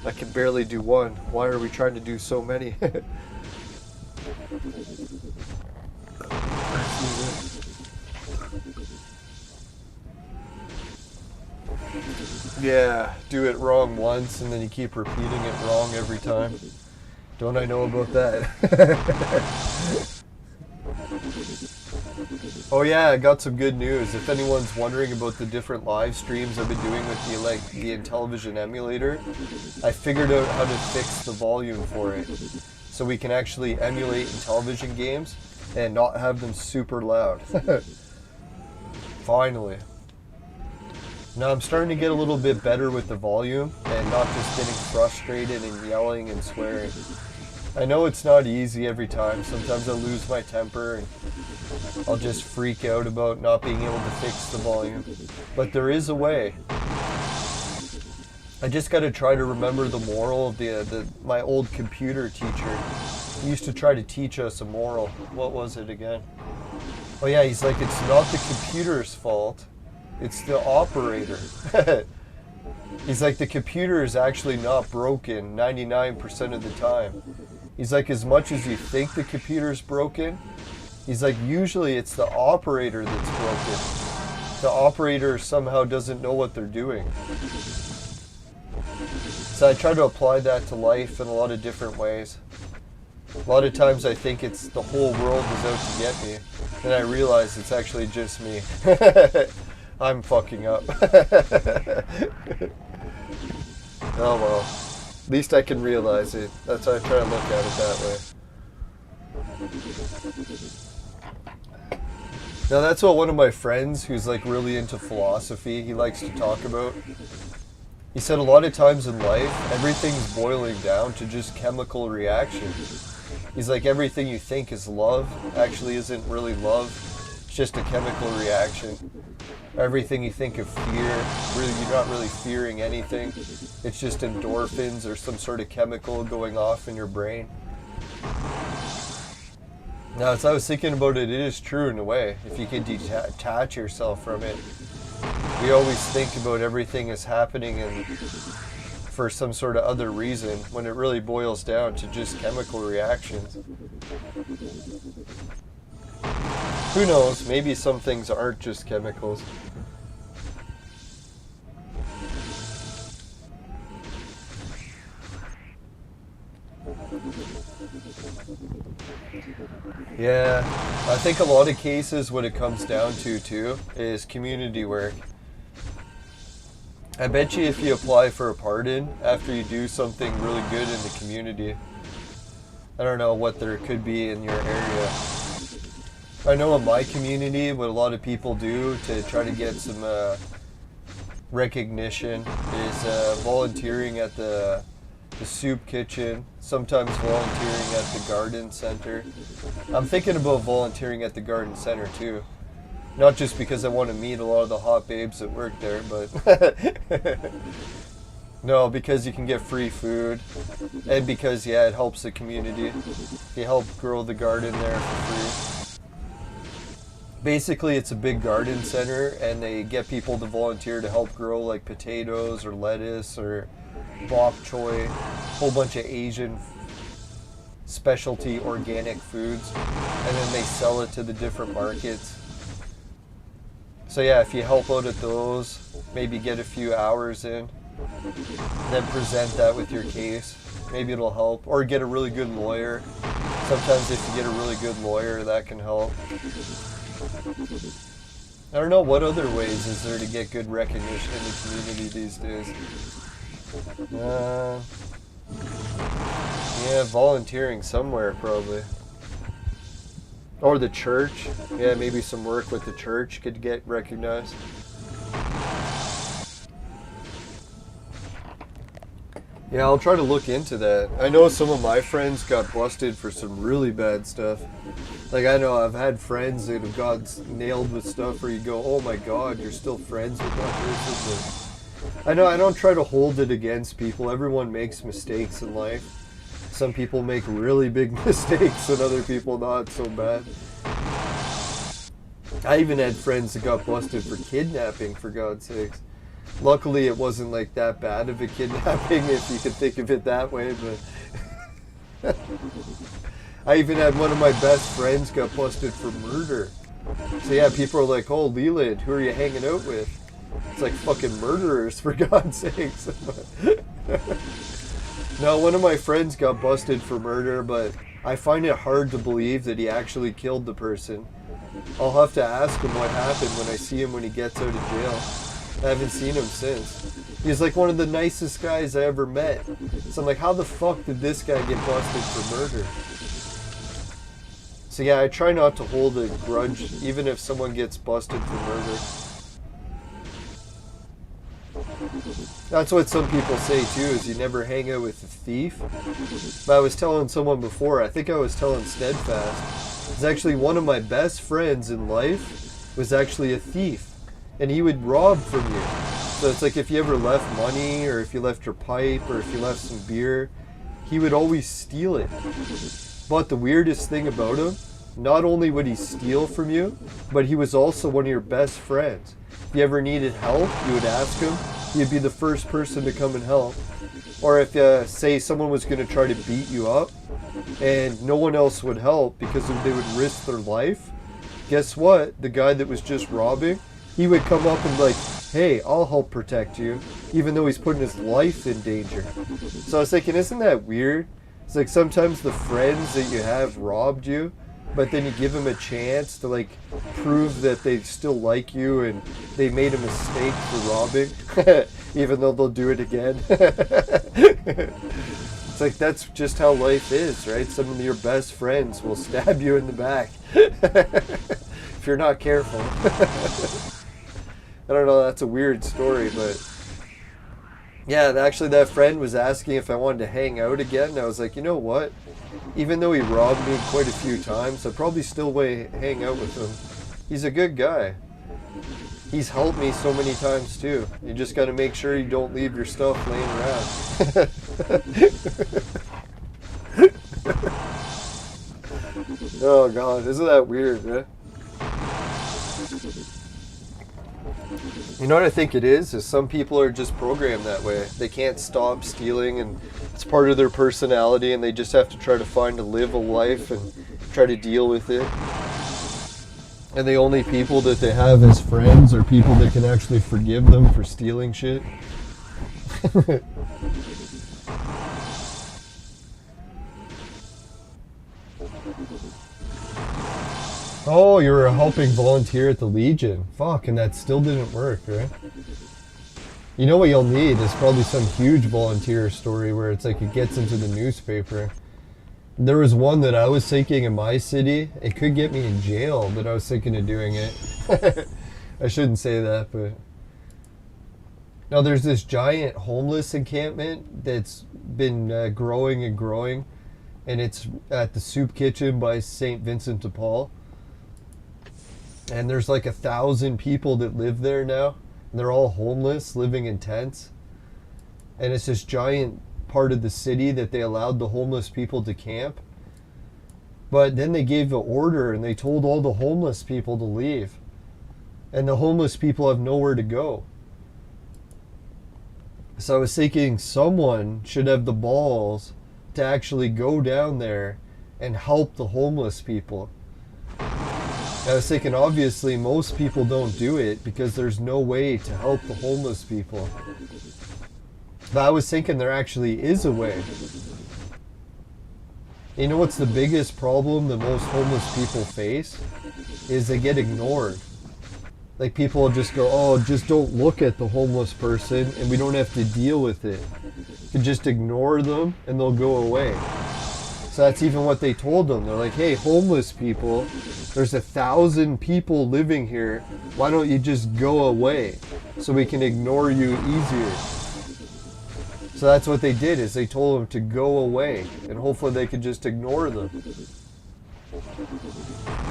I can barely do one. Why are we trying to do so many? Yeah, do it wrong once and then you keep repeating it wrong every time. Don't I know about that? Oh yeah, I got some good news. If anyone's wondering about the different live streams I've been doing with the Intellivision emulator, I figured out how to fix the volume for it. So we can actually emulate Intellivision games and not have them super loud. Finally. Now I'm starting to get a little bit better with the volume and not just getting frustrated and yelling and swearing. I know it's not easy every time. Sometimes I'll lose my temper and I'll just freak out about not being able to fix the volume. But there is a way. I just got to try to remember the moral of my old computer teacher. He used to try to teach us a moral. What was it again? Oh yeah, he's like, it's not the computer's fault. It's the operator. He's like, the computer is actually not broken 99% of the time. He's like, as much as you think the computer's broken, he's like, usually it's the operator that's broken. The operator somehow doesn't know what they're doing. So I try to apply that to life in a lot of different ways. A lot of times I think it's the whole world is out to get me. Then I realize it's actually just me. I'm fucking up. Oh well. At least I can realize it. That's why I try to look at it that way. Now that's what one of my friends who's like really into philosophy, he likes to talk about. He said a lot of times in life, everything's boiling down to just chemical reactions. He's like, everything you think is love actually isn't really love. It's just a chemical reaction. Everything you think of fear, really, you're not really fearing anything. It's just endorphins or some sort of chemical going off in your brain. Now, as I was thinking about it, it is true in a way. If you can detach yourself from it. We always think about everything as happening and for some sort of other reason, when it really boils down to just chemical reactions. Who knows, maybe some things aren't just chemicals. Yeah, I think a lot of cases what it comes down to too is community work. I bet you if you apply for a pardon after you do something really good in the community, I don't know what there could be in your area. I know in my community what a lot of people do to try to get some recognition is volunteering at the soup kitchen, sometimes volunteering at the garden center. I'm thinking about volunteering at the garden center too. Not just because I want to meet a lot of the hot babes that work there, but no, because you can get free food, and because, yeah, it helps the community. You help grow the garden there for free. Basically, it's a big garden center, and they get people to volunteer to help grow like potatoes or lettuce or bok choy, a whole bunch of Asian specialty organic foods, and then they sell it to the different markets. So yeah, if you help out at those, maybe get a few hours in, then present that with your case, maybe it'll help. Or get a really good lawyer. Sometimes if you get a really good lawyer, that can help. I don't know, what other ways is there to get good recognition in the community these days? Yeah, volunteering somewhere probably. Or the church. Yeah, maybe some work with the church could get recognized. Yeah, I'll try to look into that. I know some of my friends got busted for some really bad stuff. Like, I know I've had friends that have got nailed with stuff where you go, oh my god, you're still friends with that person. But I know I don't try to hold it against people. Everyone makes mistakes in life. Some people make really big mistakes and other people not so bad. I even had friends that got busted for kidnapping, for God's sakes. Luckily it wasn't like that bad of a kidnapping, if you could think of it that way, but I even had one of my best friends got busted for murder. So yeah, people are like, oh, Leland, who are you hanging out with? It's like fucking murderers, for God's sakes. Now, one of my friends got busted for murder, but I find it hard to believe that he actually killed the person. I'll have to ask him what happened when I see him when he gets out of jail. I haven't seen him since. He's like one of the nicest guys I ever met. So I'm like, how the fuck did this guy get busted for murder? So yeah, I try not to hold a grudge, even if someone gets busted for murder. That's what some people say too, is you never hang out with a thief. But I was telling someone before, I think I was telling Steadfast, it's actually one of my best friends in life was actually a thief. And he would rob from you. So it's like if you ever left money, or if you left your pipe, or if you left some beer, he would always steal it. But the weirdest thing about him, not only would he steal from you, but he was also one of your best friends. If you ever needed help, you would ask him, he'd be the first person to come and help. Or if, say, someone was going to try to beat you up, and no one else would help because they would risk their life, guess what? The guy that was just robbing, he would come up and be like, hey, I'll help protect you, even though he's putting his life in danger. So I was thinking, isn't that weird? It's like sometimes the friends that you have robbed you, but then you give them a chance to like prove that they still like you and they made a mistake for robbing, even though they'll do it again. It's like, that's just how life is, right? Some of your best friends will stab you in the back if you're not careful. I don't know, that's a weird story, but yeah, actually that friend was asking if I wanted to hang out again, and I was like, you know what? Even though he robbed me quite a few times, I'd probably still hang out with him. He's a good guy. He's helped me so many times too. You just gotta make sure you don't leave your stuff laying around. Oh God, isn't that weird, man? You know what I think it is some people are just programmed that way. They can't stop stealing, and it's part of their personality, and they just have to try to live a life and try to deal with it. And the only people that they have as friends are people that can actually forgive them for stealing shit. Oh, you were a helping volunteer at the Legion. Fuck, and that still didn't work, right? You know what you'll need is probably some huge volunteer story where it's like it gets into the newspaper. There was one that I was thinking in my city. It could get me in jail, but I was thinking of doing it. I shouldn't say that, but... Now there's this giant homeless encampment that's been growing and growing. And it's at the soup kitchen by St. Vincent de Paul. And there's like 1,000 people that live there now. And they're all homeless, living in tents. And it's this giant part of the city that they allowed the homeless people to camp. But then they gave an order and they told all the homeless people to leave. And the homeless people have nowhere to go. So I was thinking someone should have the balls to actually go down there and help the homeless people. I was thinking, obviously, most people don't do it because there's no way to help the homeless people. But I was thinking there actually is a way. You know what's the biggest problem that most homeless people face? Is they get ignored. Like people just go, oh, just don't look at the homeless person and we don't have to deal with it. You can just ignore them and they'll go away. So that's even what they told them. They're like, hey, homeless people, there's 1,000 people living here. Why don't you just go away so we can ignore you easier? So that's what they did, is they told them to go away and hopefully they could just ignore them.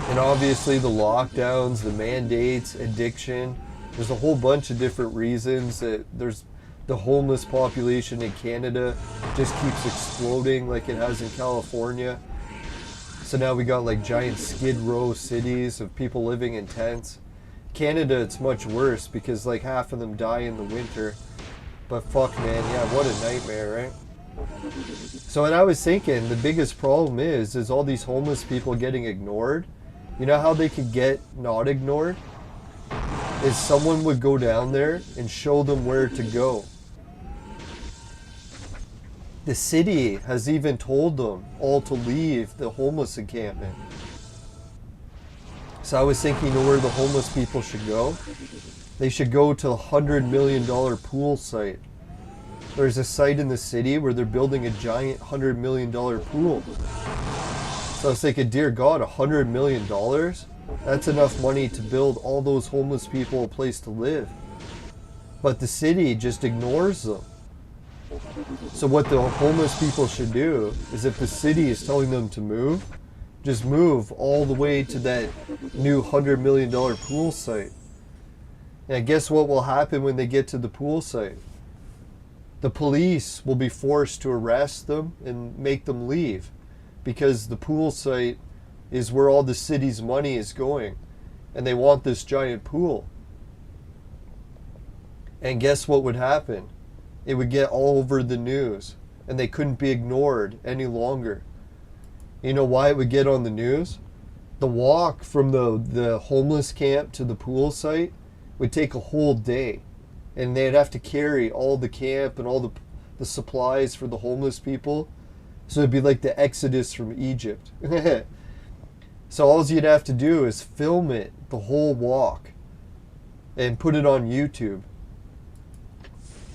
And obviously the lockdowns, the mandates, addiction, there's a whole bunch of different reasons that there's the homeless population in Canada just keeps exploding like it has in California. So now we got like giant skid row cities of people living in tents. Canada, it's much worse because like half of them die in the winter. But fuck man, yeah, what a nightmare, right? So what I was thinking, the biggest problem is all these homeless people getting ignored. You know how they could get not ignored? is someone would go down there and show them where to go. The city has even told them all to leave the homeless encampment. So I was thinking, you know where the homeless people should go? They should go to a $100 million pool site. There's a site in the city where they're building a giant $100 million pool. So I was thinking, dear God, $100 million? That's enough money to build all those homeless people a place to live. But the city just ignores them. So what the homeless people should do is, if the city is telling them to move, just move all the way to that new $100 million pool site. And guess what will happen when they get to the pool site? The police will be forced to arrest them and make them leave, because the pool site is where all the city's money is going, and they want this giant pool. And guess what would happen? It would get all over the news, and they couldn't be ignored any longer. You know why it would get on the news? The walk from the homeless camp to the pool site would take a whole day, and they'd have to carry all the camp and all the supplies for the homeless people. So it'd be like the Exodus from Egypt. So all you'd have to do is film it, the whole walk, and put it on YouTube.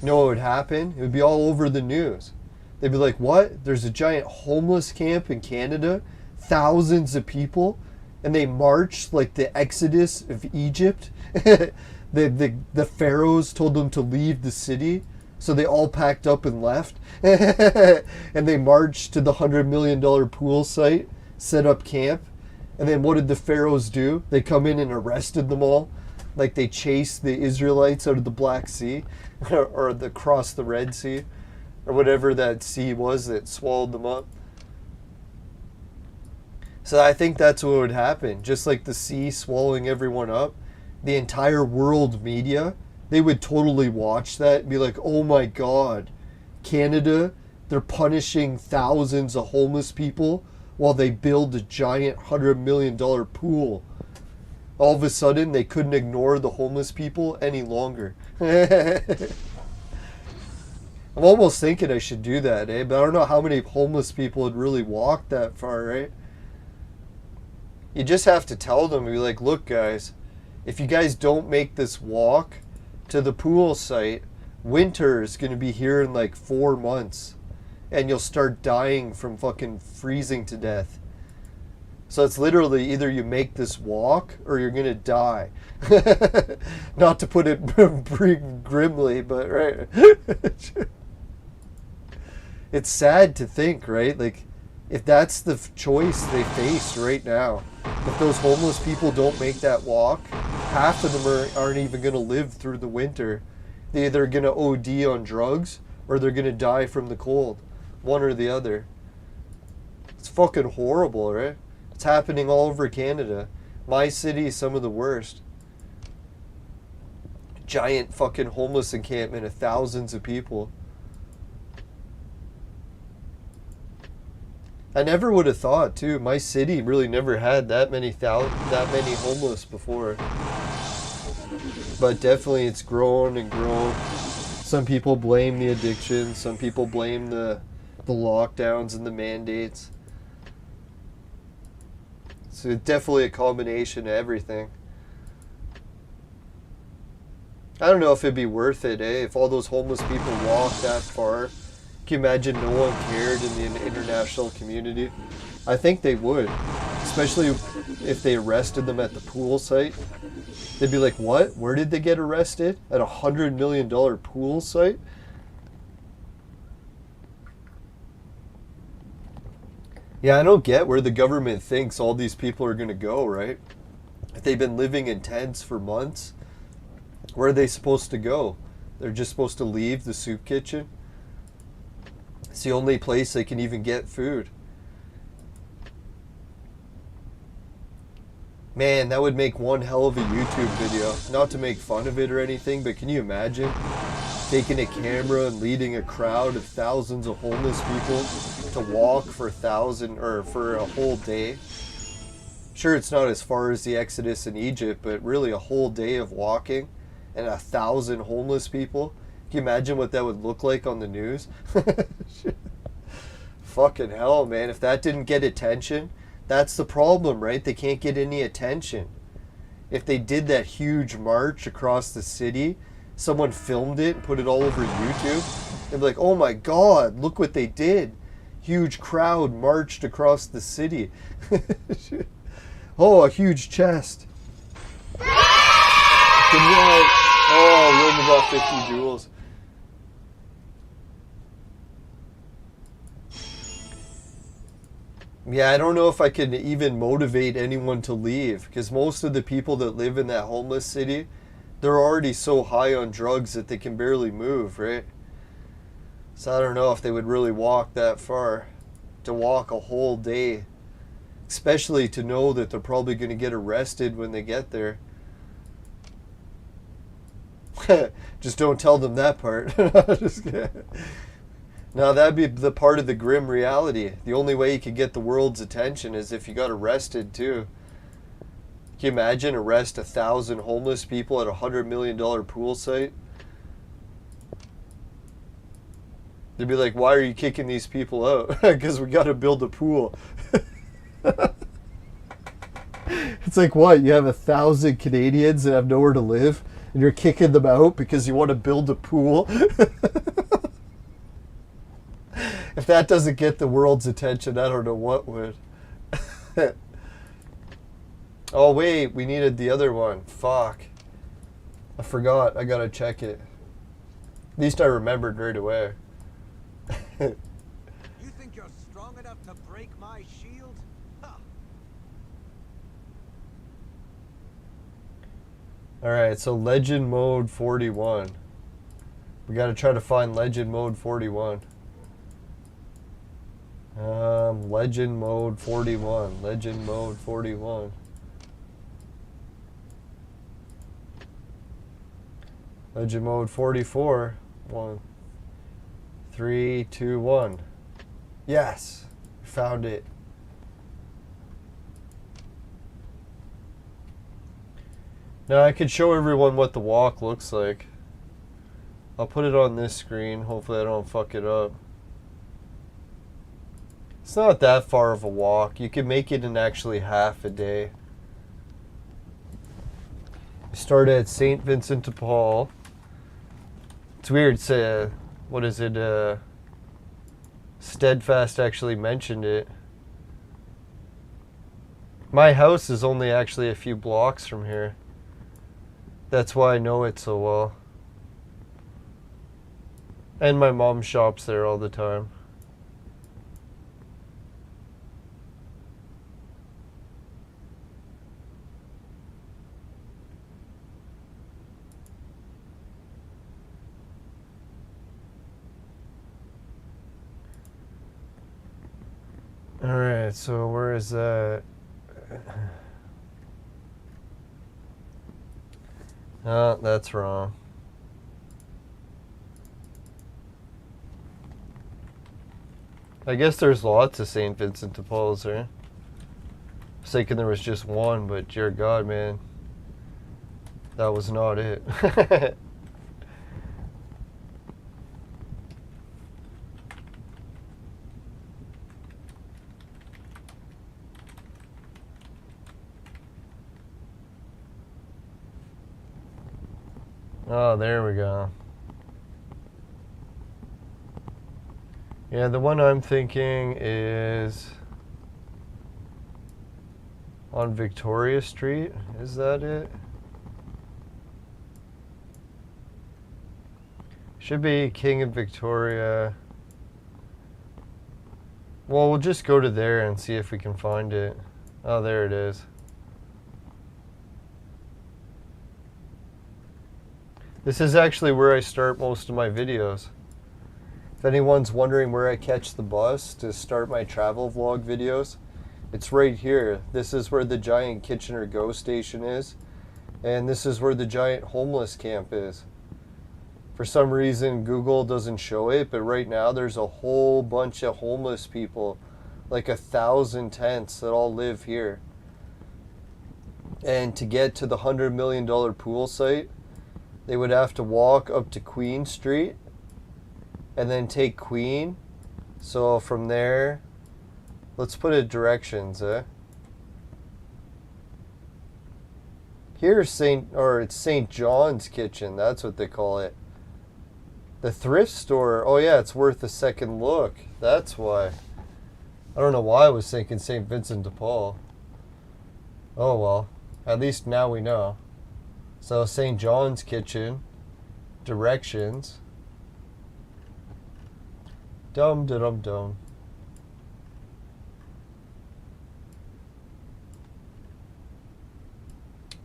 You know what would happen? It would be all over the news. They'd be like, what? There's a giant homeless camp in Canada, thousands of people, and they marched like the Exodus of Egypt. The pharaohs told them to leave the city, so they all packed up and left. And they marched to the $100 million pool site, set up camp. And then what did the pharaohs do? They come in and arrested them all. Like they chased the Israelites out of the Black Sea, or across the Red Sea, or whatever that sea was that swallowed them up. So I think that's what would happen. Just like the sea swallowing everyone up, the entire world media, they would totally watch that and be like, oh my God, Canada, they're punishing thousands of homeless people while they build a giant $100 million pool. All of a sudden, they couldn't ignore the homeless people any longer. I'm almost thinking I should do that, eh? But I don't know how many homeless people would really walk that far, right? You just have to tell them, be like, look guys, if you guys don't make this walk to the pool site, winter is going to be here in like 4 months. And you'll start dying from fucking freezing to death. So it's literally either you make this walk or you're going to die. Not to put it grimly, but right. It's sad to think, right? Like, if that's the choice they face right now, if those homeless people don't make that walk, half of them aren't even going to live through the winter. They're either going to OD on drugs or they're going to die from the cold. One or the other. It's fucking horrible, right? It's happening all over Canada. My city is some of the worst. Giant fucking homeless encampment of thousands of people. I never would have thought, too. My city really never had that many homeless before. But definitely it's grown and grown. Some people blame the addiction. Some people blame the lockdowns and the mandates. So it's definitely a combination of everything. I don't know if it'd be worth it, eh? If all those homeless people walked that far. Can you imagine no one cared in the international community? I think they would. Especially if they arrested them at the pool site. They'd be like, what? Where did they get arrested? At a $100 million pool site? Yeah, I don't get where the government thinks all these people are going to go, right? If they've been living in tents for months, where are they supposed to go? They're just supposed to leave the soup kitchen? It's the only place they can even get food. Man, that would make one hell of a YouTube video. Not to make fun of it or anything, but can you imagine taking a camera and leading a crowd of thousands of homeless people to walk for a whole day? Sure, it's not as far as the Exodus in Egypt, but really a whole day of walking and 1,000 homeless people. Can you imagine what that would look like on the news? Fucking hell, man. If that didn't get attention, that's the problem, right? They can't get any attention. If they did that huge march across the city, someone filmed it and put it all over YouTube, they'd be like, oh my God, look what they did. Huge crowd marched across the city. Oh, a huge chest. Oh, we only got 50 jewels. Yeah, I don't know if I can even motivate anyone to leave, because most of the people that live in that homeless city, they're already so high on drugs that they can barely move, right? So I don't know if they would really walk that far, to walk a whole day, especially to know that they're probably going to get arrested when they get there. Just don't tell them that part. Just kidding. Now that'd be the part of the grim reality. The only way you could get the world's attention is if you got arrested too. Can you imagine arrest 1,000 homeless people at a $100 million pool site? They'd be like, why are you kicking these people out? Because we got to build a pool. It's like, what? You have 1,000 Canadians that have nowhere to live and you're kicking them out because you want to build a pool? If that doesn't get the world's attention, I don't know what would. Oh, wait, we needed the other one. Fuck. I forgot. I gotta check it. At least I remembered right away. You think you're strong enough to break my shield? Huh. Alright, so Legend Mode 41. We gotta try to find Legend Mode 41. Legend Mode 41. Legend Mode 41. Legend Mode 44. 1, 3, 2, 1. Yes! Found it. Now I could show everyone what the walk looks like. I'll put it on this screen. Hopefully I don't fuck it up. It's not that far of a walk. You can make it in actually half a day. You start at St. Vincent de Paul. It's weird. It's what is it? Steadfast actually mentioned it. My house is only actually a few blocks from here. That's why I know it so well. And my mom shops there all the time. Alright, so where is that? Oh, that's wrong. I guess there's lots of St. Vincent de Paul's there. I was thinking there was just one, but dear God, man. That was not it. Oh, there we go. Yeah, the one I'm thinking is on Victoria Street. Is that it? Should be King of Victoria. Well, we'll just go to there and see if we can find it. Oh, there it is. This is actually where I start most of my videos. If anyone's wondering where I catch the bus to start my travel vlog videos, it's right here. This is where the giant Kitchener GO station is, and this is where the giant homeless camp is. For some reason Google doesn't show it, but right now there's a whole bunch of homeless people, like 1,000 tents that all live here. And to get to the $100 million pool site, they would have to walk up to Queen Street and then take Queen. So from there, let's put it directions, Here's it's St. John's Kitchen. That's what they call it. The thrift store. Oh yeah, it's worth a second look. That's why. I don't know why I was thinking St. Vincent de Paul. Oh well. At least now we know. So St. John's Kitchen. Directions. Dum-da-dum-dum.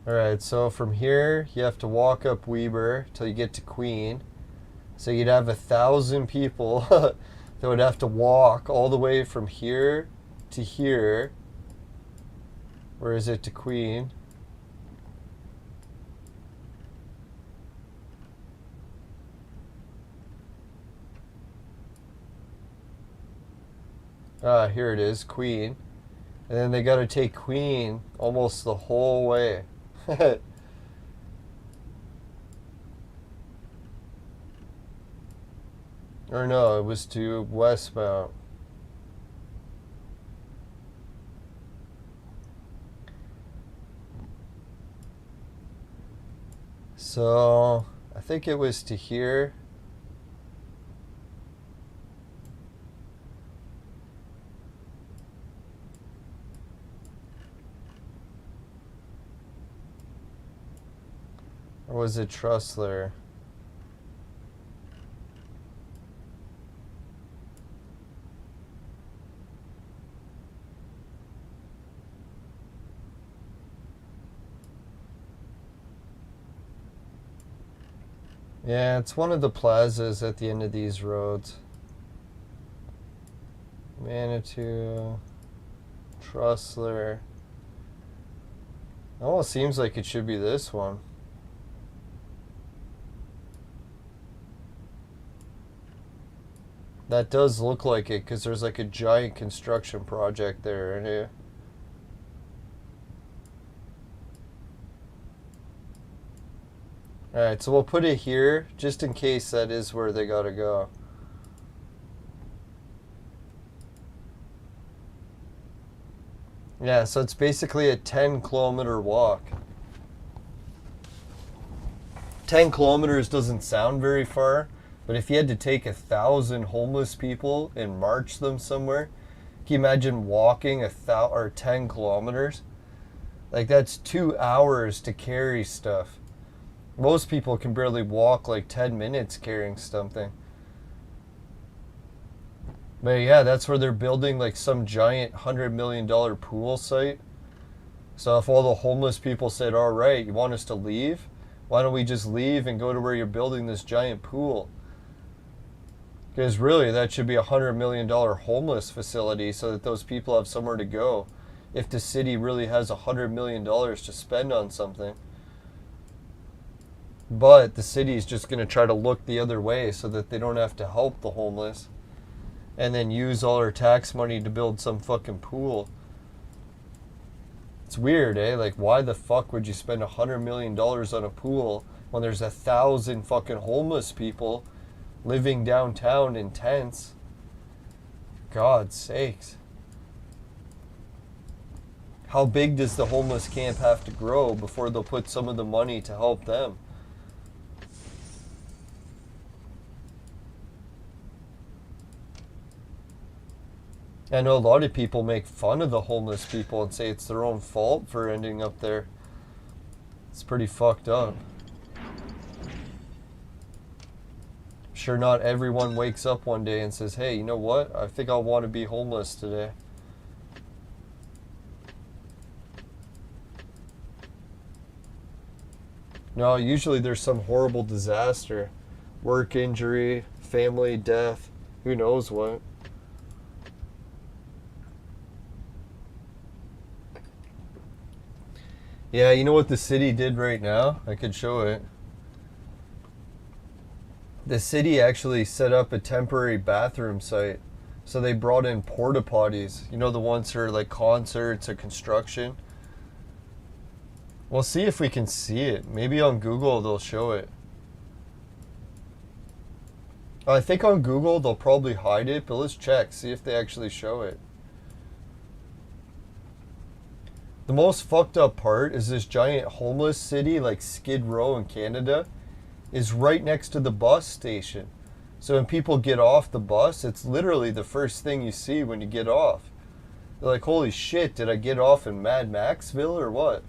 Alright, so from here, you have to walk up Weber till you get to Queen. So you'd have 1,000 people that would have to walk all the way from here to here. Where is it to Queen? Ah, here it is, Queen. And then they gotta take Queen almost the whole way. Or no, it was to westbound. So, I think it was to here. Or was it Trussler? Yeah, it's one of the plazas at the end of these roads. Manitou, Trussler. Almost seems like it should be this one. That does look like it because there's like a giant construction project there, right here. Alright, so we'll put it here just in case that is where they gotta go. Yeah, so it's basically a 10-kilometer walk. 10 kilometers doesn't sound very far, but if you had to take 1,000 homeless people and march them somewhere, can you imagine walking 10 kilometers? Like, that's 2 hours to carry stuff. Most people can barely walk like 10 minutes carrying something. But yeah, that's where they're building like some giant $100 million pool site. So if all the homeless people said, all right, you want us to leave? Why don't we just leave and go to where you're building this giant pool? Because really, that should be a $100 million homeless facility so that those people have somewhere to go. If the city really has $100 million to spend on something. But the city is just going to try to look the other way so that they don't have to help the homeless. And then use all our tax money to build some fucking pool. It's weird, eh? Like, why the fuck would you spend $100 million on a pool when there's 1,000 fucking homeless people living downtown in tents? God's sakes. How big does the homeless camp have to grow before they'll put some of the money to help them? I know a lot of people make fun of the homeless people and say it's their own fault for ending up there. It's pretty fucked up. I'm sure not everyone wakes up one day and says, hey, you know what? I think I'll want to be homeless today. No, usually there's some horrible disaster. Work injury, family death, who knows what. Yeah, you know what the city did right now? I could show it. The city actually set up a temporary bathroom site. So they brought in porta potties. You know, the ones for like concerts or construction. We'll see if we can see it. Maybe on Google they'll show it. I think on Google they'll probably hide it, but let's check, see if they actually show it. The most fucked up part is this giant homeless city like Skid Row in Canada is right next to the bus station. So when people get off the bus, it's literally the first thing you see when you get off. They're like, holy shit, did I get off in Mad Maxville or what?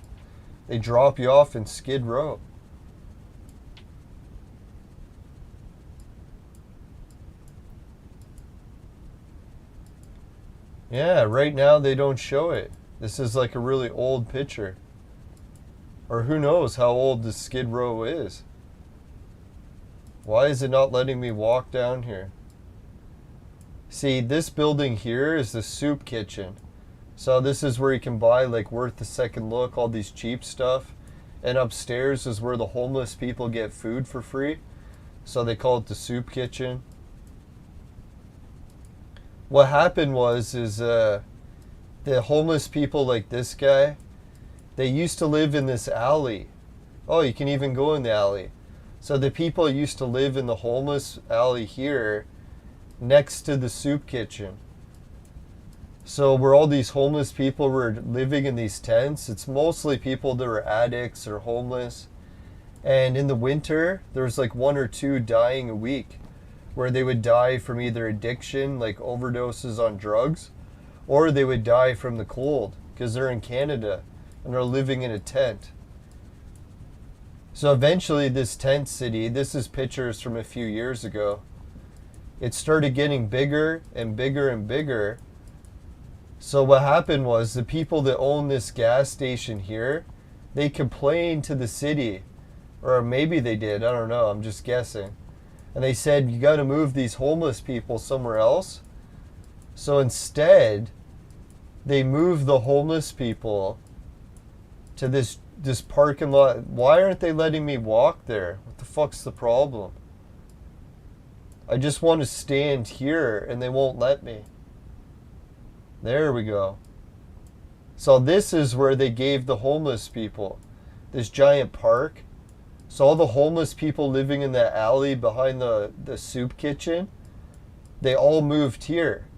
They drop you off in Skid Row. Yeah, right now they don't show it. This is like a really old picture. Or who knows how old this Skid Row is. Why is it not letting me walk down here? See, this building here is the soup kitchen. So this is where you can buy like Worth a Second Look, all these cheap stuff. And upstairs is where the homeless people get food for free. So they call it the soup kitchen. What happened was the homeless people like this guy, they used to live in this alley. Oh, you can even go in the alley. So the people used to live in the homeless alley here next to the soup kitchen. So where all these homeless people were living in these tents, it's mostly people that were addicts or homeless. And in the winter, there's like 1 or 2 dying a week, where they would die from either addiction, like overdoses on drugs, or they would die from the cold because they're in Canada and are living in a tent. So eventually this tent city, this is pictures from a few years ago, it started getting bigger and bigger and bigger. So what happened was the people that own this gas station here, they complained to the city, or maybe they did, I don't know, I'm just guessing. And they said, you got to move these homeless people somewhere else. So instead, they moved the homeless people to this parking lot. Why aren't they letting me walk there? What the fuck's the problem? I just want to stand here and they won't let me. There we go. So this is where they gave the homeless people this giant park. So all the homeless people living in that alley behind the soup kitchen, they all moved here.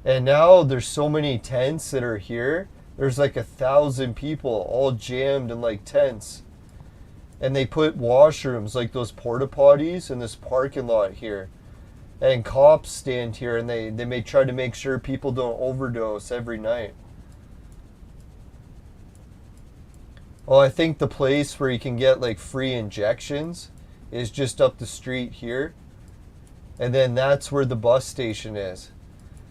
And now there's so many tents that are here. There's like 1,000 people all jammed in like tents. And they put washrooms, like those porta potties, in this parking lot here. And cops stand here and they may try to make sure people don't overdose every night. Well, I think the place where you can get like free injections is just up the street here. And then that's where the bus station is.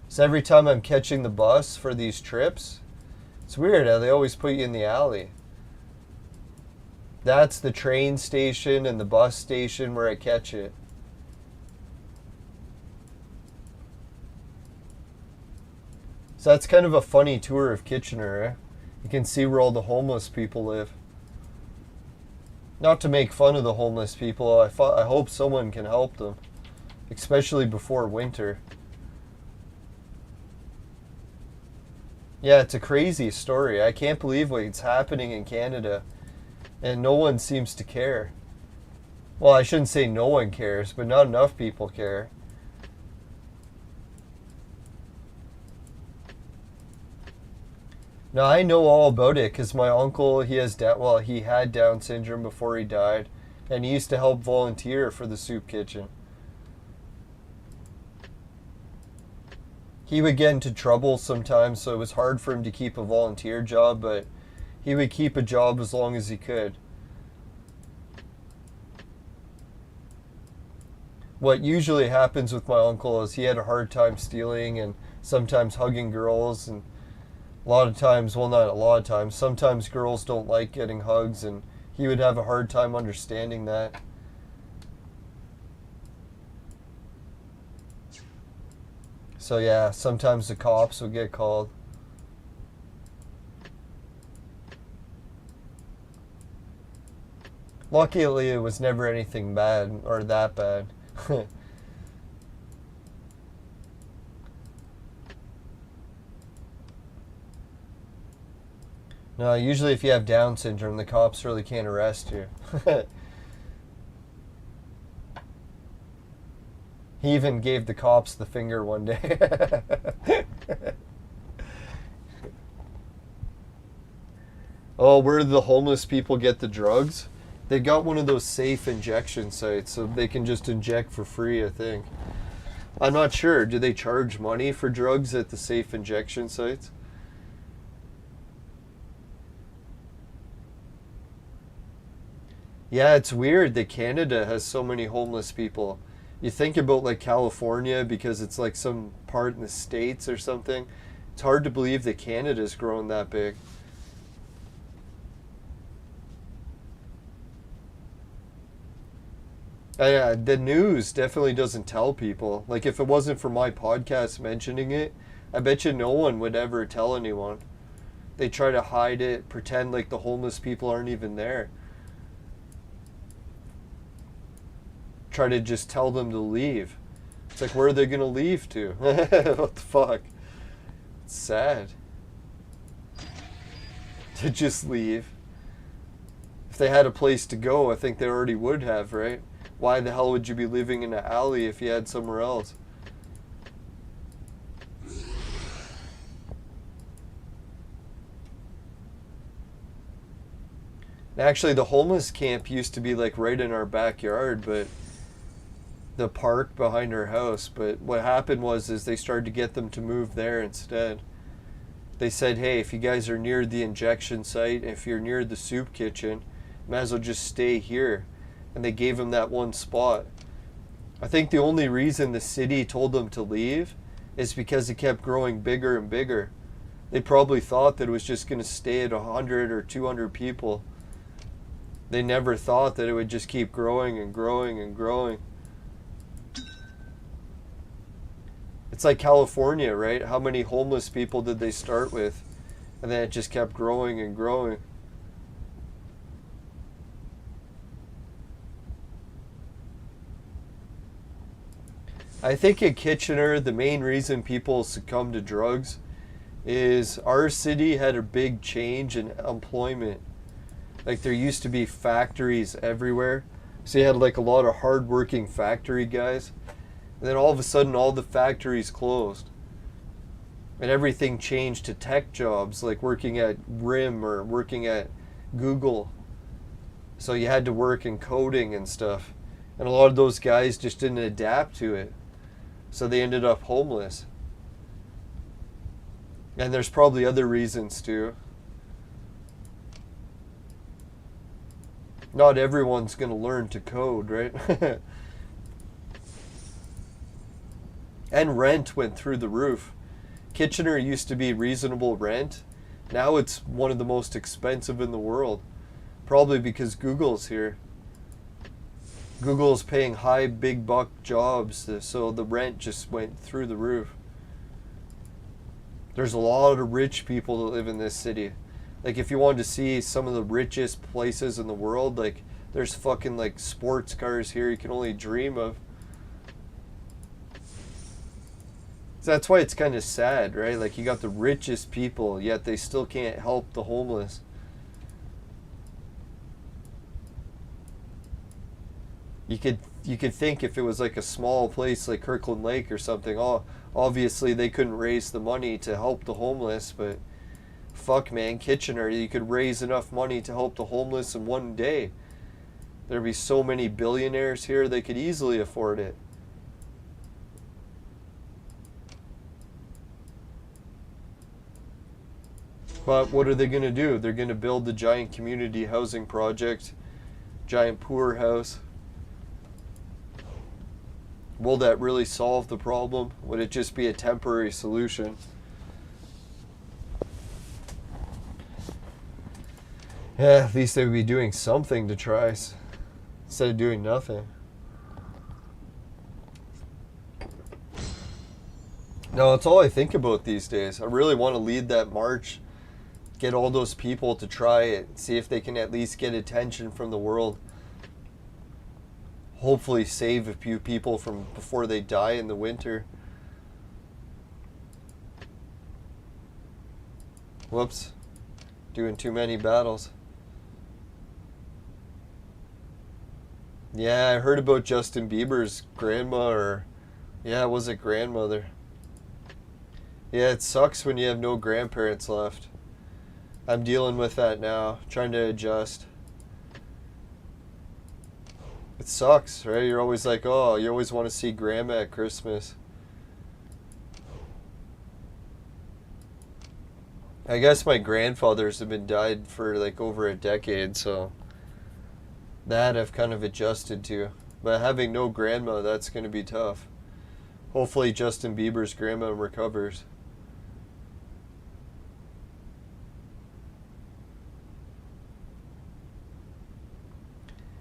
So every time I'm catching the bus for these trips, it's weird how they always put you in the alley. That's the train station and the bus station where I catch it. So that's kind of a funny tour of Kitchener, eh? You can see where all the homeless people live. Not to make fun of the homeless people, I hope someone can help them, especially before winter. Yeah, it's a crazy story. I can't believe what's happening in Canada, and no one seems to care. Well, I shouldn't say no one cares, but not enough people care. Now, I know all about it because my uncle, he had Down syndrome before he died, and he used to help volunteer for the soup kitchen. He would get into trouble sometimes, so it was hard for him to keep a volunteer job, but he would keep a job as long as he could. What usually happens with my uncle is he had a hard time stealing and sometimes hugging girls, and a lot of times, well, not a lot of times, sometimes girls don't like getting hugs, and he would have a hard time understanding that. So yeah, sometimes the cops would get called. Luckily, it was never anything bad, or that bad. No, usually if you have Down syndrome, the cops really can't arrest you. He even gave the cops the finger one day. Oh, where do the homeless people get the drugs? They got one of those safe injection sites, so they can just inject for free, I think. I'm not sure. Do they charge money for drugs at the safe injection sites? Yeah, it's weird that Canada has so many homeless people. You think about like California because it's like some part in the States or something. It's hard to believe that Canada's grown that big. The news definitely doesn't tell people. Like, if it wasn't for my podcast mentioning it, I bet you no one would ever tell anyone. They try to hide it, pretend like the homeless people aren't even there. Try to just tell them to leave. It's like, where are they going to leave to? What the fuck? It's sad. To just leave. If they had a place to go, I think they already would have, right? Why the hell would you be living in an alley if you had somewhere else? Actually, the homeless camp used to be like right in our backyard, but the park behind our house. But what happened was they started to get them to move there instead. They said, hey, if you guys are near the injection site, if you're near the soup kitchen, might as well just stay here. And they gave him that one spot. I think the only reason the city told them to leave is because it kept growing bigger and bigger. They probably thought that it was just going to stay at 100 or 200 people. They never thought that it would just keep growing and growing and growing. It's like California, right? How many homeless people did they start with? And then it just kept growing and growing. I think in Kitchener, the main reason people succumb to drugs is our city had a big change in employment. Like, there used to be factories everywhere. So you had like a lot of hardworking factory guys. And then all of a sudden, all the factories closed. And everything changed to tech jobs, like working at RIM or working at Google. So you had to work in coding and stuff. And a lot of those guys just didn't adapt to it. So they ended up homeless. And there's probably other reasons too. Not everyone's going to learn to code, right? And rent went through the roof. Kitchener used to be reasonable rent. Now it's one of the most expensive in the world. Probably because Google's here. Google's paying high big buck jobs, so the rent just went through the roof. There's a lot of rich people that live in this city. Like, if you wanted to see some of the richest places in the world, like, there's fucking like sports cars here you can only dream of. So that's why it's kind of sad, right? Like, you got the richest people, yet they still can't help the homeless. You could think if it was like a small place like Kirkland Lake or something, oh, obviously they couldn't raise the money to help the homeless, but fuck, man, Kitchener, you could raise enough money to help the homeless in one day. There'd be so many billionaires here, they could easily afford it. But what are they going to do? They're going to build the giant community housing project, giant poor house. Will that really solve the problem? Would it just be a temporary solution? Yeah, at least they would be doing something to try instead of doing nothing. No, it's all I think about these days. I really want to lead that march, get all those people to try it, see if they can at least get attention from the world. Hopefully save a few people from before they die in the winter. Whoops. Doing too many battles. Yeah, I heard about Justin Bieber's grandma, or yeah, was it grandmother? Yeah, it sucks when you have no grandparents left. I'm dealing with that now, trying to adjust. It sucks, right? You're always like, oh, you always want to see grandma at Christmas. I guess my grandfathers have been died for like over a decade, so that I've kind of adjusted to. But having no grandma, that's going to be tough. Hopefully Justin Bieber's grandma recovers.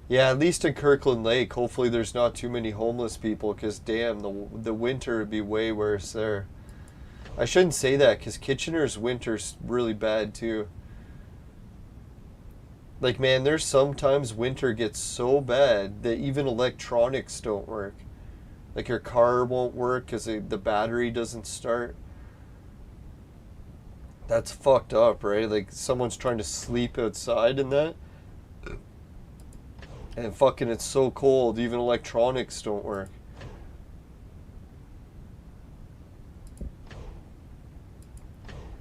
Yeah, at least in Kirkland Lake, hopefully there's not too many homeless people, because damn, the winter would be way worse there. I shouldn't say that, because Kitchener's winter's really bad too. Like, man, there's sometimes winter gets so bad that even electronics don't work. Like, your car won't work because the battery doesn't start. That's fucked up, right? Like, someone's trying to sleep outside and that. And fucking it's so cold, even electronics don't work.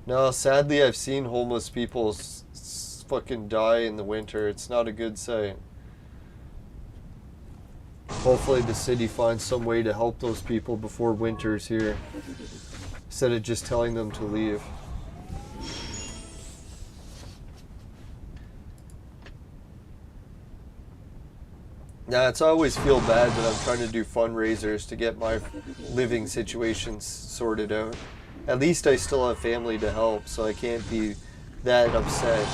No, sadly I've seen homeless people fucking die in the winter. It's not a good sight. Hopefully the city finds some way to help those people before winter's here, instead of just telling them to leave. Yeah, it's I always feel bad that I'm trying to do fundraisers to get my living situations sorted out. At least I still have family to help, so I can't be that upset.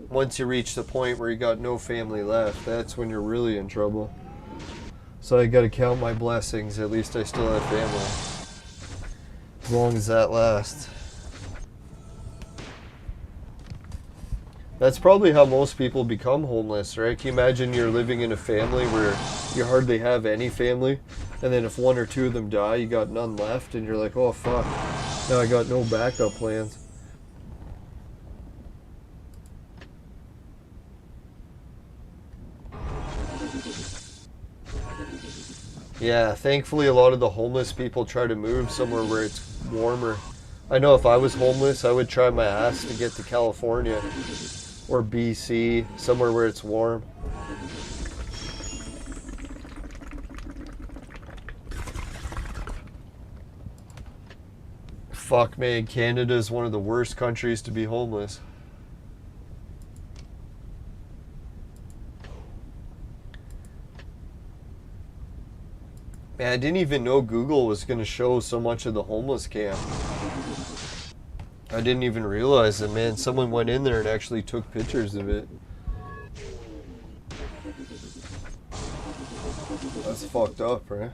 Once you reach the point where you got no family left, that's when you're really in trouble. So I gotta count my blessings, at least I still have family. As long as that lasts. That's probably how most people become homeless, right? Can you imagine you're living in a family where you hardly have any family, and then if one or two of them die, you got none left, and you're like, oh fuck, now I got no backup plans. Yeah, thankfully a lot of the homeless people try to move somewhere where it's warmer. I know if I was homeless, I would try my ass to get to California or BC, somewhere where it's warm. Fuck, man, Canada is one of the worst countries to be homeless. Man, I didn't even know Google was going to show so much of the homeless camp. I didn't even realize it, man. Someone went in there and actually took pictures of it. That's fucked up, right?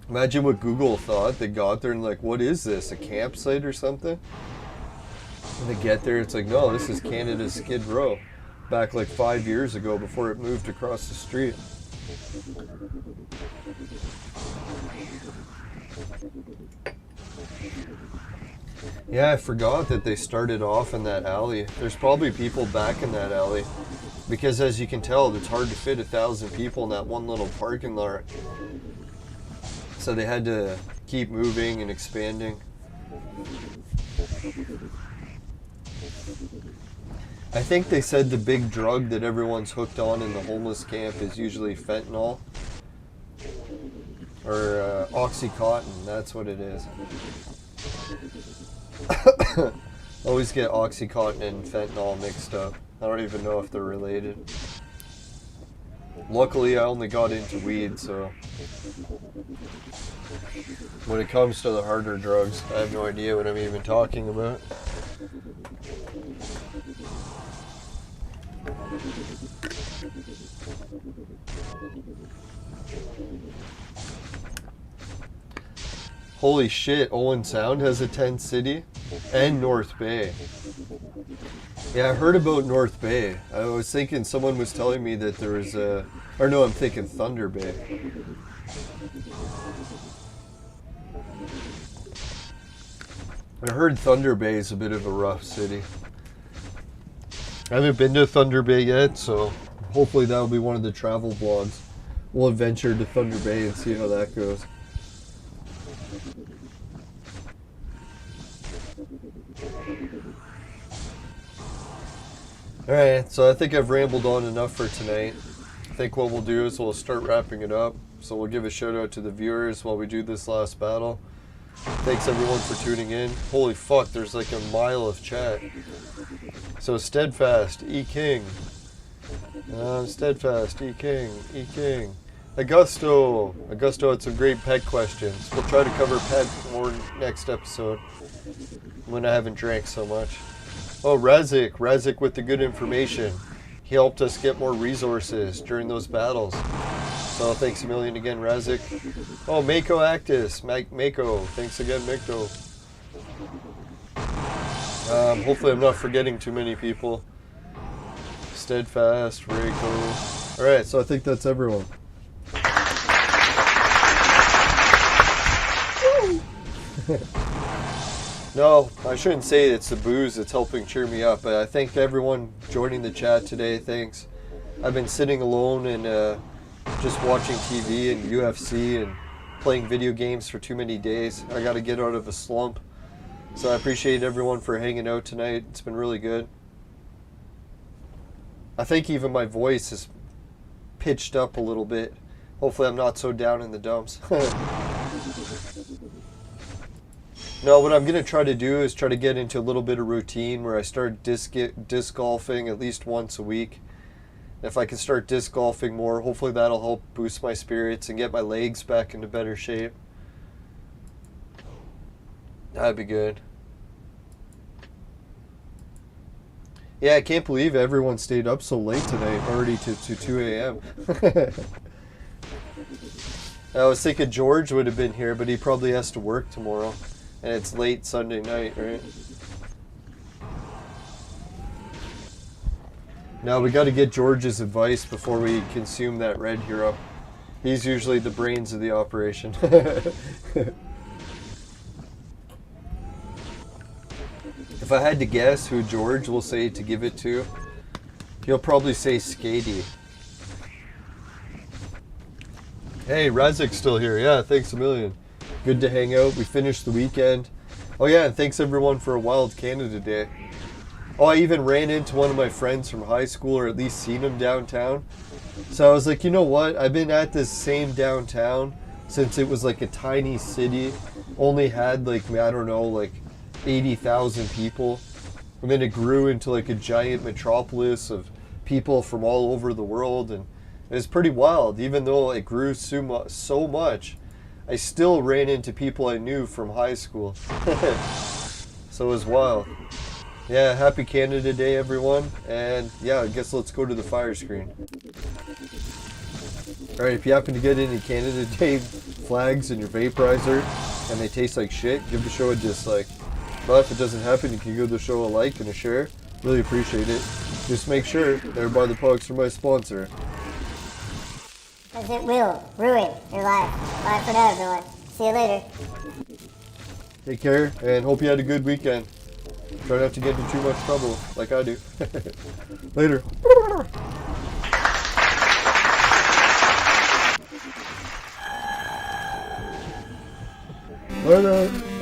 Imagine what Google thought. They got there and like, what is this? A campsite or something? And they get there, it's like, no, this is Canada's Skid Row. Back like 5 years ago before it moved across the street. Yeah, I forgot that they started off in that alley. There's probably people back in that alley. Because as you can tell, it's hard to fit 1,000 people in that one little parking lot. So they had to keep moving and expanding. I think they said the big drug that everyone's hooked on in the homeless camp is usually fentanyl. Or Oxycontin, that's what it is. Always get Oxycontin and fentanyl mixed up. I don't even know if they're related. Luckily, I only got into weed, so when it comes to the harder drugs, I have no idea what I'm even talking about. Holy shit, Owen Sound has a tent city and North Bay. Yeah, I heard about North Bay. I was thinking someone was telling me that there was a... Or no, I'm thinking Thunder Bay. I heard Thunder Bay is a bit of a rough city. I haven't been to Thunder Bay yet, so hopefully that'll be one of the travel vlogs. We'll adventure to Thunder Bay and see how that goes. Alright, so I think I've rambled on enough for tonight. I think what we'll do is we'll start wrapping it up. So we'll give a shout out to the viewers while we do this last battle. Thanks everyone for tuning in. Holy fuck, there's like a mile of chat. So Steadfast, E-King. Steadfast, E-King, E-King. Augusto had some great pet questions. We'll try to cover pet more next episode when I haven't drank so much. Oh, Razik with the good information. He helped us get more resources during those battles. So thanks a million again, Razik. Oh, Mako Actus. Mako. Thanks again, Mako. Hopefully I'm not forgetting too many people. Steadfast, Reiko. Alright, so I think that's everyone. No, I shouldn't say it's the booze that's helping cheer me up, but I thank everyone joining the chat today. Thanks. I've been sitting alone and just watching TV and UFC and playing video games for too many days. I got to get out of a slump. So I appreciate everyone for hanging out tonight. It's been really good. I think even my voice is pitched up a little bit. Hopefully I'm not so down in the dumps. No, what I'm going to try to do is try to get into a little bit of routine where I start disc golfing at least once a week. If I can start disc golfing more, hopefully that'll help boost my spirits and get my legs back into better shape. That'd be good. Yeah, I can't believe everyone stayed up so late tonight, already to 2 a.m. I was thinking George would have been here, but he probably has to work tomorrow. And it's late Sunday night, right? Now we got to get George's advice before we consume that red hero. He's usually the brains of the operation. If I had to guess who George will say to give it to, he'll probably say Skady. Hey, Razik's still here. Yeah, thanks a million. Good to hang out. We finished the weekend. Oh yeah, and thanks everyone for a wild Canada Day. Oh, I even ran into one of my friends from high school, or at least seen him downtown. So I was like, you know what? I've been at this same downtown since it was like a tiny city. Only had like, I don't know, like 80,000 people. And then it grew into like a giant metropolis of people from all over the world. And it was pretty wild. Even though it grew so much, I still ran into people I knew from high school. So it was wild. Yeah, happy Canada Day, everyone. And yeah, I guess let's go to the fire screen. Alright, if you happen to get any Canada Day flags in your vaporizer and they taste like shit, give the show a dislike. But if it doesn't happen, you can give the show a like and a share. Really appreciate it. Just make sure they're by the products from my sponsor. As it will ruin your life. Bye for now, everyone. See you later. Take care, and hope you had a good weekend. Try not to get into too much trouble, like I do. Later. Later.